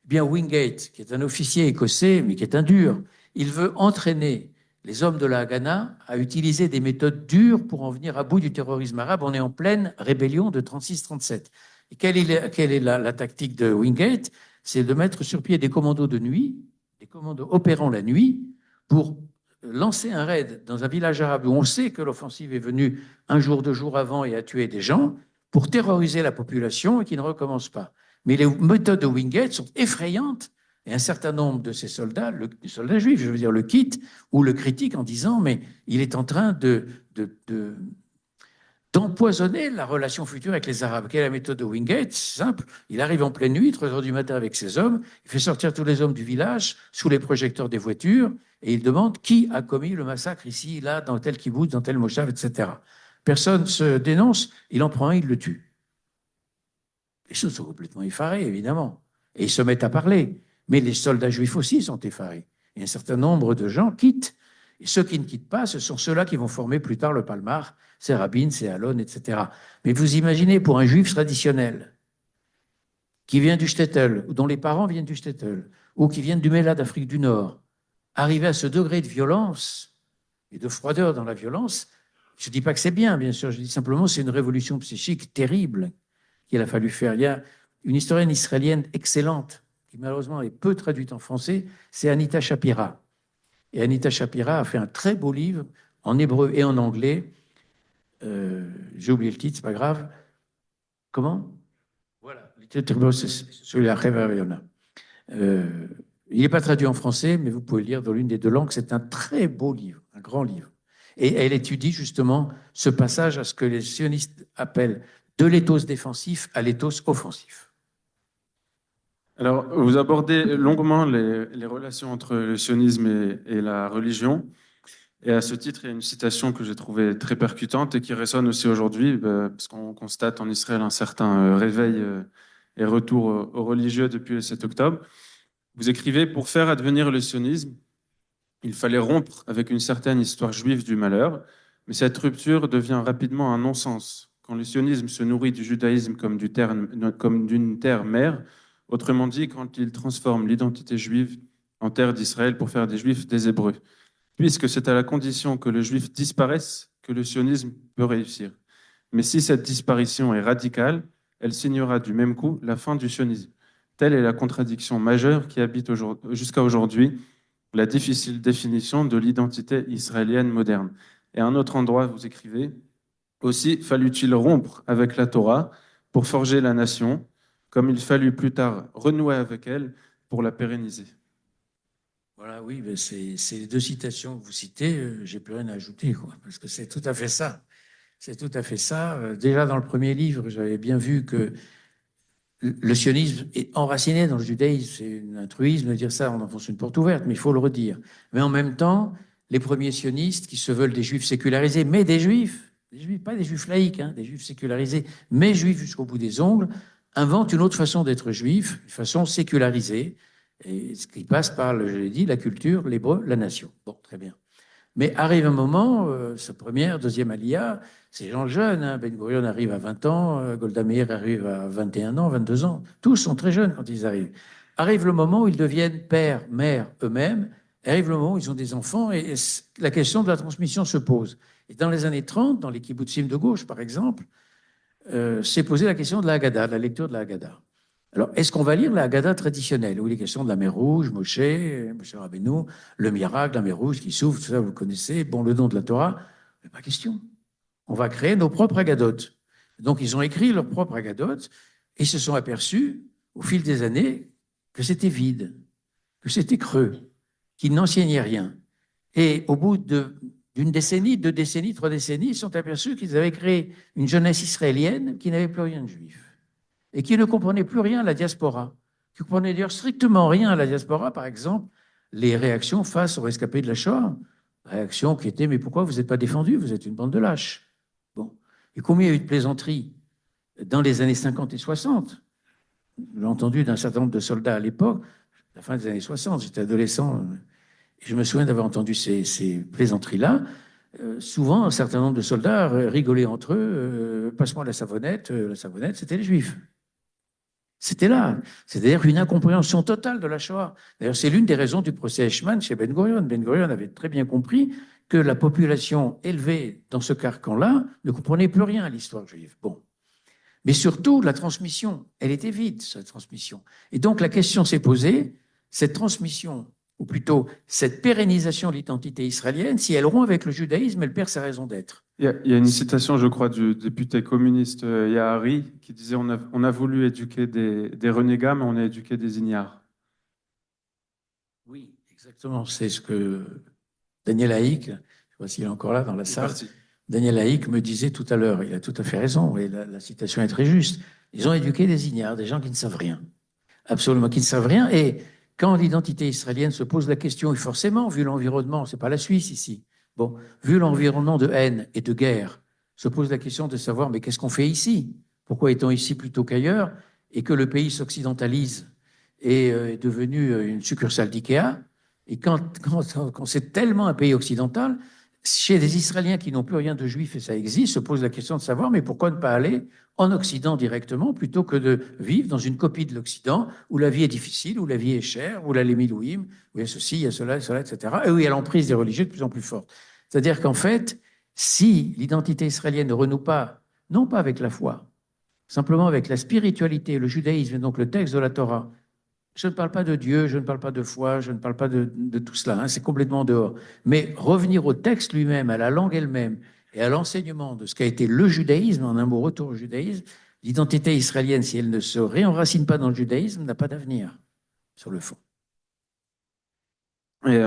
[SPEAKER 2] Eh bien, Wingate, qui est un officier écossais, mais qui est un dur, il veut entraîner les hommes de la Haganah à utiliser des méthodes dures pour en venir à bout du terrorisme arabe. On est en pleine rébellion de 36-37. Et quelle est la tactique de Wingate? C'est de mettre sur pied des commandos de nuit, des commandos opérant la nuit, pour lancer un raid dans un village arabe où on sait que l'offensive est venue un jour, 2 jours avant et a tué des gens, pour terroriser la population et qui ne recommence pas. Mais les méthodes de Wingate sont effrayantes et un certain nombre de ces soldats, les soldats juifs, je veux dire, le quittent ou le critiquent en disant mais il est en train d'empoisonner la relation future avec les Arabes. Quelle est la méthode de Wingate? C'est simple. Il arrive en pleine nuit, 3 heures du matin avec ses hommes, il fait sortir tous les hommes du village sous les projecteurs des voitures et il demande qui a commis le massacre ici, là, dans tel kibbutz, dans tel moshav, etc. Personne se dénonce, il en prend un, il le tue. Les choses sont complètement effarés, évidemment. Et ils se mettent à parler. Mais les soldats juifs aussi sont effarés. Et un certain nombre de gens quittent. Et ceux qui ne quittent pas, ce sont ceux-là qui vont former plus tard le Palmar, c'est Rabin, c'est Alon, etc. Mais vous imaginez, pour un juif traditionnel, qui vient du shtetl, ou dont les parents viennent du shtetl, ou qui viennent du Mela d'Afrique du Nord, arriver à ce degré de violence et de froideur dans la violence, je ne dis pas que c'est bien, bien sûr, je dis simplement que c'est une révolution psychique terrible qu'il a fallu faire. Il y a une historienne israélienne excellente, qui malheureusement est peu traduite en français, c'est Anita Shapira. Et Anita Shapira a fait un très beau livre en hébreu et en anglais. J'ai oublié le titre, c'est pas grave. Comment? Voilà, c'est celui-là, il n'est pas traduit en français, mais vous pouvez le lire dans l'une des 2 langues. C'est un très beau livre, un grand livre. Et elle étudie justement ce passage à ce que les sionistes appellent de l'éthos défensif à l'éthos offensif.
[SPEAKER 1] Alors, vous abordez longuement les relations entre le sionisme et la religion. Et à ce titre, il y a une citation que j'ai trouvée très percutante et qui résonne aussi aujourd'hui, parce qu'on constate en Israël un certain réveil et retour aux religieux depuis le 7 octobre. Vous écrivez, pour faire advenir le sionisme, il fallait rompre avec une certaine histoire juive du malheur, mais cette rupture devient rapidement un non-sens. Quand le sionisme se nourrit du judaïsme comme d'une terre mère, autrement dit, quand il transforme l'identité juive en terre d'Israël pour faire des juifs des Hébreux. Puisque c'est à la condition que le juif disparaisse que le sionisme peut réussir. Mais si cette disparition est radicale, elle signera du même coup la fin du sionisme. Telle est la contradiction majeure qui habite jusqu'à aujourd'hui la difficile définition de l'identité israélienne moderne. Et à un autre endroit, vous écrivez, aussi fallut-il rompre avec la Torah pour forger la nation, comme il fallut plus tard renouer avec elle pour la pérenniser.
[SPEAKER 2] Voilà, oui, mais c'est les deux citations que vous citez, j'ai plus rien à ajouter, quoi, parce que c'est tout à fait ça. C'est tout à fait ça. Déjà dans le premier livre, j'avais bien vu que le sionisme est enraciné dans le judaïsme. C'est un truisme de dire ça, on enfonce une porte ouverte, mais il faut le redire. Mais en même temps, les premiers sionistes qui se veulent des juifs sécularisés, mais des juifs, pas des juifs laïcs, hein, des juifs sécularisés, mais juifs jusqu'au bout des ongles, inventent une autre façon d'être juif, une façon sécularisée, et ce qui passe par, je l'ai dit, la culture, l'hébreu, la nation. Bon, très bien. Mais arrive un moment, sa première, deuxième alia, c'est gens jeunes. Hein. Ben Gurion arrive à 20 ans, Golda Meir arrive à 21 ans, 22 ans. Tous sont très jeunes quand ils arrivent. Arrive le moment où ils deviennent pères, mères eux-mêmes. Arrive le moment où ils ont des enfants et la question de la transmission se pose. Et dans les années 30, dans les kibbutzim de gauche, par exemple, s'est posé la question de la Haggadah, de la lecture de la Haggadah. Alors, est-ce qu'on va lire la Haggadah traditionnelle, où il est question de la mer Rouge, Moshe Rabbeinu, le miracle, la mer Rouge qui s'ouvre, tout ça, vous connaissez, bon, le don de la Torah, mais pas question. On va créer nos propres Haggadot. Donc, ils ont écrit leurs propres Haggadot et ils se sont aperçus, au fil des années, que c'était vide, que c'était creux, qu'ils n'enseignaient rien. Et au bout d'une décennie, 2 décennies, 3 décennies, ils se sont aperçus qu'ils avaient créé une jeunesse israélienne qui n'avait plus rien de juif et qui ne comprenait plus rien à la diaspora, qui ne comprenait d'ailleurs strictement rien à la diaspora, par exemple, les réactions face aux rescapés de la Shoah. Réactions qui étaient, mais pourquoi vous n'êtes pas défendus? Vous êtes une bande de lâches. Bon. Et combien il y a eu de plaisanteries dans les années 50 et 60? J'ai entendu d'un certain nombre de soldats à l'époque, à la fin des années 60, j'étais adolescent, et je me souviens d'avoir entendu ces plaisanteries-là. Souvent, un certain nombre de soldats rigolaient entre eux, passe-moi la savonnette, c'était les juifs. C'était là. C'est-à-dire une incompréhension totale de la Shoah. D'ailleurs, c'est l'une des raisons du procès Eichmann chez Ben Gurion. Ben Gurion avait très bien compris que la population élevée dans ce carcan-là ne comprenait plus rien à l'histoire juive. Bon. Mais surtout, la transmission, elle était vide, cette transmission. Et donc, la question s'est posée, cette transmission, ou plutôt cette pérennisation de l'identité israélienne, si elle rompt avec le judaïsme, elle perd sa raison d'être.
[SPEAKER 1] Il y a une citation, je crois, du député communiste Yahari qui disait on a voulu éduquer des renégats, mais on a éduqué des ignares.
[SPEAKER 2] Oui, exactement. C'est ce que Daniel Haïk, je ne sais pas s'il est encore là dans la salle, Daniel Haïk me disait tout à l'heure, il a tout à fait raison, et la citation est très juste. Ils ont éduqué des ignares, des gens qui ne savent rien, absolument qui ne savent rien. Et quand l'identité israélienne se pose la question, et forcément, vu l'environnement, c'est pas la Suisse ici, bon, vu l'environnement de haine et de guerre, se pose la question de savoir, mais qu'est-ce qu'on fait ici? Pourquoi est-on ici plutôt qu'ailleurs? Et que le pays s'occidentalise et est devenu une succursale d'IKEA. Et quand c'est tellement un pays occidental, chez des Israéliens qui n'ont plus rien de juif, et ça existe, se pose la question de savoir, mais pourquoi ne pas aller en Occident directement, plutôt que de vivre dans une copie de l'Occident, où la vie est difficile, où la vie est chère, où la lémilouim, où il y a ceci, il y a cela, etc., et où il y a l'emprise des religieux de plus en plus forte. C'est-à-dire qu'en fait, si l'identité israélienne ne renoue pas, non pas avec la foi, simplement avec la spiritualité, le judaïsme, et donc le texte de la Torah, je ne parle pas de Dieu, je ne parle pas de foi, je ne parle pas de tout cela, hein, c'est complètement dehors. Mais revenir au texte lui-même, à la langue elle-même, et à l'enseignement de ce qu'a été le judaïsme, en un mot retour au judaïsme, l'identité israélienne, si elle ne se réenracine pas dans le judaïsme, n'a pas d'avenir, sur le fond.
[SPEAKER 1] Et,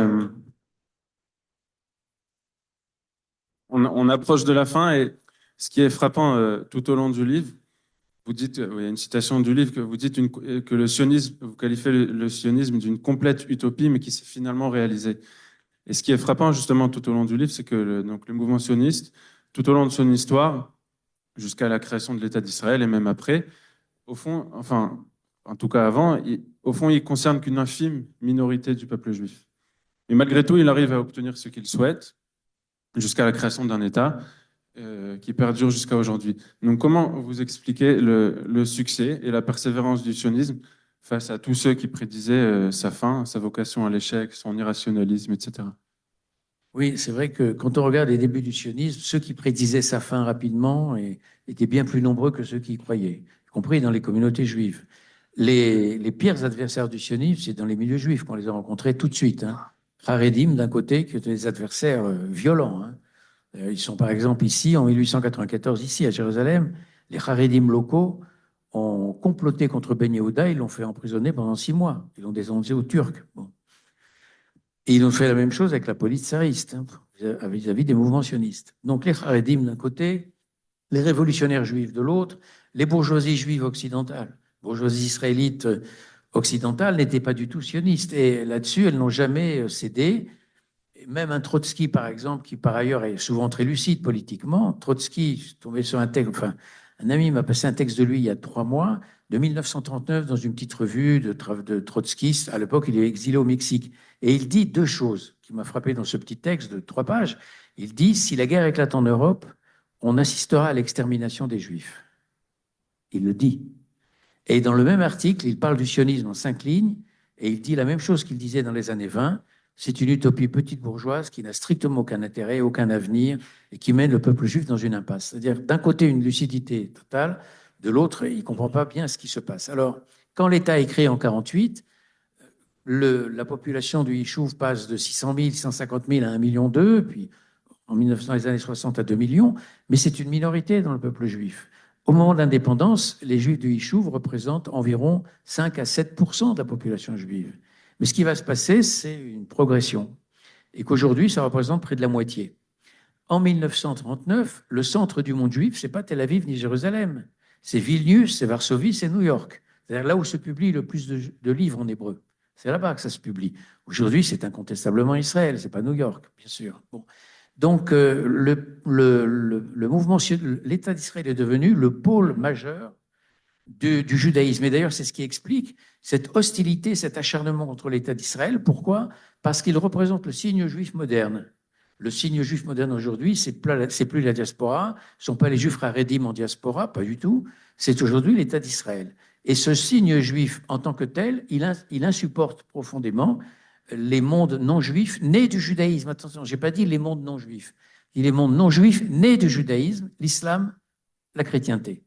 [SPEAKER 1] on approche de la fin et ce qui est frappant tout au long du livre, vous dites, il y a une citation du livre que vous dites que le sionisme, vous qualifiez le sionisme d'une complète utopie, mais qui s'est finalement réalisé. Et ce qui est frappant justement tout au long du livre, c'est que donc, le mouvement sioniste, tout au long de son histoire, jusqu'à la création de l'État d'Israël et même après, au fond, enfin, en tout cas avant, au fond, il concerne qu'une infime minorité du peuple juif. Et malgré tout, il arrive à obtenir ce qu'il souhaite jusqu'à la création d'un État qui perdure jusqu'à aujourd'hui. Donc, comment vous expliquez le succès et la persévérance du sionisme face à tous ceux qui prédisaient sa fin, sa vocation à l'échec, son irrationalisme, etc.
[SPEAKER 2] Oui, c'est vrai que quand on regarde les débuts du sionisme, ceux qui prédisaient sa fin rapidement étaient bien plus nombreux que ceux qui y croyaient. compris dans les communautés juives. Les pires adversaires du sionisme, c'est dans les milieux juifs qu'on les a rencontrés tout de suite. Hein. Haredim, d'un côté, qui étaient des adversaires violents. Hein. Ils sont par exemple ici, en 1894, ici à Jérusalem, les Haredim locaux ont comploté contre Ben Yehuda, ils l'ont fait emprisonner pendant 6 mois. Ils l'ont dénoncé aux Turcs. Bon. Et ils ont fait la même chose avec la police tsariste, hein, vis-à-vis des mouvements sionistes. Donc les Haredim d'un côté, les révolutionnaires juifs de l'autre, les bourgeoisies juives occidentales, bourgeoisie israélite occidentale n'étaient pas du tout sionistes. Et là-dessus, elles n'ont jamais cédé. Et même un Trotsky, par exemple, qui par ailleurs est souvent très lucide politiquement, Trotsky, je suis tombé sur un texte, enfin, un ami m'a passé un texte de lui il y a 3 mois, de 1939, dans une petite revue de trotskistes. À l'époque, il est exilé au Mexique. Et il dit 2 choses qui m'a frappé dans ce petit texte de 3 pages. Il dit, si la guerre éclate en Europe, on assistera à l'extermination des Juifs. Il le dit. Et dans le même article, il parle du sionisme en 5 lignes, et il dit la même chose qu'il disait dans les années 20. C'est une utopie petite bourgeoise qui n'a strictement aucun intérêt, aucun avenir, et qui mène le peuple juif dans une impasse. C'est-à-dire, d'un côté, une lucidité totale, de l'autre, il ne comprend pas bien ce qui se passe. Alors, quand l'État est créé en 1948, la population du Yishuv passe de 600 000, 150 000 à 1,2 million, puis en 1900, les années 60 à 2 millions, mais c'est une minorité dans le peuple juif. Au moment de l'indépendance, les juifs du Yishuv représentent environ 5 à 7% de la population juive. Mais ce qui va se passer, c'est une progression, et qu'aujourd'hui, ça représente près de la moitié. En 1939, le centre du monde juif, ce n'est pas Tel Aviv ni Jérusalem, c'est Vilnius, c'est Varsovie, c'est New York. C'est-à-dire là où se publie le plus de livres en hébreu. C'est là-bas que ça se publie. Aujourd'hui, c'est incontestablement Israël, c'est pas New York, bien sûr. Bon. Donc, le mouvement, l'État d'Israël est devenu le pôle majeur du judaïsme. Et d'ailleurs, c'est ce qui explique cette hostilité, cet acharnement contre l'État d'Israël. Pourquoi? Parce qu'il représente le signe juif moderne. Le signe juif moderne aujourd'hui, c'est plus la diaspora, ce ne sont pas les juifs haredim en diaspora, pas du tout. C'est aujourd'hui l'État d'Israël. Et ce signe juif, en tant que tel, il insupporte profondément les mondes non juifs nés du judaïsme. Attention, je n'ai pas dit les mondes non juifs. Je dis les mondes non juifs nés du judaïsme, l'islam, la chrétienté.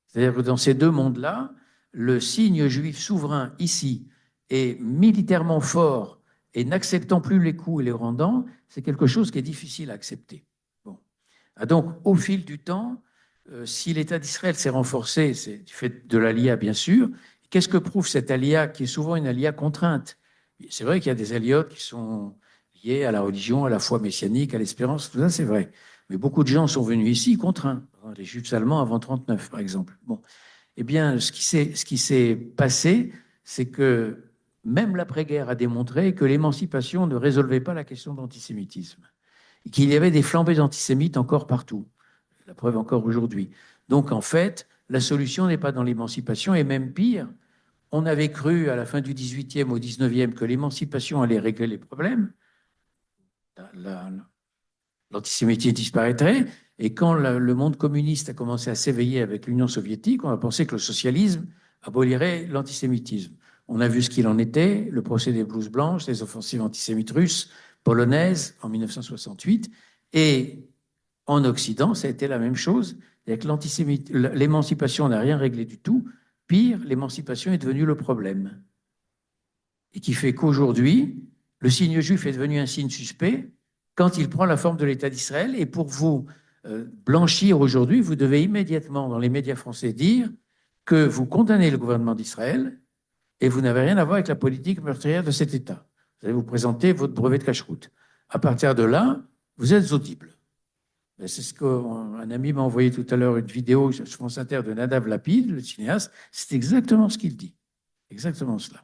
[SPEAKER 2] C'est-à-dire que dans ces 2 mondes-là, le signe juif souverain ici est militairement fort et n'acceptant plus les coups et les rendants, c'est quelque chose qui est difficile à accepter. Bon. Donc, au fil du temps, si l'État d'Israël s'est renforcé, c'est du fait de l'alia, bien sûr. Qu'est-ce que prouve cette alia, qui est souvent une alia contrainte? C'est vrai qu'il y a des aliotes qui sont liés à la religion, à la foi messianique, à l'espérance, tout ça, c'est vrai. Mais beaucoup de gens sont venus ici contraints. Les Juifs allemands avant 1939, par exemple. Bon. Eh bien, ce qui s'est passé, c'est que même l'après-guerre a démontré que l'émancipation ne résolvait pas la question de l'antisémitisme. Et qu'il y avait des flambées d'antisémites encore partout. La preuve encore aujourd'hui. Donc, en fait, la solution n'est pas dans l'émancipation, et même pire, on avait cru à la fin du XVIIIe au XIXe que l'émancipation allait régler les problèmes. L'antisémitisme disparaîtrait. Et quand le monde communiste a commencé à s'éveiller avec l'Union soviétique, on a pensé que le socialisme abolirait l'antisémitisme. On a vu ce qu'il en était, le procès des blouses blanches, les offensives antisémites russes, polonaises en 1968. Et en Occident, ça a été la même chose. L'émancipation n'a rien réglé du tout. Pire, l'émancipation est devenue le problème. Et qui fait qu'aujourd'hui, le signe juif est devenu un signe suspect quand il prend la forme de l'État d'Israël. Et pour vous blanchir aujourd'hui, vous devez immédiatement, dans les médias français, dire que vous condamnez le gouvernement d'Israël et vous n'avez rien à voir avec la politique meurtrière de cet État. Vous allez vous présenter votre brevet de cacheroute. À partir de là, vous êtes audible. C'est ce qu'un ami m'a envoyé tout à l'heure, une vidéo sur France Inter de Nadav Lapid, le cinéaste. C'est exactement ce qu'il dit. Exactement cela.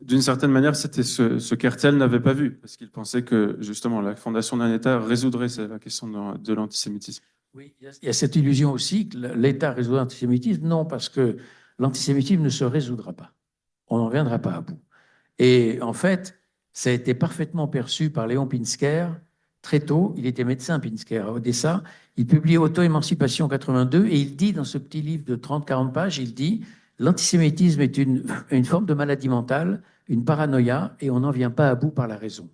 [SPEAKER 1] D'une certaine manière, c'était ce qu'Herzl n'avait pas vu, parce qu'il pensait que, justement, la fondation d'un État résoudrait la question de l'antisémitisme.
[SPEAKER 2] Oui, il y a cette illusion aussi que l'État résout l'antisémitisme. Non, parce que l'antisémitisme ne se résoudra pas. On n'en viendra pas à bout. Et en fait, ça a été parfaitement perçu par Léon Pinsker très tôt. Il était médecin, Pinsker, à Odessa. Il publie Auto-émancipation en 82 et il dit dans ce petit livre de 30-40 pages, il dit « L'antisémitisme est une forme de maladie mentale, une paranoïa, et on n'en vient pas à bout par la raison. »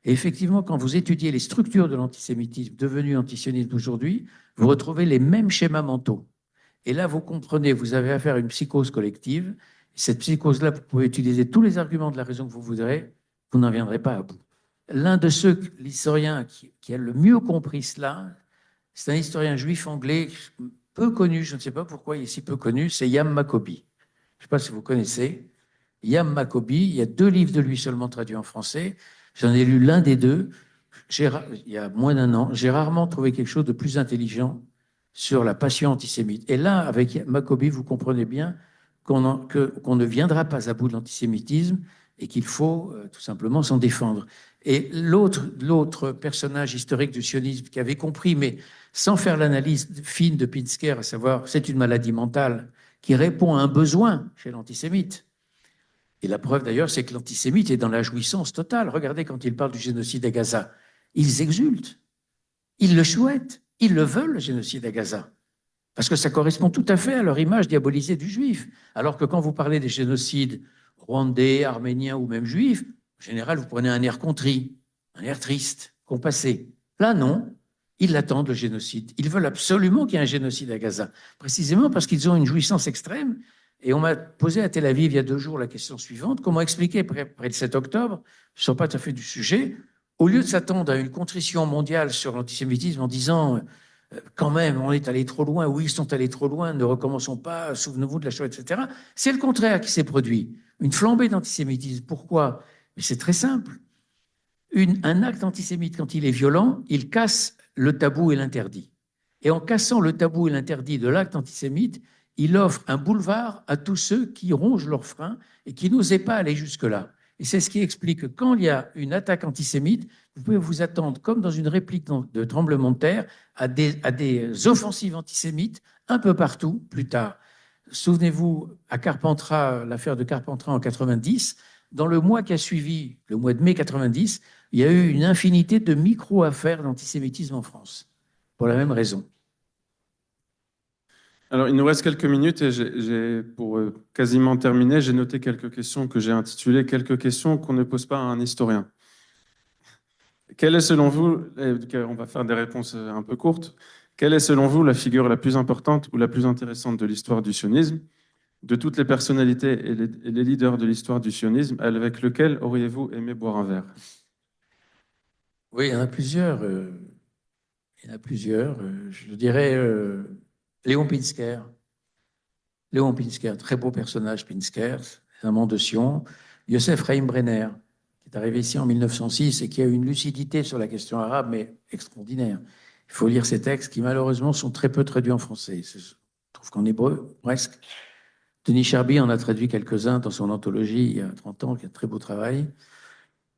[SPEAKER 2] Et effectivement, quand vous étudiez les structures de l'antisémitisme devenu antisionisme aujourd'hui, vous retrouvez les mêmes schémas mentaux. Et là, vous comprenez, vous avez affaire à une psychose collective. Cette psychose-là, vous pouvez utiliser tous les arguments de la raison que vous voudrez, vous n'en viendrez pas à bout. L'un de ceux, l'historien qui a le mieux compris cela, c'est un historien juif anglais peu connu, je ne sais pas pourquoi il est si peu connu, c'est Yam Maccoby. Je ne sais pas si vous connaissez. Yam Maccoby, il y a 2 livres de lui seulement traduits en français. J'en ai lu l'un des 2, il y a moins d'1 an. J'ai rarement trouvé quelque chose de plus intelligent sur la passion antisémite. Et là, avec Maccoby, vous comprenez bien qu'on ne viendra pas à bout de l'antisémitisme et qu'il faut tout simplement s'en défendre. Et l'autre personnage historique du sionisme qui avait compris, mais sans faire l'analyse fine de Pinsker, à savoir c'est une maladie mentale qui répond à un besoin chez l'antisémite. Et la preuve d'ailleurs, c'est que l'antisémite est dans la jouissance totale. Regardez quand il parle du génocide à Gaza. Ils exultent, ils le souhaitent, ils le veulent, le génocide à Gaza. Parce que ça correspond tout à fait à leur image diabolisée du juif. Alors que quand vous parlez des génocides rwandais, arméniens ou même juifs, en général, vous prenez un air contrit, un air triste, compassé. Là, non. Ils l'attendent, le génocide. Ils veulent absolument qu'il y ait un génocide à Gaza. Précisément parce qu'ils ont une jouissance extrême. Et on m'a posé à Tel Aviv il y a 2 jours la question suivante. Comment expliquer, après le 7 octobre, je ne sors pas tout à fait du sujet, au lieu de s'attendre à une contrition mondiale sur l'antisémitisme en disant quand même, on est allé trop loin, oui, ils sont allés trop loin, ne recommençons pas, souvenez-vous de la chose, etc. C'est le contraire qui s'est produit. Une flambée d'antisémitisme. Pourquoi? Mais c'est très simple. Un acte antisémite, quand il est violent, il casse le tabou et l'interdit. Et en cassant le tabou et l'interdit de l'acte antisémite, il offre un boulevard à tous ceux qui rongent leurs freins et qui n'osaient pas aller jusque-là. Et c'est ce qui explique que quand il y a une attaque antisémite, vous pouvez vous attendre, comme dans une réplique de tremblement de terre, à des offensives antisémites un peu partout plus tard. Souvenez-vous, à Carpentras, l'affaire de Carpentras en 90, dans le mois qui a suivi, le mois de mai 90, il y a eu une infinité de micro-affaires d'antisémitisme en France, pour la même raison.
[SPEAKER 1] Alors, il nous reste quelques minutes et pour quasiment terminer, j'ai noté quelques questions que j'ai intitulées quelques questions qu'on ne pose pas à un historien. Quelle est selon vous, on va faire des réponses un peu courtes, quelle est selon vous la figure la plus importante ou la plus intéressante de l'histoire du sionisme? De toutes les personnalités et les leaders de l'histoire du sionisme, avec lequel auriez-vous aimé boire un verre?
[SPEAKER 2] Oui, il y en a plusieurs. Il y en a plusieurs. Je dirais Léon Pinsker. Léon Pinsker, très beau personnage, Pinsker, un amant de Sion. Yosef Chaim Brenner, qui est arrivé ici en 1906 et qui a une lucidité sur la question arabe, mais extraordinaire. Il faut lire ces textes qui, malheureusement, sont très peu traduits en français. Je trouve qu'en hébreu, presque. Denis Charby en a traduit quelques-uns dans son anthologie il y a 30 ans, qui a un très beau travail.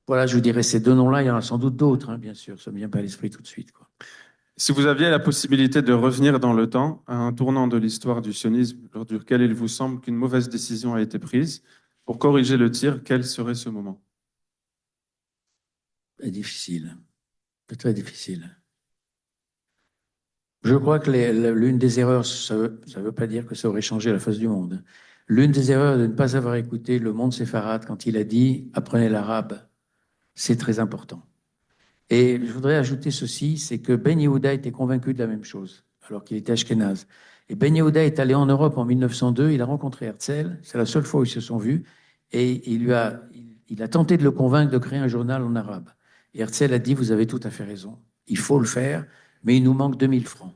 [SPEAKER 2] Voilà, je vous dirais ces 2 noms-là, il y en a sans doute d'autres, hein, bien sûr, ça ne me vient pas à l'esprit tout de suite, quoi.
[SPEAKER 1] Si vous aviez la possibilité de revenir dans le temps à un tournant de l'histoire du sionisme lors duquel il vous semble qu'une mauvaise décision a été prise, pour corriger le tir, quel serait ce moment?
[SPEAKER 2] C'est difficile, c'est très difficile. Je crois que l'une des erreurs, ça ne veut pas dire que ça aurait changé la face du monde. L'une des erreurs de ne pas avoir écouté le monde séfarade quand il a dit « apprenez l'arabe », c'est très important. Et je voudrais ajouter ceci, c'est que Ben Yehuda était convaincu de la même chose, alors qu'il était ashkénaze. Et Ben Yehuda est allé en Europe en 1902, il a rencontré Herzl, c'est la seule fois où ils se sont vus, et il a tenté de le convaincre de créer un journal en arabe. Et Herzl a dit, vous avez tout à fait raison, il faut le faire, mais il nous manque 2000 francs.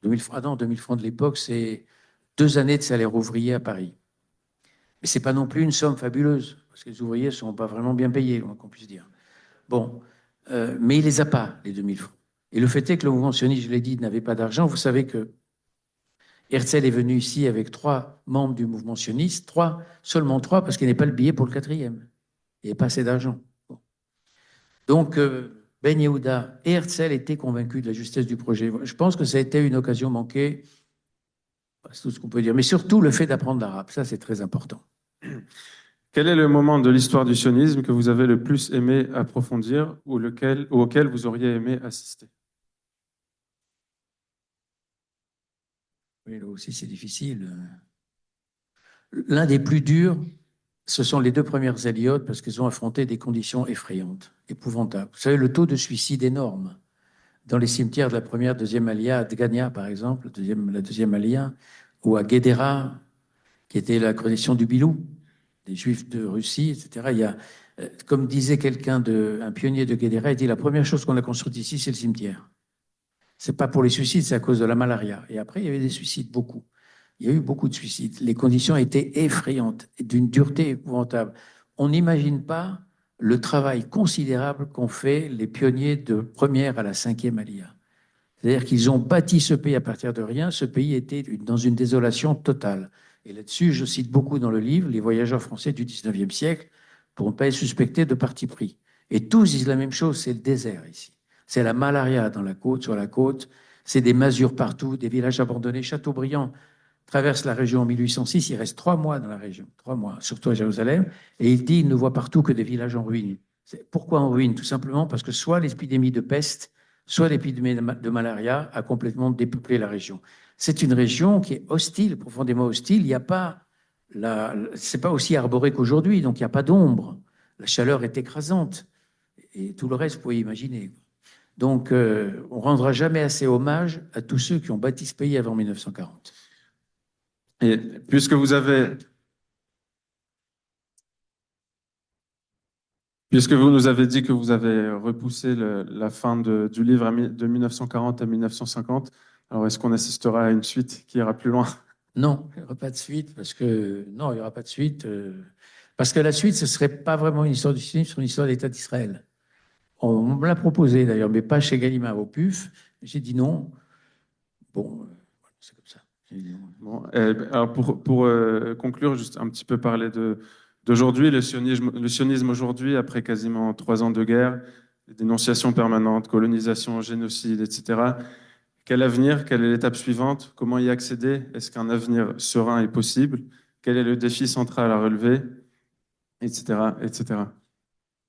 [SPEAKER 2] 2000 francs, ah non, 2000 francs de l'époque, c'est 2 années de salaire ouvrier à Paris. Mais ce n'est pas non plus une somme fabuleuse, parce que les ouvriers ne sont pas vraiment bien payés, qu'on puisse dire. Bon, mais il ne les a pas, les 2000 francs. Et le fait est que le mouvement sioniste, je l'ai dit, n'avait pas d'argent. Vous savez que Herzl est venu ici avec 3 membres du mouvement sioniste, seulement 3, parce qu'il n'y avait pas le billet pour le 4e. Il n'y avait pas assez d'argent. Bon. Donc, Ben Yehuda et Herzl étaient convaincus de la justesse du projet. Je pense que ça a été une occasion manquée, c'est tout ce qu'on peut dire, mais surtout le fait d'apprendre l'arabe, ça c'est très important.
[SPEAKER 1] Quel est le moment de l'histoire du sionisme que vous avez le plus aimé approfondir ou auquel vous auriez aimé assister?
[SPEAKER 2] Oui, là aussi c'est difficile. L'un des plus durs, ce sont les 2 premières Aliotes parce qu'ils ont affronté des conditions effrayantes, épouvantables. Vous savez, le taux de suicide énorme dans les cimetières de la première, deuxième alia, à Dgania par exemple, la deuxième alia, ou à Guédera, qui était la coalition du Bilou, des Juifs de Russie, etc. Il y a, comme disait un pionnier de Guédera, il dit la première chose qu'on a construite ici, c'est le cimetière. C'est pas pour les suicides, c'est à cause de la malaria. Et après, il y avait des suicides, beaucoup. Il y a eu beaucoup de suicides. Les conditions étaient effrayantes, d'une dureté épouvantable. On n'imagine pas le travail considérable qu'ont fait les pionniers de première à la cinquième Aliyah. C'est-à-dire qu'ils ont bâti ce pays à partir de rien. Ce pays était dans une désolation totale. Et là-dessus, je cite beaucoup dans le livre les voyageurs français du 19e siècle pour ne pas être suspectés de parti pris. Et tous disent la même chose, c'est le désert ici. C'est la malaria dans la côte, sur la côte. C'est des masures partout, des villages abandonnés. Chateaubriand traverse la région en 1806. Il reste 3 mois dans la région, 3 mois, surtout à Jérusalem. Et il dit il ne voit partout que des villages en ruine. Pourquoi en ruine? Tout simplement parce que soit l'épidémie de peste, soit l'épidémie de malaria a complètement dépeuplé la région. C'est une région qui est hostile, profondément hostile. Il n'y a pas c'est pas aussi arboré qu'aujourd'hui, donc il n'y a pas d'ombre. La chaleur est écrasante. Et tout le reste, vous pouvez imaginer. Donc, on ne rendra jamais assez hommage à tous ceux qui ont bâti ce pays avant 1940.
[SPEAKER 1] Et puisque vous nous avez dit que vous avez repoussé la fin du livre de 1940 à 1950, alors est-ce qu'on assistera à une suite qui ira plus loin?
[SPEAKER 2] Non, il n'y aura pas de suite, parce que non, il n'y aura pas de suite, parce que la suite, ce ne serait pas vraiment une histoire du sionisme, c'est une histoire de l'État d'Israël. On me l'a proposé d'ailleurs, mais pas chez Gallimard au PUF. J'ai dit non. Bon, c'est comme ça.
[SPEAKER 1] Bon, alors pour conclure, juste un petit peu parler d'aujourd'hui, le sionisme aujourd'hui, après quasiment 3 ans de guerre, dénonciation permanente, colonisation, génocide, etc. Quel avenir? Quelle est l'étape suivante? Comment y accéder? Est-ce qu'un avenir serein est possible? Quel est le défi central à relever? Etc. etc.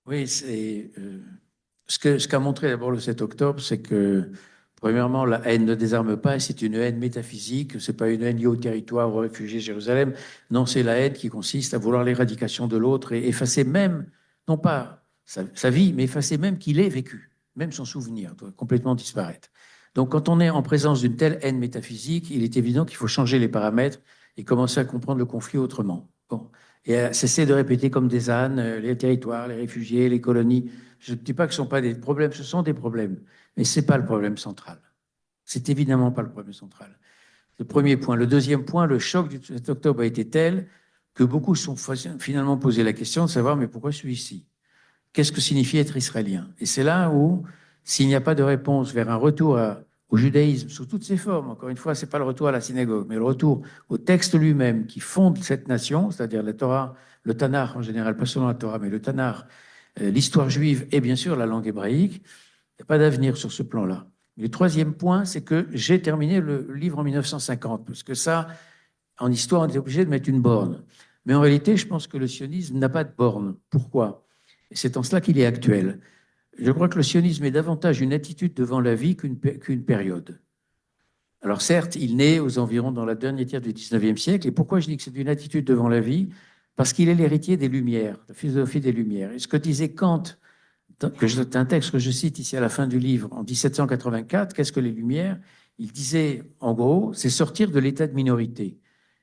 [SPEAKER 2] Oui, ce qu'a montré d'abord le 7 octobre, c'est que, premièrement, la haine ne désarme pas, c'est une haine métaphysique, ce n'est pas une haine liée au territoire, aux réfugiés de Jérusalem. Non, c'est la haine qui consiste à vouloir l'éradication de l'autre et effacer même, non pas sa vie, mais effacer même qu'il ait vécu, même son souvenir doit complètement disparaître. Donc, quand on est en présence d'une telle haine métaphysique, il est évident qu'il faut changer les paramètres et commencer à comprendre le conflit autrement. Bon. Et à cesser de répéter comme des ânes les territoires, les réfugiés, les colonies. Je ne dis pas que ce ne sont pas des problèmes, ce sont des problèmes, mais ce n'est pas le problème central. C'est évidemment pas le problème central. Le premier point. Le deuxième point, le choc du 7 octobre a été tel que beaucoup se sont finalement posé la question de savoir mais pourquoi je suis ici? Qu'est-ce que signifie être israélien? Et c'est là où, s'il n'y a pas de réponse vers un retour au judaïsme sous toutes ses formes, encore une fois, ce n'est pas le retour à la synagogue, mais le retour au texte lui-même qui fonde cette nation, c'est-à-dire la Torah, le Tanakh en général, pas seulement la Torah, mais le Tanakh, l'histoire juive et bien sûr la langue hébraïque, il n'y a pas d'avenir sur ce plan-là. Le troisième point, c'est que j'ai terminé le livre en 1950, parce que ça, en histoire, on est obligé de mettre une borne. Mais en réalité, je pense que le sionisme n'a pas de borne. Pourquoi? Et c'est en cela qu'il est actuel. Je crois que le sionisme est davantage une attitude devant la vie qu'une période. Alors certes, il naît aux environs dans la dernière tiers du 19e siècle. Et pourquoi je dis que c'est une attitude devant la vie? Parce qu'il est l'héritier des Lumières, de la philosophie des Lumières. Et ce que disait Kant, c'est un texte que je cite ici à la fin du livre, en 1784, qu'est-ce que les Lumières? Il disait, en gros, c'est sortir de l'état de minorité.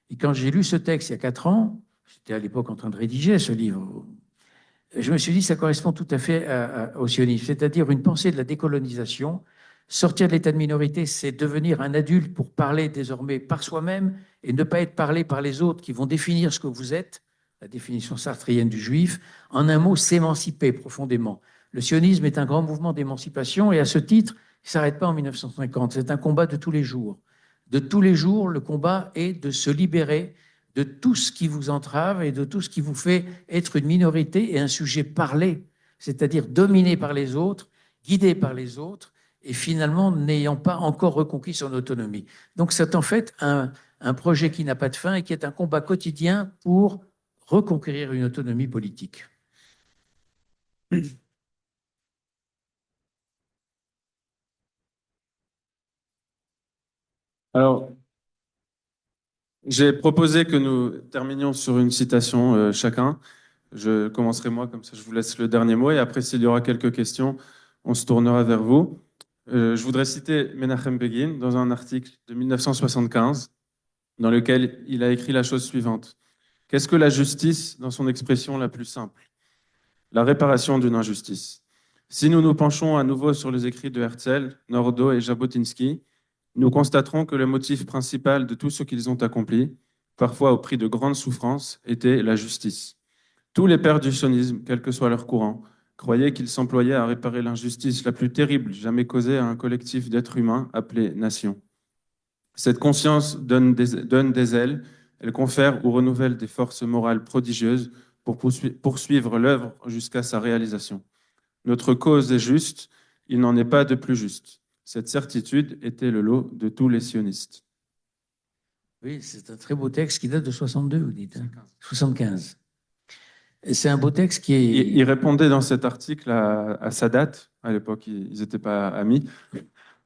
[SPEAKER 2] Et quand j'ai lu ce texte il y a 4 ans, j'étais à l'époque en train de rédiger ce livre, je me suis dit ça correspond tout à fait au sionisme, c'est-à-dire une pensée de la décolonisation. Sortir de l'état de minorité, c'est devenir un adulte pour parler désormais par soi-même et ne pas être parlé par les autres qui vont définir ce que vous êtes, la définition sartrienne du juif. En un mot, s'émanciper profondément. Le sionisme est un grand mouvement d'émancipation et à ce titre, il ne s'arrête pas en 1950. C'est un combat de tous les jours. De tous les jours, le combat est de se libérer de tout ce qui vous entrave et de tout ce qui vous fait être une minorité et un sujet parlé, c'est-à-dire dominé par les autres, guidé par les autres, et finalement n'ayant pas encore reconquis son autonomie. Donc c'est en fait un projet qui n'a pas de fin et qui est un combat quotidien pour reconquérir une autonomie politique.
[SPEAKER 1] Alors, j'ai proposé que nous terminions sur une citation chacun. Je commencerai moi, comme ça je vous laisse le dernier mot. Et après, s'il y aura quelques questions, on se tournera vers vous. Je voudrais citer Menachem Begin dans un article de 1975. dans lequel il a écrit la chose suivante. Qu'est-ce que la justice dans son expression la plus simple? La réparation d'une injustice. Si nous nous penchons à nouveau sur les écrits de Herzl, Nordau et Jabotinsky, nous constaterons que le motif principal de tout ce qu'ils ont accompli, parfois au prix de grandes souffrances, était la justice. Tous les pères du sionisme, quel que soit leur courant, croyaient qu'ils s'employaient à réparer l'injustice la plus terrible jamais causée à un collectif d'êtres humains appelé nation. Cette conscience donne des ailes, elle confère ou renouvelle des forces morales prodigieuses pour poursuivre l'œuvre jusqu'à sa réalisation. Notre cause est juste, il n'en est pas de plus juste. Cette certitude était le lot de tous les sionistes.
[SPEAKER 2] Oui, c'est un très beau texte qui date de 62, vous dites, hein? 75. Et c'est un beau texte qui est...
[SPEAKER 1] Il répondait dans cet article à Sadat, à l'époque ils n'étaient pas amis,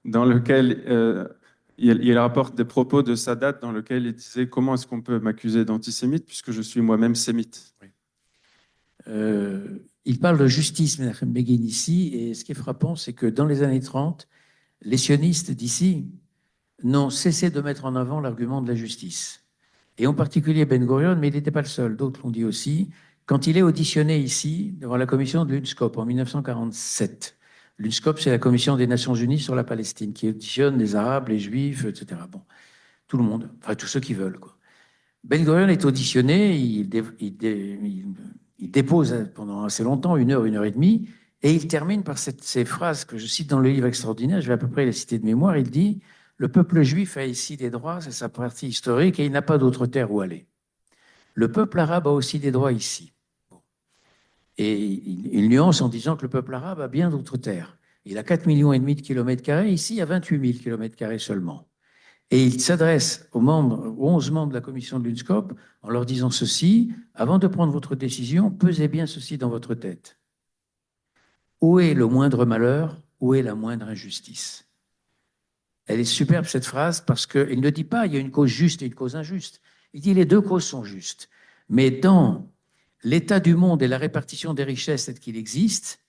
[SPEAKER 1] dans lequel il rapporte des propos de Sadat dans lequel il disait comment est-ce qu'on peut m'accuser d'antisémite puisque je suis moi-même sémite.
[SPEAKER 2] Oui. Il parle de justice, Menachem Begin, ici, et ce qui est frappant, c'est que dans les années 30, les sionistes d'ici n'ont cessé de mettre en avant l'argument de la justice. Et en particulier Ben Gurion, mais il n'était pas le seul, d'autres l'ont dit aussi, quand il est auditionné ici devant la commission de l'UNSCOP en 1947. L'UNSCOP, c'est la commission des Nations Unies sur la Palestine, qui auditionne les Arabes, les Juifs, etc. Bon, tout le monde, enfin tous ceux qui veulent, quoi. Ben Gurion est auditionné, il dépose pendant assez longtemps, une heure et demie, et il termine par ces phrases que je cite dans le livre extraordinaire, je vais à peu près les citer de mémoire, il dit « Le peuple juif a ici des droits, c'est sa partie historique, et il n'a pas d'autre terre où aller. Le peuple arabe a aussi des droits ici. » Et il nuance en disant que le peuple arabe a bien d'autres terres. Il a 4,5 millions de kilomètres carrés, ici il y a 28 000 kilomètres carrés seulement. Et il s'adresse aux 11 membres de la commission de l'UNSCOP en leur disant ceci, avant de prendre votre décision, pesez bien ceci dans votre tête. Où est le moindre malheur? Où est la moindre injustice? Elle est superbe cette phrase parce qu'il ne dit pas il y a une cause juste et une cause injuste. Il dit les deux causes sont justes. Mais dans l'état du monde et la répartition des richesses telles qu'il existe,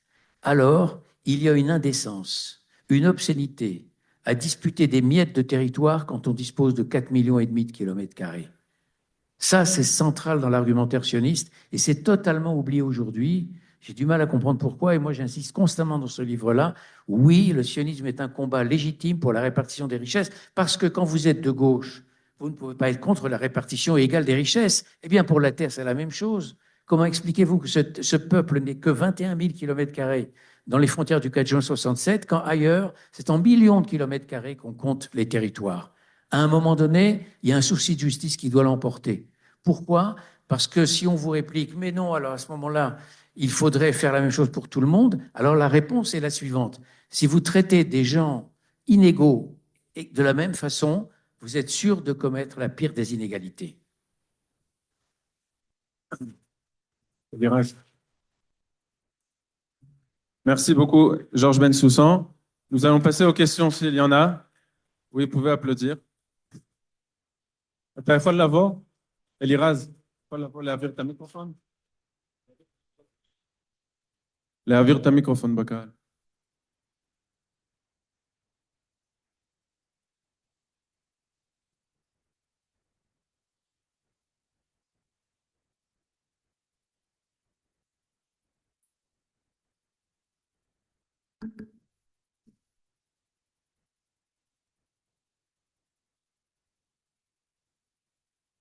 [SPEAKER 2] alors il y a une indécence, une obscénité à disputer des miettes de territoire quand on dispose de 4,5 millions de kilomètres carrés. Ça, c'est central dans l'argumentaire sioniste et c'est totalement oublié aujourd'hui. J'ai du mal à comprendre pourquoi et moi j'insiste constamment dans ce livre-là. Oui, le sionisme est un combat légitime pour la répartition des richesses parce que quand vous êtes de gauche, vous ne pouvez pas être contre la répartition égale des richesses. Eh bien, pour la Terre, c'est la même chose. Comment expliquez-vous que ce peuple n'est que 21 000 kilomètres carrés dans les frontières du 4 juin 67 quand ailleurs, c'est en millions de kilomètres carrés qu'on compte les territoires? À un moment donné, il y a un souci de justice qui doit l'emporter. Pourquoi? Parce que si on vous réplique, mais non, alors à ce moment-là, il faudrait faire la même chose pour tout le monde, alors la réponse est la suivante. Si vous traitez des gens inégaux et de la même façon, vous êtes sûr de commettre la pire des inégalités.
[SPEAKER 1] Merci beaucoup, Georges Bensoussan. Nous allons passer aux questions s'il y en a. Oui, vous pouvez applaudir. Il faut l'avoir. Eliraz, il faut l'avoir ta microphone. L'avoir ta microphone, Bakar.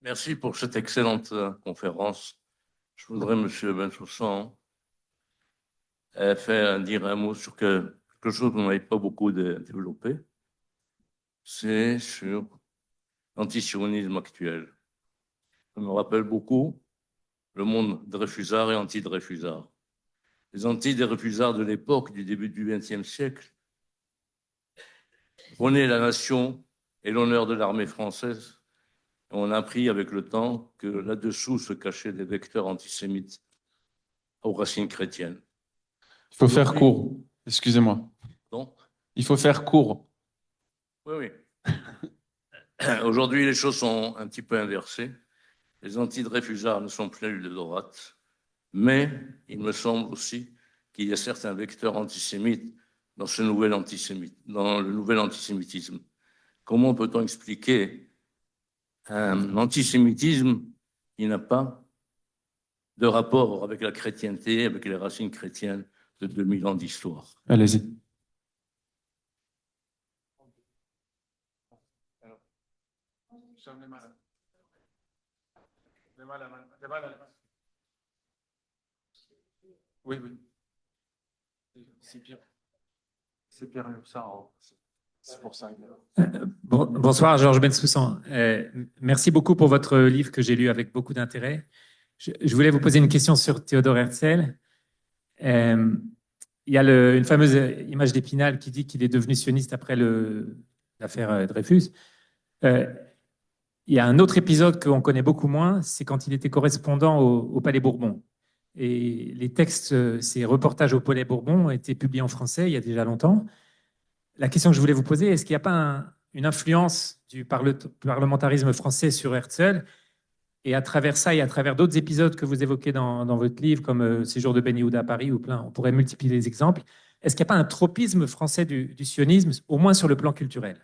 [SPEAKER 3] Merci pour cette excellente conférence. Je voudrais, Monsieur Bensoussan, dire un mot sur quelque chose que vous n'avez pas beaucoup développé. C'est sur l'antisionisme actuel. Ça me rappelle beaucoup le monde Dreyfusard et anti-Dreyfusard. Les anti-Dreyfusards de l'époque, du début du XXe siècle, prônaient la nation et l'honneur de l'armée française. On a appris avec le temps que là-dessous se cachaient des vecteurs antisémites aux racines chrétiennes.
[SPEAKER 1] Il faut faire court. Excusez-moi.
[SPEAKER 3] Donc,
[SPEAKER 1] il faut faire court.
[SPEAKER 3] Oui. Aujourd'hui, les choses sont un petit peu inversées. Les anti-Dreyfusards ne sont plus de droite, mais il me semble aussi qu'il y a certains vecteurs antisémites dans le nouvel antisémitisme. Comment peut-on expliquer un antisémitisme qui n'a pas de rapport avec la chrétienté, avec les racines chrétiennes de 2000 ans d'histoire.
[SPEAKER 1] Allez-y. Oui, oui. C'est pire. C'est pire que ça. C'est pour ça.
[SPEAKER 4] Bonsoir, Georges Bensoussan. Merci beaucoup pour votre livre que j'ai lu avec beaucoup d'intérêt. Je voulais vous poser une question sur Théodore Herzl. Il y a une fameuse image d'Épinal qui dit qu'il est devenu sioniste après l'affaire Dreyfus. Il y a un autre épisode qu'on connaît beaucoup moins, c'est quand il était correspondant au Palais Bourbon. Et les textes, ces reportages au Palais Bourbon ont été publiés en français il y a déjà longtemps. La question que je voulais vous poser, est-ce qu'il n'y a pas une influence du parlementarisme français sur Herzl? Et à travers ça et à travers d'autres épisodes que vous évoquez dans votre livre, comme Séjour de Ben Yehuda à Paris ou plein, on pourrait multiplier les exemples. Est-ce qu'il n'y a pas un tropisme français du sionisme, au moins sur le plan culturel?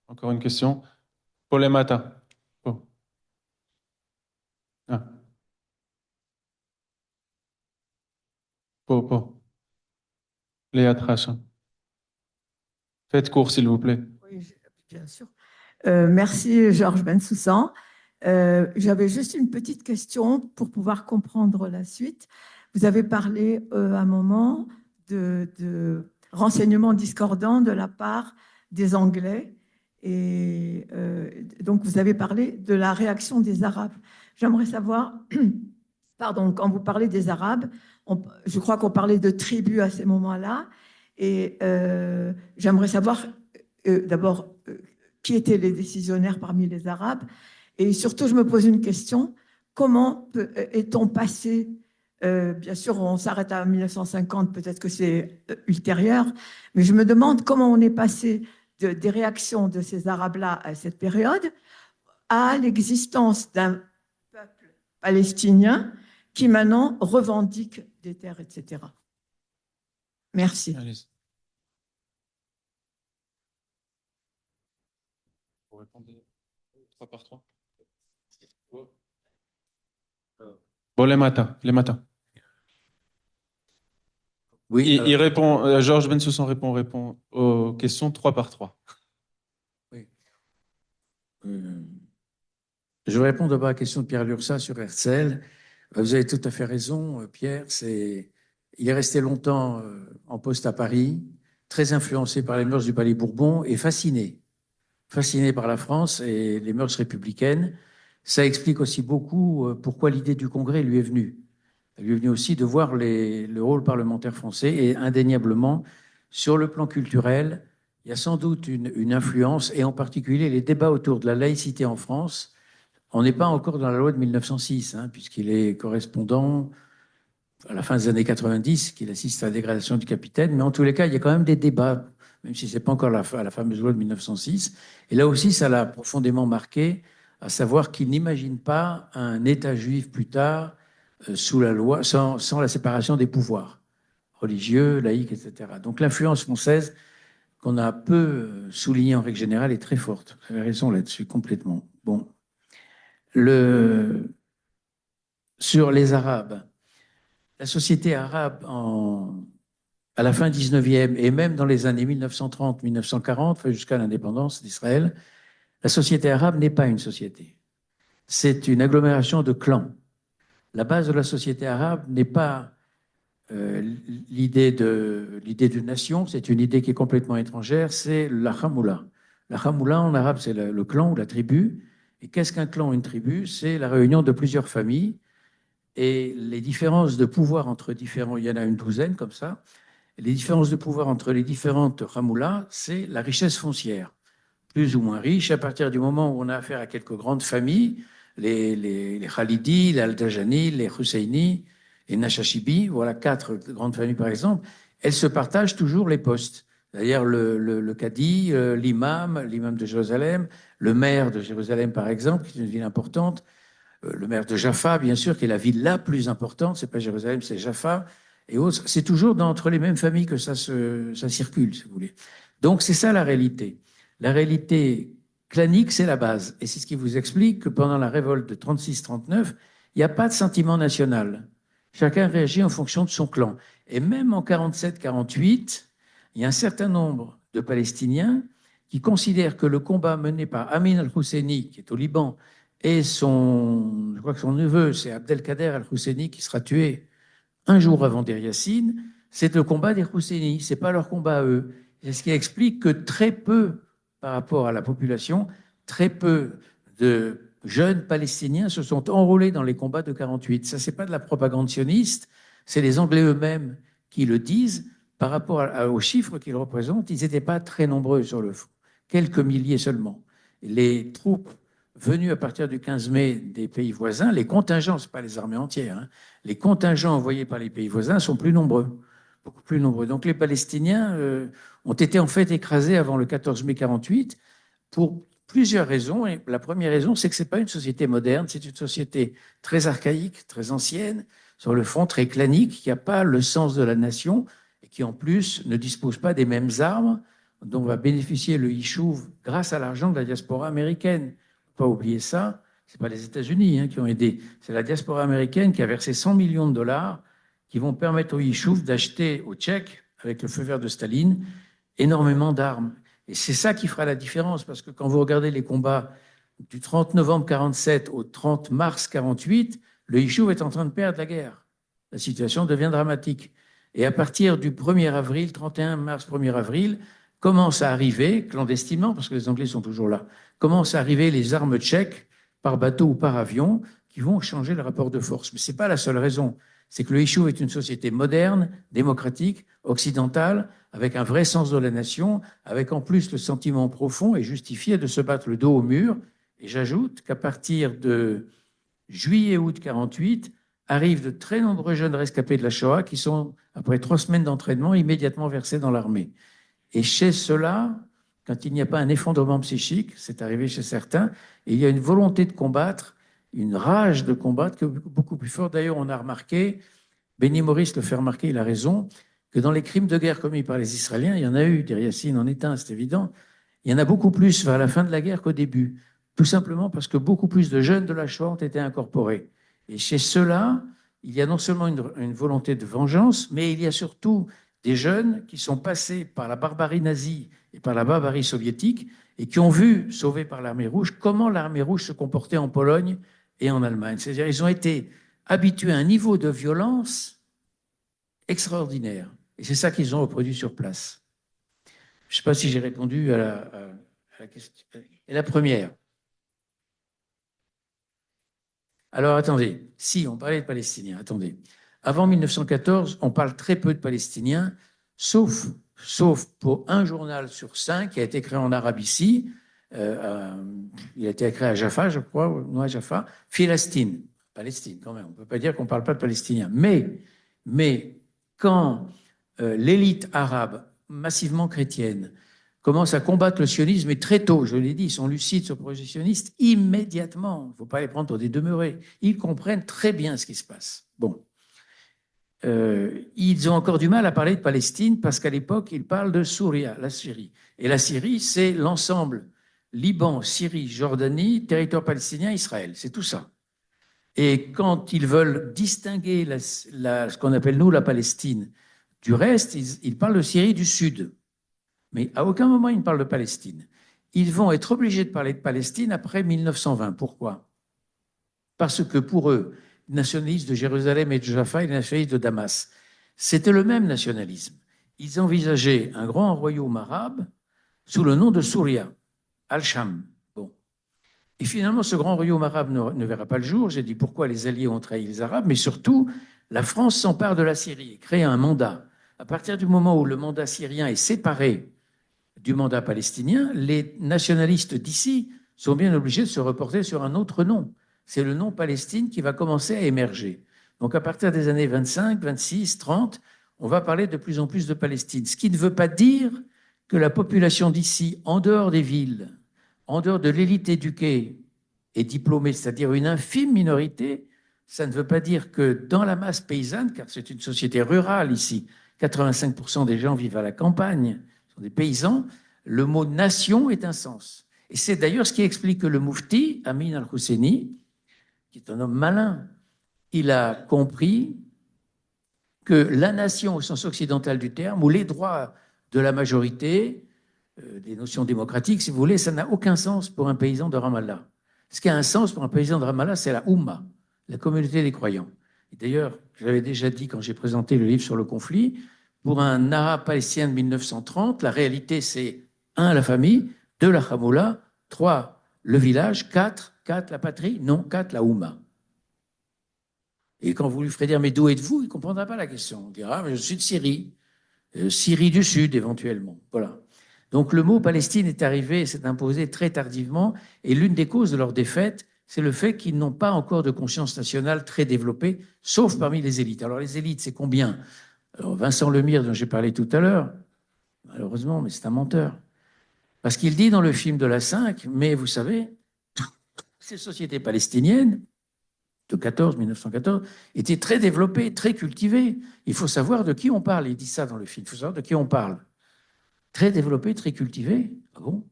[SPEAKER 1] Encore une question. Polemata. Oh. Ah. Léa Tracha. Faites court, s'il vous plaît.
[SPEAKER 5] Oui, bien sûr. Merci, Georges Bensoussan. J'avais juste une petite question pour pouvoir comprendre la suite. Vous avez parlé à un moment de renseignements discordants de la part des Anglais. Et donc, vous avez parlé de la réaction des Arabes. J'aimerais savoir, pardon, quand vous parlez des Arabes, je crois qu'on parlait de tribus à ces moments-là. Et j'aimerais savoir d'abord qui étaient les décisionnaires parmi les Arabes. Et surtout, je me pose une question, comment est-on passé, bien sûr, on s'arrête à 1950, peut-être que c'est ultérieur, mais je me demande comment on est passé des réactions de ces Arabes-là à cette période à l'existence d'un peuple palestinien qui maintenant revendique des terres, etc. Merci.
[SPEAKER 1] Allez-y. Vous répondez 3 par 3. Bon, les matins.
[SPEAKER 2] Oui,
[SPEAKER 1] Il répond, Georges Bensoussan répond aux questions 3 par 3.
[SPEAKER 2] oui. Je vais répondre d'abord à la question de Pierre Lursa sur Herzl. Vous avez tout à fait raison, Pierre. Il est resté longtemps en poste à Paris, très influencé par les mœurs du Palais Bourbon et fasciné par la France et les mœurs républicaines. Ça explique aussi beaucoup pourquoi l'idée du Congrès lui est venue. Elle lui est venue aussi de voir le rôle parlementaire français et indéniablement, sur le plan culturel, il y a sans doute une influence et en particulier les débats autour de la laïcité en France. On n'est pas encore dans la loi de 1906, puisqu'il est correspondant à la fin des années 90, qu'il assiste à la dégradation du capitaine. Mais en tous les cas, il y a quand même des débats, même si ce n'est pas encore la fameuse loi de 1906. Et là aussi, ça l'a profondément marqué, à savoir qu'il n'imagine pas un État juif plus tard sous la loi, sans la séparation des pouvoirs religieux, laïques, etc. Donc l'influence française, qu'on a peu soulignée en règle générale, est très forte. Vous avez raison là-dessus, complètement. Bon. Sur les Arabes, la société arabe à la fin 19e et même dans les années 1930-1940, jusqu'à l'indépendance d'Israël, la société arabe n'est pas une société. C'est une agglomération de clans. La base de la société arabe n'est pas l'idée de nation, c'est une idée qui est complètement étrangère, c'est la Hamoula. La Hamoula en arabe, c'est le clan ou la tribu. Et qu'est-ce qu'un clan ou une tribu? C'est la réunion de plusieurs familles et les différences de pouvoir entre différents, il y en a une douzaine comme ça, et les différences de pouvoir entre les différentes Hamoulas, c'est la richesse foncière, plus ou moins riche à partir du moment où on a affaire à quelques grandes familles, les Khalidi, les Al-Dajani, les Husseini, les Nashashibi, voilà 4 grandes familles par exemple, elles se partagent toujours les postes. D'ailleurs, le cadi, l'imam de Jérusalem, le maire de Jérusalem, par exemple, qui est une ville importante, le maire de Jaffa, bien sûr, qui est la ville la plus importante, c'est pas Jérusalem, c'est Jaffa, et autres. C'est toujours entre les mêmes familles que ça circule, si vous voulez. Donc, c'est ça la réalité. La réalité clanique, c'est la base. Et c'est ce qui vous explique que pendant la révolte de 36-39, il n'y a pas de sentiment national. Chacun réagit en fonction de son clan. Et même en 47-48, il y a un certain nombre de Palestiniens qui considèrent que le combat mené par Amin al-Husseini, qui est au Liban, et je crois que son neveu, c'est Abdelkader al-Husseini, qui sera tué un jour avant Deir Yassin, c'est le combat des Husseini, c'est pas leur combat à eux. C'est ce qui explique que très peu, par rapport à la population, très peu de jeunes Palestiniens se sont enrôlés dans les combats de 48. Ça, c'est pas de la propagande sioniste, c'est les Anglais eux-mêmes qui le disent. Par rapport aux chiffres qu'ils représentent, ils n'étaient pas très nombreux sur le front, quelques milliers seulement. Les troupes venues à partir du 15 mai des pays voisins, les contingents, ce pas les armées entières, hein, les contingents envoyés par les pays voisins sont plus nombreux, beaucoup plus nombreux. Donc les Palestiniens ont été en fait écrasés avant le 14 mai 48 pour plusieurs raisons. Et la première raison, c'est que ce n'est pas une société moderne, c'est une société très archaïque, très ancienne, sur le fond très clanique, qui n'a pas le sens de la nation et qui en plus ne dispose pas des mêmes armes dont va bénéficier le Yishuv grâce à l'argent de la diaspora américaine. Il ne faut pas oublier ça. Ce n'est pas les États-Unis qui ont aidé. C'est la diaspora américaine qui a versé 100 millions de dollars qui vont permettre au Yishuv d'acheter au Tchèque, avec le feu vert de Staline, énormément d'armes. Et c'est ça qui fera la différence, parce que quand vous regardez les combats du 30 novembre 47 au 30 mars 48, le Yishuv est en train de perdre la guerre. La situation devient dramatique. Et à partir du 1er avril, 31 mars, 1er avril, commencent à arriver, clandestinement, parce que les Anglais sont toujours là, commencent à arriver les armes tchèques par bateau ou par avion qui vont changer le rapport de force. Mais ce n'est pas la seule raison. C'est que le Yishuv est une société moderne, démocratique, occidentale, avec un vrai sens de la nation, avec en plus le sentiment profond et justifié de se battre le dos au mur. Et j'ajoute qu'à partir de juillet-août 48, arrivent de très nombreux jeunes rescapés de la Shoah qui sont, après 3 semaines d'entraînement, immédiatement versés dans l'armée. Et chez ceux-là, quand il n'y a pas un effondrement psychique, c'est arrivé chez certains, et il y a une volonté de combattre, une rage de combattre beaucoup plus forte. D'ailleurs, on a remarqué, Benny Morris le fait remarquer, il a raison, que dans les crimes de guerre commis par les Israéliens, il y en a eu, Deir Yassin en est un, c'est évident, il y en a beaucoup plus vers la fin de la guerre qu'au début, tout simplement parce que beaucoup plus de jeunes de la Shoah ont été incorporés. Et chez ceux-là, il y a non seulement une volonté de vengeance, mais il y a surtout des jeunes qui sont passés par la barbarie nazie et par la barbarie soviétique et qui ont vu, sauvés par l'armée rouge, comment l'armée rouge se comportait en Pologne et en Allemagne. C'est-à-dire ils ont été habitués à un niveau de violence extraordinaire. Et c'est ça qu'ils ont reproduit sur place. Je ne sais pas si j'ai répondu à la question. Et la première. Alors, attendez. Si, on parlait de Palestiniens. Attendez. Avant 1914, on parle très peu de Palestiniens, sauf pour un journal sur 5 qui a été créé en arabe ici. Il a été créé à Jaffa, je crois, non à Jaffa. Palestine, quand même. On ne peut pas dire qu'on ne parle pas de Palestiniens. Mais quand l'élite arabe, massivement chrétienne, commence à combattre le sionisme, et très tôt, je l'ai dit, ils sont lucides sur le projet sioniste, immédiatement, il ne faut pas les prendre pour des demeurés, ils comprennent très bien ce qui se passe. Bon. Ils ont encore du mal à parler de Palestine parce qu'à l'époque, ils parlent de Souria, la Syrie. Et la Syrie, c'est l'ensemble Liban, Syrie, Jordanie, territoire palestinien, Israël. C'est tout ça. Et quand ils veulent distinguer ce qu'on appelle, nous, la Palestine du reste, ils parlent de Syrie du Sud. Mais à aucun moment, ils ne parlent de Palestine. Ils vont être obligés de parler de Palestine après 1920. Pourquoi? Parce que pour eux, les nationalistes de Jérusalem et de Jaffa et les nationalistes de Damas, c'était le même nationalisme. Ils envisageaient un grand royaume arabe sous le nom de Souria, Al-Sham. Bon. Et finalement, ce grand royaume arabe ne verra pas le jour. J'ai dit pourquoi les Alliés ont trahi les Arabes, mais surtout, la France s'empare de la Syrie et crée un mandat. À partir du moment où le mandat syrien est séparé du mandat palestinien, les nationalistes d'ici sont bien obligés de se reporter sur un autre nom. C'est le nom Palestine qui va commencer à émerger. Donc à partir des années 25, 26, 30, on va parler de plus en plus de Palestine. Ce qui ne veut pas dire que la population d'ici, en dehors des villes, en dehors de l'élite éduquée et diplômée, c'est-à-dire une infime minorité, ça ne veut pas dire que dans la masse paysanne, car c'est une société rurale ici, 85% des gens vivent à la campagne, sont des paysans, le mot nation est un sens. Et c'est d'ailleurs ce qui explique que le Moufti, Amin al-Husseini, qui est un homme malin, il a compris que la nation au sens occidental du terme, ou les droits de la majorité, des notions démocratiques, si vous voulez, ça n'a aucun sens pour un paysan de Ramallah. Ce qui a un sens pour un paysan de Ramallah, c'est la Oumma, la communauté des croyants. Et d'ailleurs, je l'avais déjà dit quand j'ai présenté le livre sur le conflit, pour un arabe palestinien de 1930, la réalité, c'est 1, la famille, 2, la Hamoula, 3, le village, 4, la patrie, non, 4, la Oumma. Et quand vous lui ferez dire, mais d'où êtes-vous, il ne comprendra pas la question. On dira, je suis de Syrie, Syrie du Sud éventuellement. Voilà. Donc le mot Palestine est arrivé, s'est imposé très tardivement, et l'une des causes de leur défaite, c'est le fait qu'ils n'ont pas encore de conscience nationale très développée, sauf parmi les élites. Alors les élites, c'est combien? Alors, Vincent Lemire, dont j'ai parlé tout à l'heure, malheureusement, mais c'est un menteur. Parce qu'il dit dans le film de la 5, mais vous savez, ces sociétés palestiniennes, de 1914, étaient très développées, très cultivées. Il faut savoir de qui on parle. Il dit ça dans le film. Il faut savoir de qui on parle. Très développées, très cultivées. Ah bon?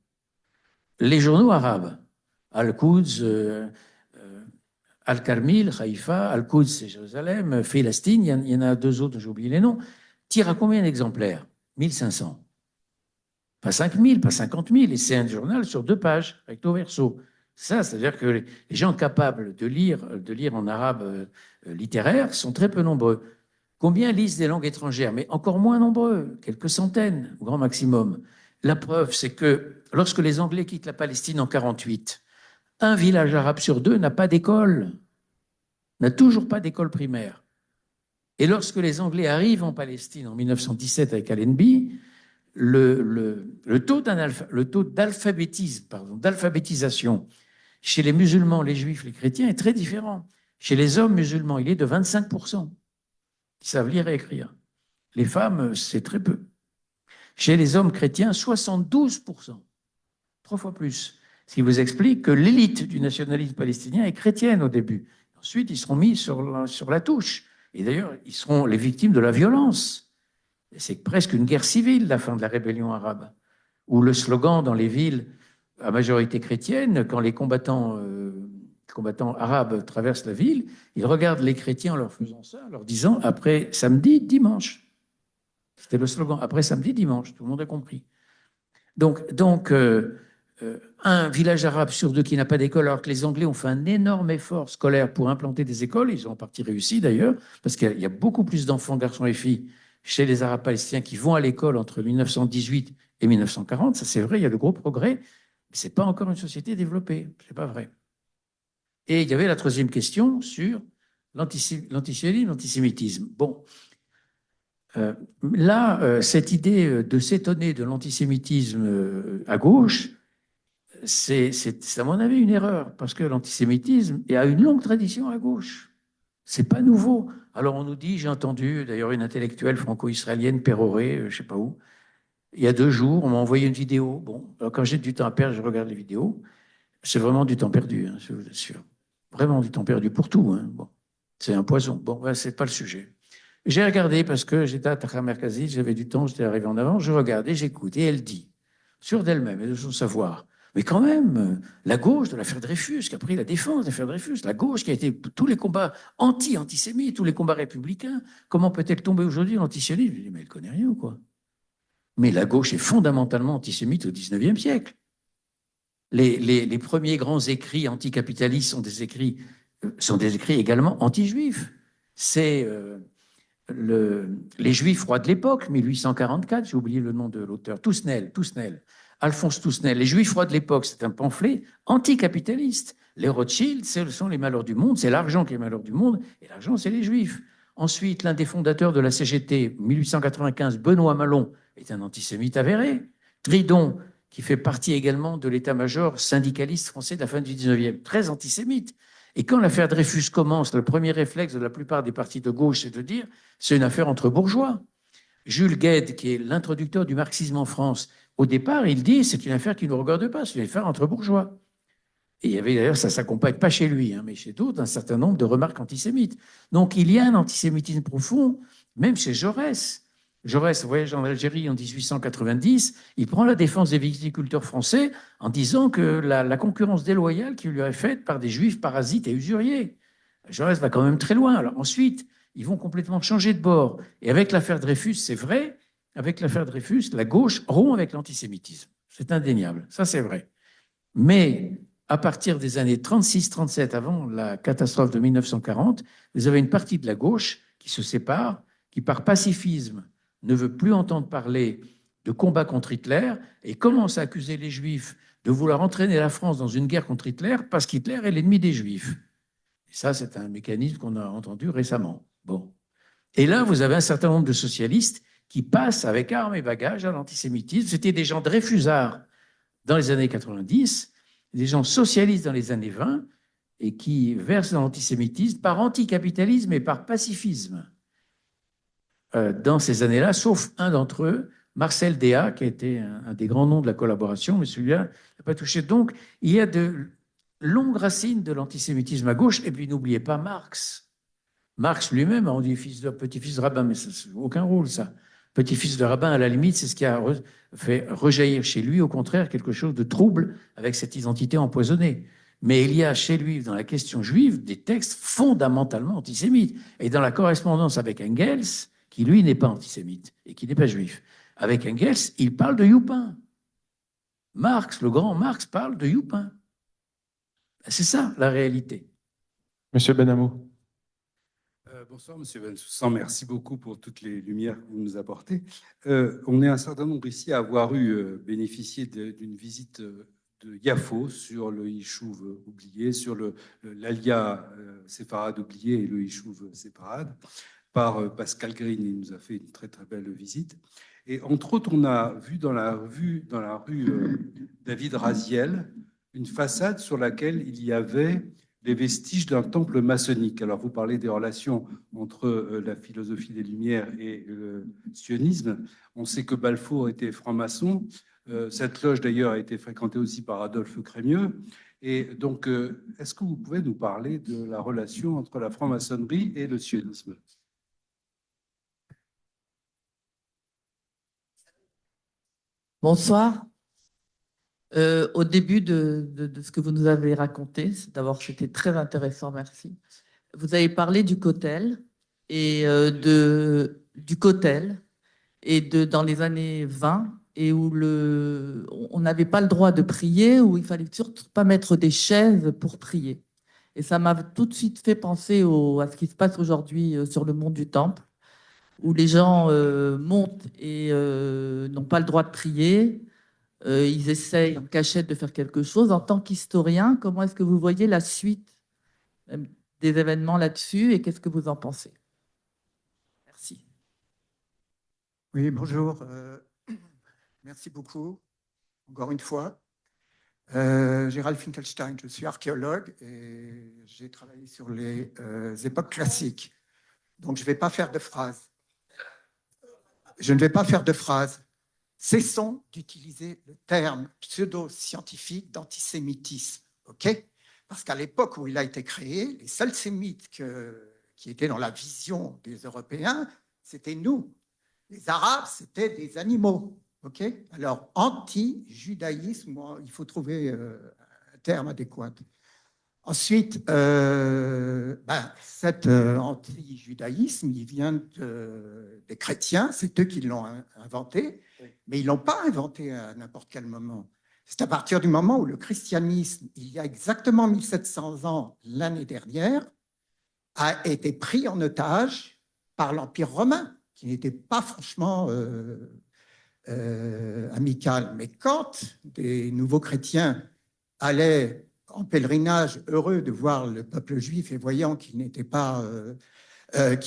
[SPEAKER 2] Les journaux arabes, Al-Quds, Al-Karmil, Haïfa, Al-Quds, c'est Jérusalem, Palestine, il y en a 2 autres, j'ai oublié les noms, tirent à combien d'exemplaires? 1500. Pas 5000, pas 50 000. Et c'est un journal sur 2 pages, recto verso. Ça, c'est-à-dire que les gens capables de lire en arabe littéraire sont très peu nombreux. Combien lisent des langues étrangères? Mais encore moins nombreux, quelques centaines au grand maximum. La preuve, c'est que lorsque les Anglais quittent la Palestine en 1948, un village arabe sur 2 n'a pas d'école, n'a toujours pas d'école primaire. Et lorsque les Anglais arrivent en Palestine en 1917 avec Allenby, le taux d'alphabétisation chez les musulmans, les juifs, les chrétiens est très différent. Chez les hommes musulmans, il est de 25% qui savent lire et écrire. Les femmes, c'est très peu. Chez les hommes chrétiens, 72%, 3 fois plus. Ce qui vous explique que l'élite du nationalisme palestinien est chrétienne au début. Ensuite, ils seront mis sur la touche. Et d'ailleurs, ils seront les victimes de la violence. C'est presque une guerre civile, la fin de la rébellion arabe, où le slogan dans les villes à majorité chrétienne, quand les combattants arabes traversent la ville, ils regardent les chrétiens en leur faisant ça, en leur disant « après samedi, dimanche ». C'était le slogan « après samedi, dimanche ». Tout le monde a compris. Donc un village arabe sur 2 qui n'a pas d'école, alors que les Anglais ont fait un énorme effort scolaire pour implanter des écoles, ils ont en partie réussi d'ailleurs, parce qu'il y a beaucoup plus d'enfants, garçons et filles, chez les Arabes palestiniens qui vont à l'école entre 1918 et 1940. Ça, c'est vrai, il y a de gros progrès, mais ce n'est pas encore une société développée. Ce n'est pas vrai. Et il y avait la 3e question sur l'antisionisme, l'antisémitisme. Bon, là, cette idée de s'étonner de l'antisémitisme à gauche, c'est à mon avis une erreur, parce que l'antisémitisme a une longue tradition à gauche. C'est pas nouveau. Alors on nous dit, j'ai entendu d'ailleurs une intellectuelle franco-israélienne, Péroré, je sais pas où, il y a 2 jours, on m'a envoyé une vidéo. Bon, alors quand j'ai du temps à perdre, je regarde les vidéos. C'est vraiment du temps perdu, hein, je vous assure. Vraiment du temps perdu pour tout. Hein. Bon, c'est un poison. Bon, ben, c'est pas le sujet. J'ai regardé parce que j'étais à Tahrir Merkazi, j'avais du temps, j'étais arrivé en avant. Je regarde et j'écoute. Et elle dit, sûre d'elle-même et de son savoir, mais quand même, la gauche de l'affaire Dreyfus, qui a pris la défense de l'affaire Dreyfus, la gauche qui a été tous les combats antisémites, tous les combats républicains, comment peut-elle tomber aujourd'hui l'antisionisme? Je dis, mais elle connaît rien ou quoi? Mais la gauche est fondamentalement antisémite au XIXe siècle. Les premiers grands écrits anticapitalistes sont des écrits également anti-juifs. C'est les Juifs rois de l'époque, 1844, j'ai oublié le nom de l'auteur, Tousnel, Alphonse Tousnel. Les Juifs rois de l'époque, c'est un pamphlet anticapitaliste. Les Rothschild, ce sont les malheurs du monde, c'est l'argent qui est le malheur du monde, et l'argent, c'est les Juifs. Ensuite, l'un des fondateurs de la CGT, 1895, Benoît Malon, est un antisémite avéré. Tridon, qui fait partie également de l'état-major syndicaliste français de la fin du 19e, très antisémite. Et quand l'affaire Dreyfus commence, le premier réflexe de la plupart des partis de gauche, c'est de dire c'est une affaire entre bourgeois. Jules Guesde, qui est l'introducteur du marxisme en France, au départ, il dit c'est une affaire qui ne nous regarde pas, c'est une affaire entre bourgeois. Et il y avait d'ailleurs, ça ne s'accompagne pas chez lui, hein, mais chez d'autres, un certain nombre de remarques antisémites. Donc il y a un antisémitisme profond, même chez Jaurès. Jaurès voyage en Algérie en 1890, il prend la défense des viticulteurs français en disant que la concurrence déloyale qui lui est faite par des juifs parasites et usuriers. Jaurès va quand même très loin. Alors ensuite, ils vont complètement changer de bord. Et avec l'affaire Dreyfus, c'est vrai, avec l'affaire Dreyfus, la gauche rompt avec l'antisémitisme. C'est indéniable, ça c'est vrai. Mais à partir des années 36-37, avant la catastrophe de 1940, vous avez une partie de la gauche qui se sépare, qui par pacifisme ne veut plus entendre parler de combat contre Hitler et commence à accuser les Juifs de vouloir entraîner la France dans une guerre contre Hitler parce qu'Hitler est l'ennemi des Juifs. Et ça, c'est un mécanisme qu'on a entendu récemment. Bon. Et là, vous avez un certain nombre de socialistes qui passent avec armes et bagages à l'antisémitisme. C'était des gens dreyfusards dans les années 90, des gens socialistes dans les années 20 et qui versent dans l'antisémitisme par anticapitalisme et par pacifisme. Dans ces années-là, sauf un d'entre eux, Marcel Déat, qui a été un des grands noms de la collaboration, mais celui-là n'a pas touché. Donc, il y a de longues racines de l'antisémitisme à gauche. Et puis, n'oubliez pas Marx. Marx lui-même, on dit petit-fils de rabbin, mais ça n'a aucun rôle, ça. Petit-fils de rabbin, à la limite, c'est ce qui a fait rejaillir chez lui, au contraire, quelque chose de trouble avec cette identité empoisonnée. Mais il y a chez lui, dans la question juive, des textes fondamentalement antisémites. Et dans la correspondance avec Engels, qui lui n'est pas antisémite et qui n'est pas juif, avec Engels, il parle de Youpin. Marx, le grand Marx, parle de Youpin. C'est ça, la réalité.
[SPEAKER 1] Monsieur Benamou.
[SPEAKER 6] Bonsoir, Monsieur Bensoussan. Merci beaucoup pour toutes les lumières que vous nous apportez. On est un certain nombre ici à avoir bénéficié d'une visite de Yafo sur le Yishuv oublié, sur l'Alia séfarade oublié et le Yishuv séfarade, par Pascal Green. Il nous a fait une très très belle visite. Et entre autres, on a vu dans la rue David Raziel une façade sur laquelle il y avait les vestiges d'un temple maçonnique. Alors, vous parlez des relations entre la philosophie des Lumières et le sionisme. On sait que Balfour était franc-maçon. Cette loge, d'ailleurs, a été fréquentée aussi par Adolphe Crémieux. Et donc, est-ce que vous pouvez nous parler de la relation entre la franc-maçonnerie et le sionisme ?
[SPEAKER 7] Bonsoir. Au début de ce que vous nous avez raconté, d'abord c'était très intéressant, merci. Vous avez parlé du Kotel et du Kotel et dans les années 20 et où on n'avait pas le droit de prier, où il fallait surtout pas mettre des chaises pour prier. Et ça m'a tout de suite fait penser à ce qui se passe aujourd'hui sur le mont du Temple, où les gens montent et n'ont pas le droit de prier. Ils essayent en cachette de faire quelque chose. En tant qu'historien, comment est-ce que vous voyez la suite des événements là-dessus et qu'est-ce que vous en pensez? Merci.
[SPEAKER 8] Oui, bonjour. Merci beaucoup, encore une fois. Gérald Finkelstein, je suis archéologue et j'ai travaillé sur les époques classiques. Donc, je ne vais pas faire de phrases. Cessons d'utiliser le terme pseudo-scientifique d'antisémitisme, ok? Parce qu'à l'époque où il a été créé, les seuls sémites qui étaient dans la vision des Européens, c'était nous. Les Arabes, c'était des animaux, ok? Alors, anti-judaïsme, il faut trouver un terme adéquat. Ensuite, cet anti-judaïsme, il vient des chrétiens, c'est eux qui l'ont inventé, mais ils ne l'ont pas inventé à n'importe quel moment. C'est à partir du moment où le christianisme, il y a exactement 1700 ans, l'année dernière, a été pris en otage par l'Empire romain, qui n'était pas franchement amical. Mais quand des nouveaux chrétiens allaient en pèlerinage, heureux de voir le peuple juif et voyant qu'il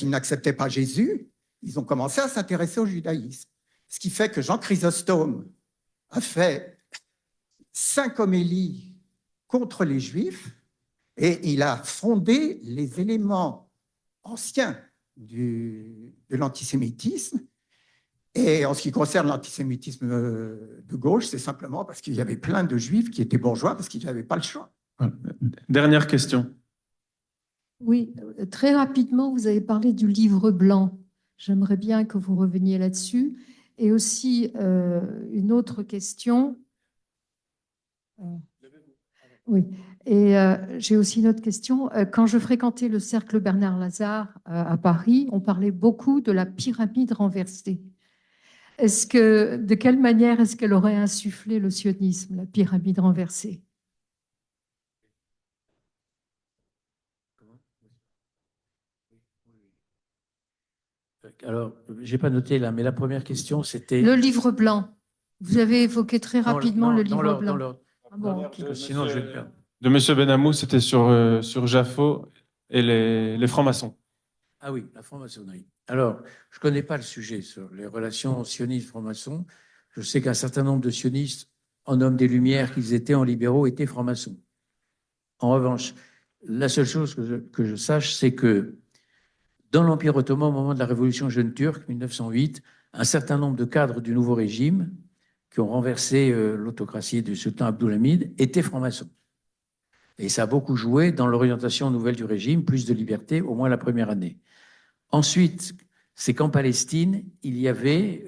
[SPEAKER 8] n'acceptait pas Jésus, ils ont commencé à s'intéresser au judaïsme. Ce qui fait que Jean Chrysostome a fait 5 homélies contre les Juifs et il a fondé les éléments anciens de l'antisémitisme. Et en ce qui concerne l'antisémitisme de gauche, c'est simplement parce qu'il y avait plein de Juifs qui étaient bourgeois parce qu'ils n'avaient pas le choix.
[SPEAKER 1] Voilà. Dernière question.
[SPEAKER 9] Oui, très rapidement, vous avez parlé du livre blanc. J'aimerais bien que vous reveniez là-dessus. Et aussi, une autre question. Oui, et j'ai aussi une autre question. Quand je fréquentais le cercle Bernard Lazare à Paris, on parlait beaucoup de la pyramide renversée. De quelle manière est-ce qu'elle aurait insufflé le sionisme, la pyramide renversée?
[SPEAKER 2] Alors, je n'ai pas noté là, mais la première question, c'était…
[SPEAKER 9] Le livre blanc. Vous avez évoqué très rapidement le livre blanc. Ah bon, ok.
[SPEAKER 2] Sinon, je vais le perdre.
[SPEAKER 1] De M. Benamou, c'était sur Jaffo et les francs-maçons.
[SPEAKER 2] Ah oui, la franc-maçonnerie. Alors, je ne connais pas le sujet sur les relations sionistes-francs-maçons. Je sais qu'un certain nombre de sionistes, en hommes des Lumières qu'ils étaient, en libéraux, étaient francs-maçons. En revanche, la seule chose que je sache, c'est que dans l'Empire ottoman, au moment de la Révolution jeune turque, 1908, un certain nombre de cadres du nouveau régime qui ont renversé l'autocratie du sultan Abdulhamid étaient francs-maçons. Et ça a beaucoup joué dans l'orientation nouvelle du régime, plus de liberté, au moins la première année. Ensuite, c'est qu'en Palestine, il y avait,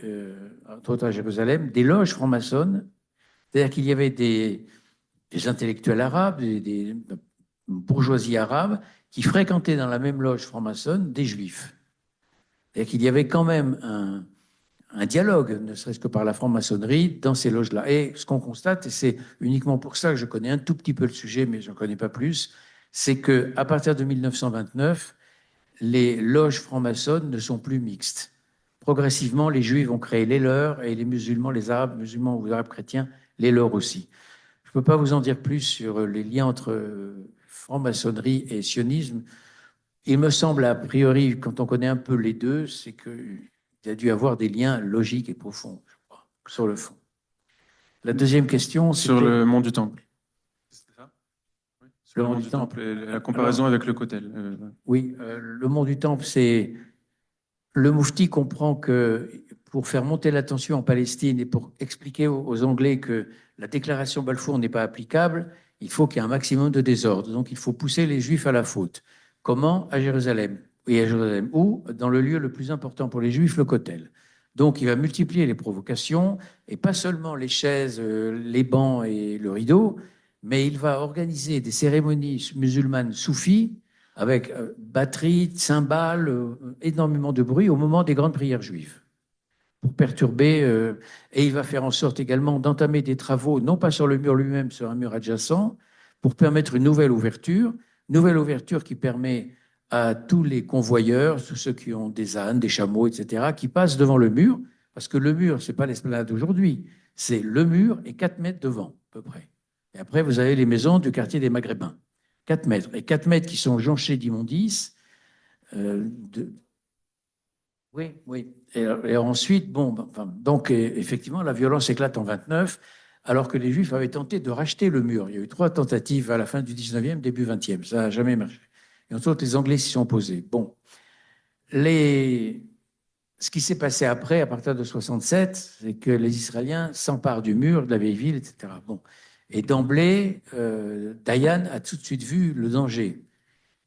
[SPEAKER 2] entre autres à Jérusalem, des loges francs-maçonnes, c'est-à-dire qu'il y avait des intellectuels arabes, des bourgeoisies arabes, qui fréquentaient dans la même loge franc-maçonne des juifs. C'est-à-dire qu'il y avait quand même un dialogue, ne serait-ce que par la franc-maçonnerie, dans ces loges-là. Et ce qu'on constate, et c'est uniquement pour ça que je connais un tout petit peu le sujet, mais je n'en connais pas plus, c'est qu'à partir de 1929, les loges franc-maçonnes ne sont plus mixtes. Progressivement, les juifs ont créé les leurs et les musulmans, les arabes, musulmans ou arabes chrétiens, les leurs aussi. Je ne peux pas vous en dire plus sur les liens entre franc-maçonnerie et sionisme. Il me semble, a priori, quand on connaît un peu les deux, c'est qu'il y a dû avoir des liens logiques et profonds, je crois, sur le fond. La deuxième question, c'était…
[SPEAKER 1] Sur le mont du Temple. C'était ça? Oui. Sur
[SPEAKER 2] Le mont du Temple.
[SPEAKER 1] Et la comparaison avec le Kotel.
[SPEAKER 2] Oui, le mont du Temple, c'est… Le Moufti comprend que pour faire monter la tension en Palestine et pour expliquer aux Anglais que la déclaration Balfour n'est pas applicable, il faut qu'il y ait un maximum de désordre. Donc il faut pousser les Juifs à la faute. Comment? À Jérusalem. Et à Jérusalem. Ou dans le lieu le plus important pour les Juifs, le Kotel. Donc il va multiplier les provocations, et pas seulement les chaises, les bancs et le rideau, mais il va organiser des cérémonies musulmanes soufis avec batterie, cymbales, énormément de bruit au moment des grandes prières juives, pour perturber. Et il va faire en sorte également d'entamer des travaux, non pas sur le mur lui-même, sur un mur adjacent, pour permettre une nouvelle ouverture qui permet à tous les convoyeurs, tous ceux qui ont des ânes, des chameaux, etc., qui passent devant le mur, parce que le mur, ce n'est pas l'esplanade d'aujourd'hui, c'est le mur et 4 mètres devant, à peu près. Et après, vous avez les maisons du quartier des Maghrébins. 4 mètres. Et 4 mètres qui sont jonchés d'immondices. Oui, oui. Et ensuite, bon, enfin, donc effectivement, la violence éclate en 29, alors que les Juifs avaient tenté de racheter le mur. Il y a eu 3 tentatives à la fin du 19e, début 20e. Ça n'a jamais marché. Et ensuite, les Anglais s'y sont opposés. Bon. Ce qui s'est passé après, à partir de 67, c'est que les Israéliens s'emparent du mur, de la vieille ville, etc. Bon. Et d'emblée, Dayan a tout de suite vu le danger.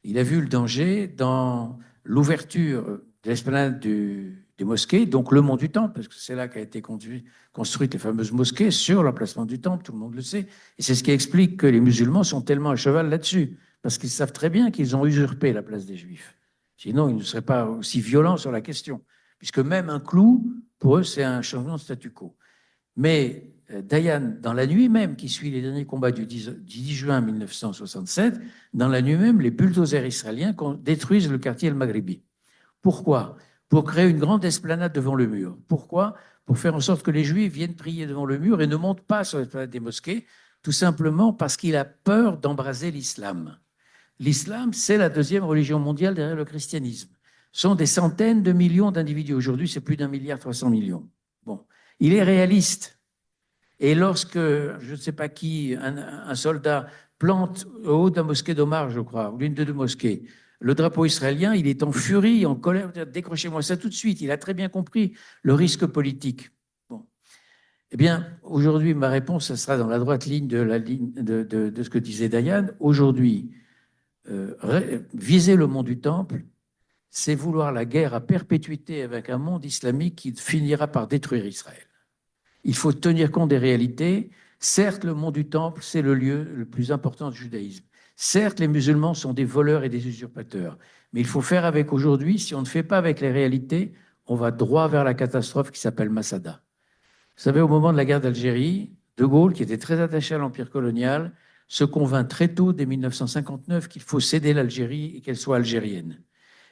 [SPEAKER 2] Il a vu le danger dans l'ouverture de l'esplanade des mosquées, donc le mont du Temple, parce que c'est là qu'a été construite les fameuses mosquées, sur l'emplacement du Temple, tout le monde le sait. Et c'est ce qui explique que les musulmans sont tellement à cheval là-dessus, parce qu'ils savent très bien qu'ils ont usurpé la place des Juifs. Sinon, ils ne seraient pas aussi violents sur la question, puisque même un clou, pour eux, c'est un changement de statu quo. Mais Dayan, dans la nuit même qui suit les derniers combats du 10 juin 1967, dans la nuit même, les bulldozers israéliens détruisent le quartier El Maghribi. Pourquoi? Pour créer une grande esplanade devant le mur. Pourquoi? Pour faire en sorte que les Juifs viennent prier devant le mur et ne montent pas sur l'esplanade des mosquées, tout simplement parce qu'il a peur d'embraser l'islam. L'islam, c'est la deuxième religion mondiale derrière le christianisme. Ce sont des centaines de millions d'individus. Aujourd'hui, c'est plus d'1,3 milliard. Bon. Il est réaliste. Et lorsque, je ne sais pas qui, un soldat plante au haut de la mosquée d'Omar, je crois, ou l'une des 2 mosquées, le drapeau israélien, il est en furie, en colère, décrochez-moi ça tout de suite. Il a très bien compris le risque politique. Bon. Eh bien, aujourd'hui, ma réponse, ça sera dans la droite ligne de ce que disait Diane. Aujourd'hui, viser le mont du Temple, c'est vouloir la guerre à perpétuité avec un monde islamique qui finira par détruire Israël. Il faut tenir compte des réalités. Certes, le mont du Temple, c'est le lieu le plus important du judaïsme. Certes, les musulmans sont des voleurs et des usurpateurs. Mais il faut faire avec aujourd'hui. Si on ne fait pas avec les réalités, on va droit vers la catastrophe qui s'appelle Masada. Vous savez, au moment de la guerre d'Algérie, De Gaulle, qui était très attaché à l'empire colonial, se convainc très tôt, dès 1959, qu'il faut céder l'Algérie et qu'elle soit algérienne.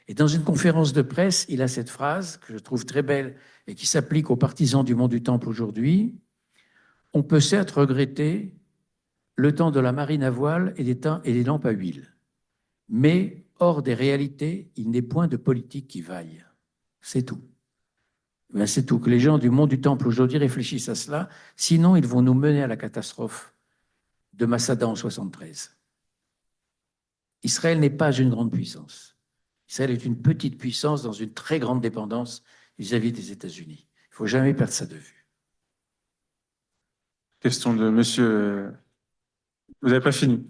[SPEAKER 2] Et dans une conférence de presse, il a cette phrase que je trouve très belle et qui s'applique aux partisans du mont du Temple aujourd'hui. On peut certes regretter le temps de la marine à voile et des lampes à huile, mais hors des réalités, il n'est point de politique qui vaille. C'est tout. Ben, c'est tout. Que les gens du mont du Temple aujourd'hui réfléchissent à cela, sinon ils vont nous mener à la catastrophe de Masada en 73. Israël n'est pas une grande puissance. Israël est une petite puissance dans une très grande dépendance vis-à-vis des États-Unis. Il ne faut jamais perdre ça de vue.
[SPEAKER 1] Question de monsieur. Vous n'avez pas fini.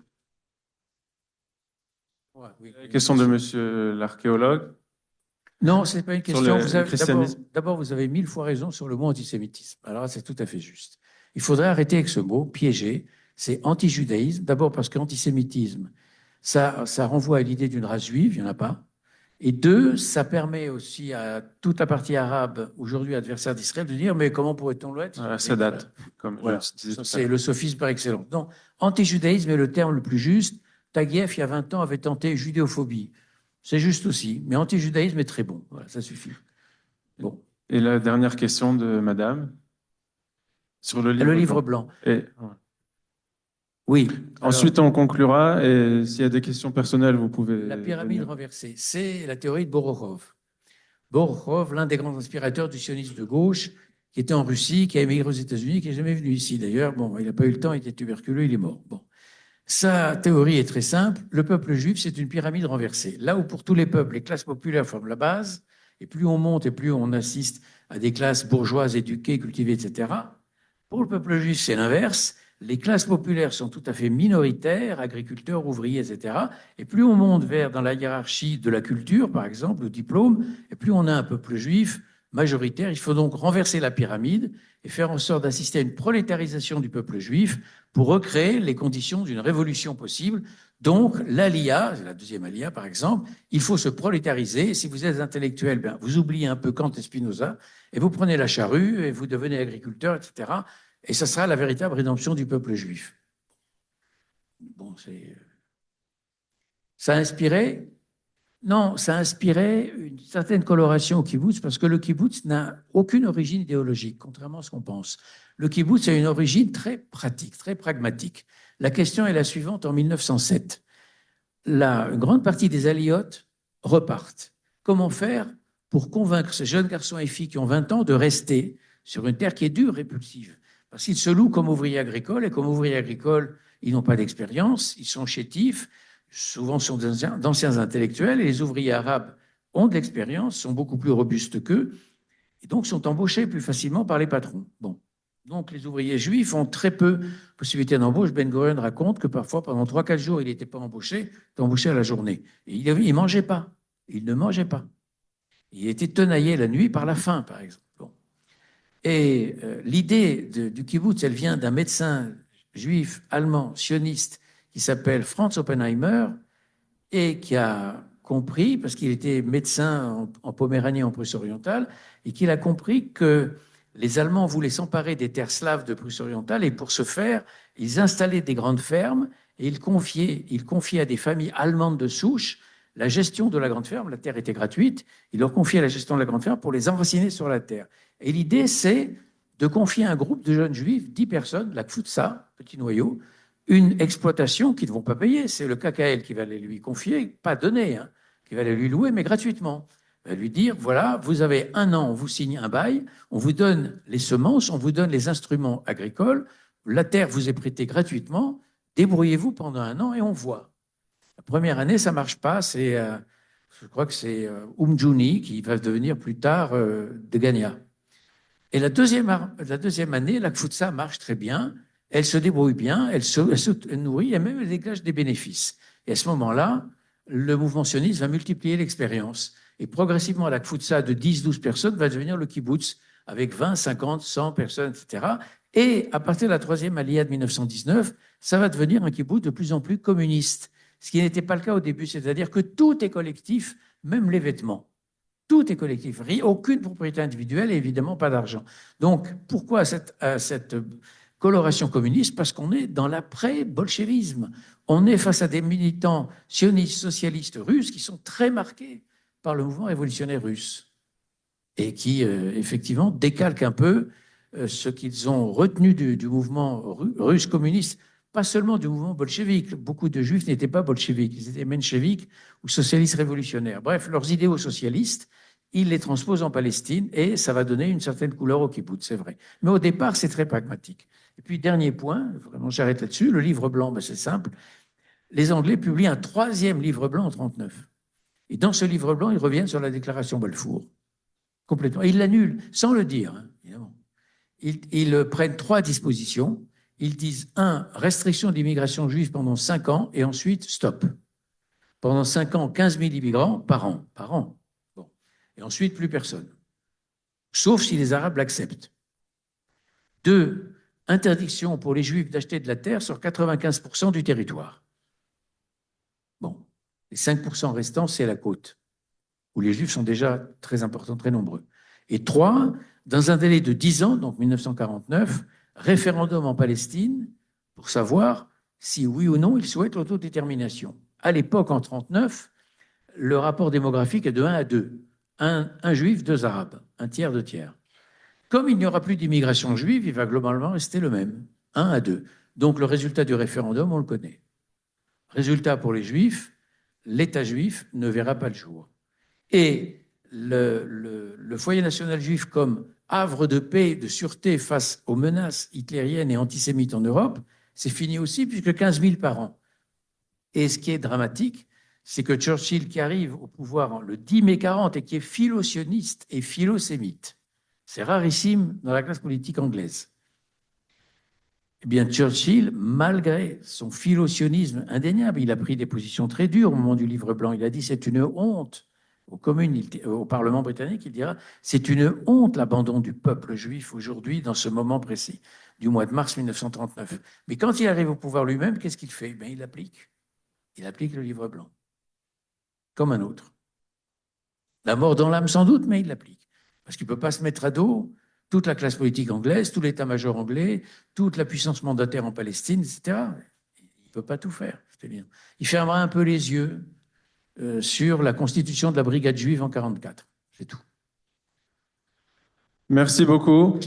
[SPEAKER 2] Ouais, oui.
[SPEAKER 1] Question de monsieur l'archéologue.
[SPEAKER 2] Non, ce n'est pas une question.
[SPEAKER 1] Christianisme.
[SPEAKER 2] D'abord, vous avez 1000 fois raison sur le mot antisémitisme. Alors, c'est tout à fait juste. Il faudrait arrêter avec ce mot piégé. C'est anti-judaïsme. D'abord parce qu'antisémitisme, ça renvoie à l'idée d'une race juive, il n'y en a pas. Et deux, ça permet aussi à toute la partie arabe, aujourd'hui adversaire d'Israël, de dire mais comment pourrait-on l'être?
[SPEAKER 1] Ça date, comme
[SPEAKER 2] voilà.
[SPEAKER 1] je disais tout à
[SPEAKER 2] C'est
[SPEAKER 1] l'heure.
[SPEAKER 2] le sophisme par excellence. Donc, anti-judaïsme est le terme le plus juste. Taguieff, il y a 20 ans, avait tenté judéophobie. C'est juste aussi. Mais anti-judaïsme est très bon. Voilà, ça suffit. Bon.
[SPEAKER 1] Et la dernière question de madame sur le livre,
[SPEAKER 2] Le livre blanc.
[SPEAKER 1] Et,
[SPEAKER 2] oui.
[SPEAKER 1] Ensuite, on conclura et s'il y a des questions personnelles, vous pouvez.
[SPEAKER 2] La pyramide
[SPEAKER 1] venir.
[SPEAKER 2] renversée, c'est la théorie de Borokhov. Borokhov, l'un des grands inspirateurs du sionisme de gauche, qui était en Russie, qui a émigré aux États-Unis, qui n'est jamais venu ici d'ailleurs. Bon, il n'a pas eu le temps, il était tuberculeux, il est mort. Bon. Sa théorie est très simple. Le peuple juif, c'est une pyramide renversée. Là où pour tous les peuples, les classes populaires forment la base, et plus on monte et plus on assiste à des classes bourgeoises, éduquées, cultivées, etc. Pour le peuple juif, c'est l'inverse. Les classes populaires sont tout à fait minoritaires, agriculteurs, ouvriers, etc. Et plus on monte vers dans la hiérarchie de la culture, par exemple, le diplôme, et plus on a un peuple juif majoritaire. Il faut donc renverser la pyramide et faire en sorte d'assister à une prolétarisation du peuple juif pour recréer les conditions d'une révolution possible. Donc, l'ALIA, la deuxième ALIA par exemple, il faut se prolétariser. Si vous êtes intellectuel, bien, vous oubliez un peu Kant et Spinoza, et vous prenez la charrue, et vous devenez agriculteur, etc. Et ça sera la véritable rédemption du peuple juif. Bon, ça a inspiré? Non, ça a inspiré une certaine coloration au kibbutz, parce que le kibbutz n'a aucune origine idéologique, contrairement à ce qu'on pense. Le kibbutz a une origine très pratique, très pragmatique. La question est la suivante: en 1907, une grande partie des aliotes repartent. Comment faire pour convaincre ces jeunes garçons et filles qui ont 20 ans de rester sur une terre qui est dure, répulsive? Parce qu'ils se louent comme ouvriers agricoles, et comme ouvriers agricoles, ils n'ont pas d'expérience, ils sont chétifs, souvent sont d'anciens intellectuels, et les ouvriers arabes ont de l'expérience, sont beaucoup plus robustes qu'eux, et donc sont embauchés plus facilement par les patrons. Bon. Donc les ouvriers juifs ont très peu de possibilités d'embauche. Ben Gurion raconte que parfois, pendant 3-4 jours, il n'était pas embauché, il était embauché à la journée. Et il ne mangeait pas. Il ne mangeait pas. Il était tenaillé la nuit par la faim, par exemple. Bon. Et l'idée du kibbutz, elle vient d'un médecin juif allemand sioniste qui s'appelle Franz Oppenheimer et qui a compris, parce qu'il était médecin en Poméranie, en Prusse orientale, et qu'il a compris que les Allemands voulaient s'emparer des terres slaves de Prusse orientale, et pour ce faire, ils installaient des grandes fermes et ils confiaient à des familles allemandes de souche la gestion de la grande ferme. La terre était gratuite. Ils leur confiaient la gestion de la grande ferme pour les enraciner sur la terre. Et l'idée, c'est de confier à un groupe de jeunes juifs, 10 personnes, la Kfutsa, petit noyau, une exploitation qu'ils ne vont pas payer. C'est le KKL qui va les lui confier, pas donner, hein, qui va les lui louer, mais gratuitement. Il va lui dire, voilà, vous avez 1 an, on vous signe un bail, on vous donne les semences, on vous donne les instruments agricoles, la terre vous est prêtée gratuitement, débrouillez-vous pendant 1 an et on voit. La première année, ça ne marche pas, je crois que c'est Umjuni qui va devenir plus tard Degania. Et la deuxième année, la Kfutsa marche très bien, elle se débrouille bien, elle se nourrit et même elle dégage des bénéfices. Et à ce moment-là, le mouvement sioniste va multiplier l'expérience. Et progressivement, la Kfutsa de 10-12 personnes va devenir le kibbutz avec 20, 50, 100 personnes, etc. Et à partir de la troisième Aliyah de 1919, ça va devenir un kibbutz de plus en plus communiste, ce qui n'était pas le cas au début, c'est-à-dire que tout est collectif, même les vêtements. Tout est collectif, aucune propriété individuelle et évidemment pas d'argent. Donc, pourquoi cette coloration communiste? Parce qu'on est dans l'après-bolchevisme. On est face à des militants sionistes, socialistes russes qui sont très marqués par le mouvement révolutionnaire russe et qui, effectivement, décalquent un peu ce qu'ils ont retenu du mouvement russe communiste, pas seulement du mouvement bolchevique. Beaucoup de juifs n'étaient pas bolcheviques, ils étaient mencheviques ou socialistes révolutionnaires. Bref, leurs idéaux socialistes, ils les transposent en Palestine et ça va donner une certaine couleur au kibbutz, c'est vrai. Mais au départ, c'est très pragmatique. Et puis, dernier point, vraiment j'arrête là-dessus, le livre blanc, ben, c'est simple. Les Anglais publient un troisième livre blanc en 1939. Et dans ce livre blanc, ils reviennent sur la déclaration Balfour, complètement. Et ils l'annulent, sans le dire, hein, évidemment. Ils prennent 3 dispositions. Ils disent 1, restriction d'immigration juive pendant 5 ans, et ensuite stop. Pendant 5 ans, 15 000 immigrants par an. Bon. Et ensuite, plus personne. Sauf si les Arabes l'acceptent. 2, interdiction pour les Juifs d'acheter de la terre sur 95% du territoire. Bon. Les 5% restants, c'est la côte, où les Juifs sont déjà très importants, très nombreux. Et 3, dans un délai de 10 ans, donc 1949, référendum en Palestine pour savoir si oui ou non ils souhaitent l'autodétermination. À l'époque, en 1939, le rapport démographique est de 1 à 2. Un juif, 2 arabes, un tiers, 2 tiers. Comme il n'y aura plus d'immigration juive, il va globalement rester le même, 1 à 2. Donc le résultat du référendum, on le connaît. Résultat pour les juifs, l'État juif ne verra pas le jour. Et le foyer national juif comme havre de paix, de sûreté face aux menaces hitlériennes et antisémites en Europe, c'est fini aussi, puisque 15 000 par an. Et ce qui est dramatique, c'est que Churchill, qui arrive au pouvoir le 10 mai 40 et qui est philo-sioniste et philo-sémite, c'est rarissime dans la classe politique anglaise. Eh bien, Churchill, malgré son philo-sionisme indéniable, il a pris des positions très dures au moment du livre blanc. Il a dit c'est une honte. Aux communes, au Parlement britannique, il dira c'est une honte l'abandon du peuple juif aujourd'hui dans ce moment précis du mois de mars 1939. Mais quand il arrive au pouvoir lui-même, qu'est-ce qu'il fait? Ben, il applique le livre blanc comme un autre. La mort dans l'âme sans doute, mais il l'applique parce qu'il ne peut pas se mettre à dos toute la classe politique anglaise, tout l'état-major anglais, toute la puissance mandataire en Palestine, etc. Il ne peut pas tout faire. Il fermera un peu les yeux sur la constitution de la brigade juive en 1944. C'est tout.
[SPEAKER 1] Merci beaucoup.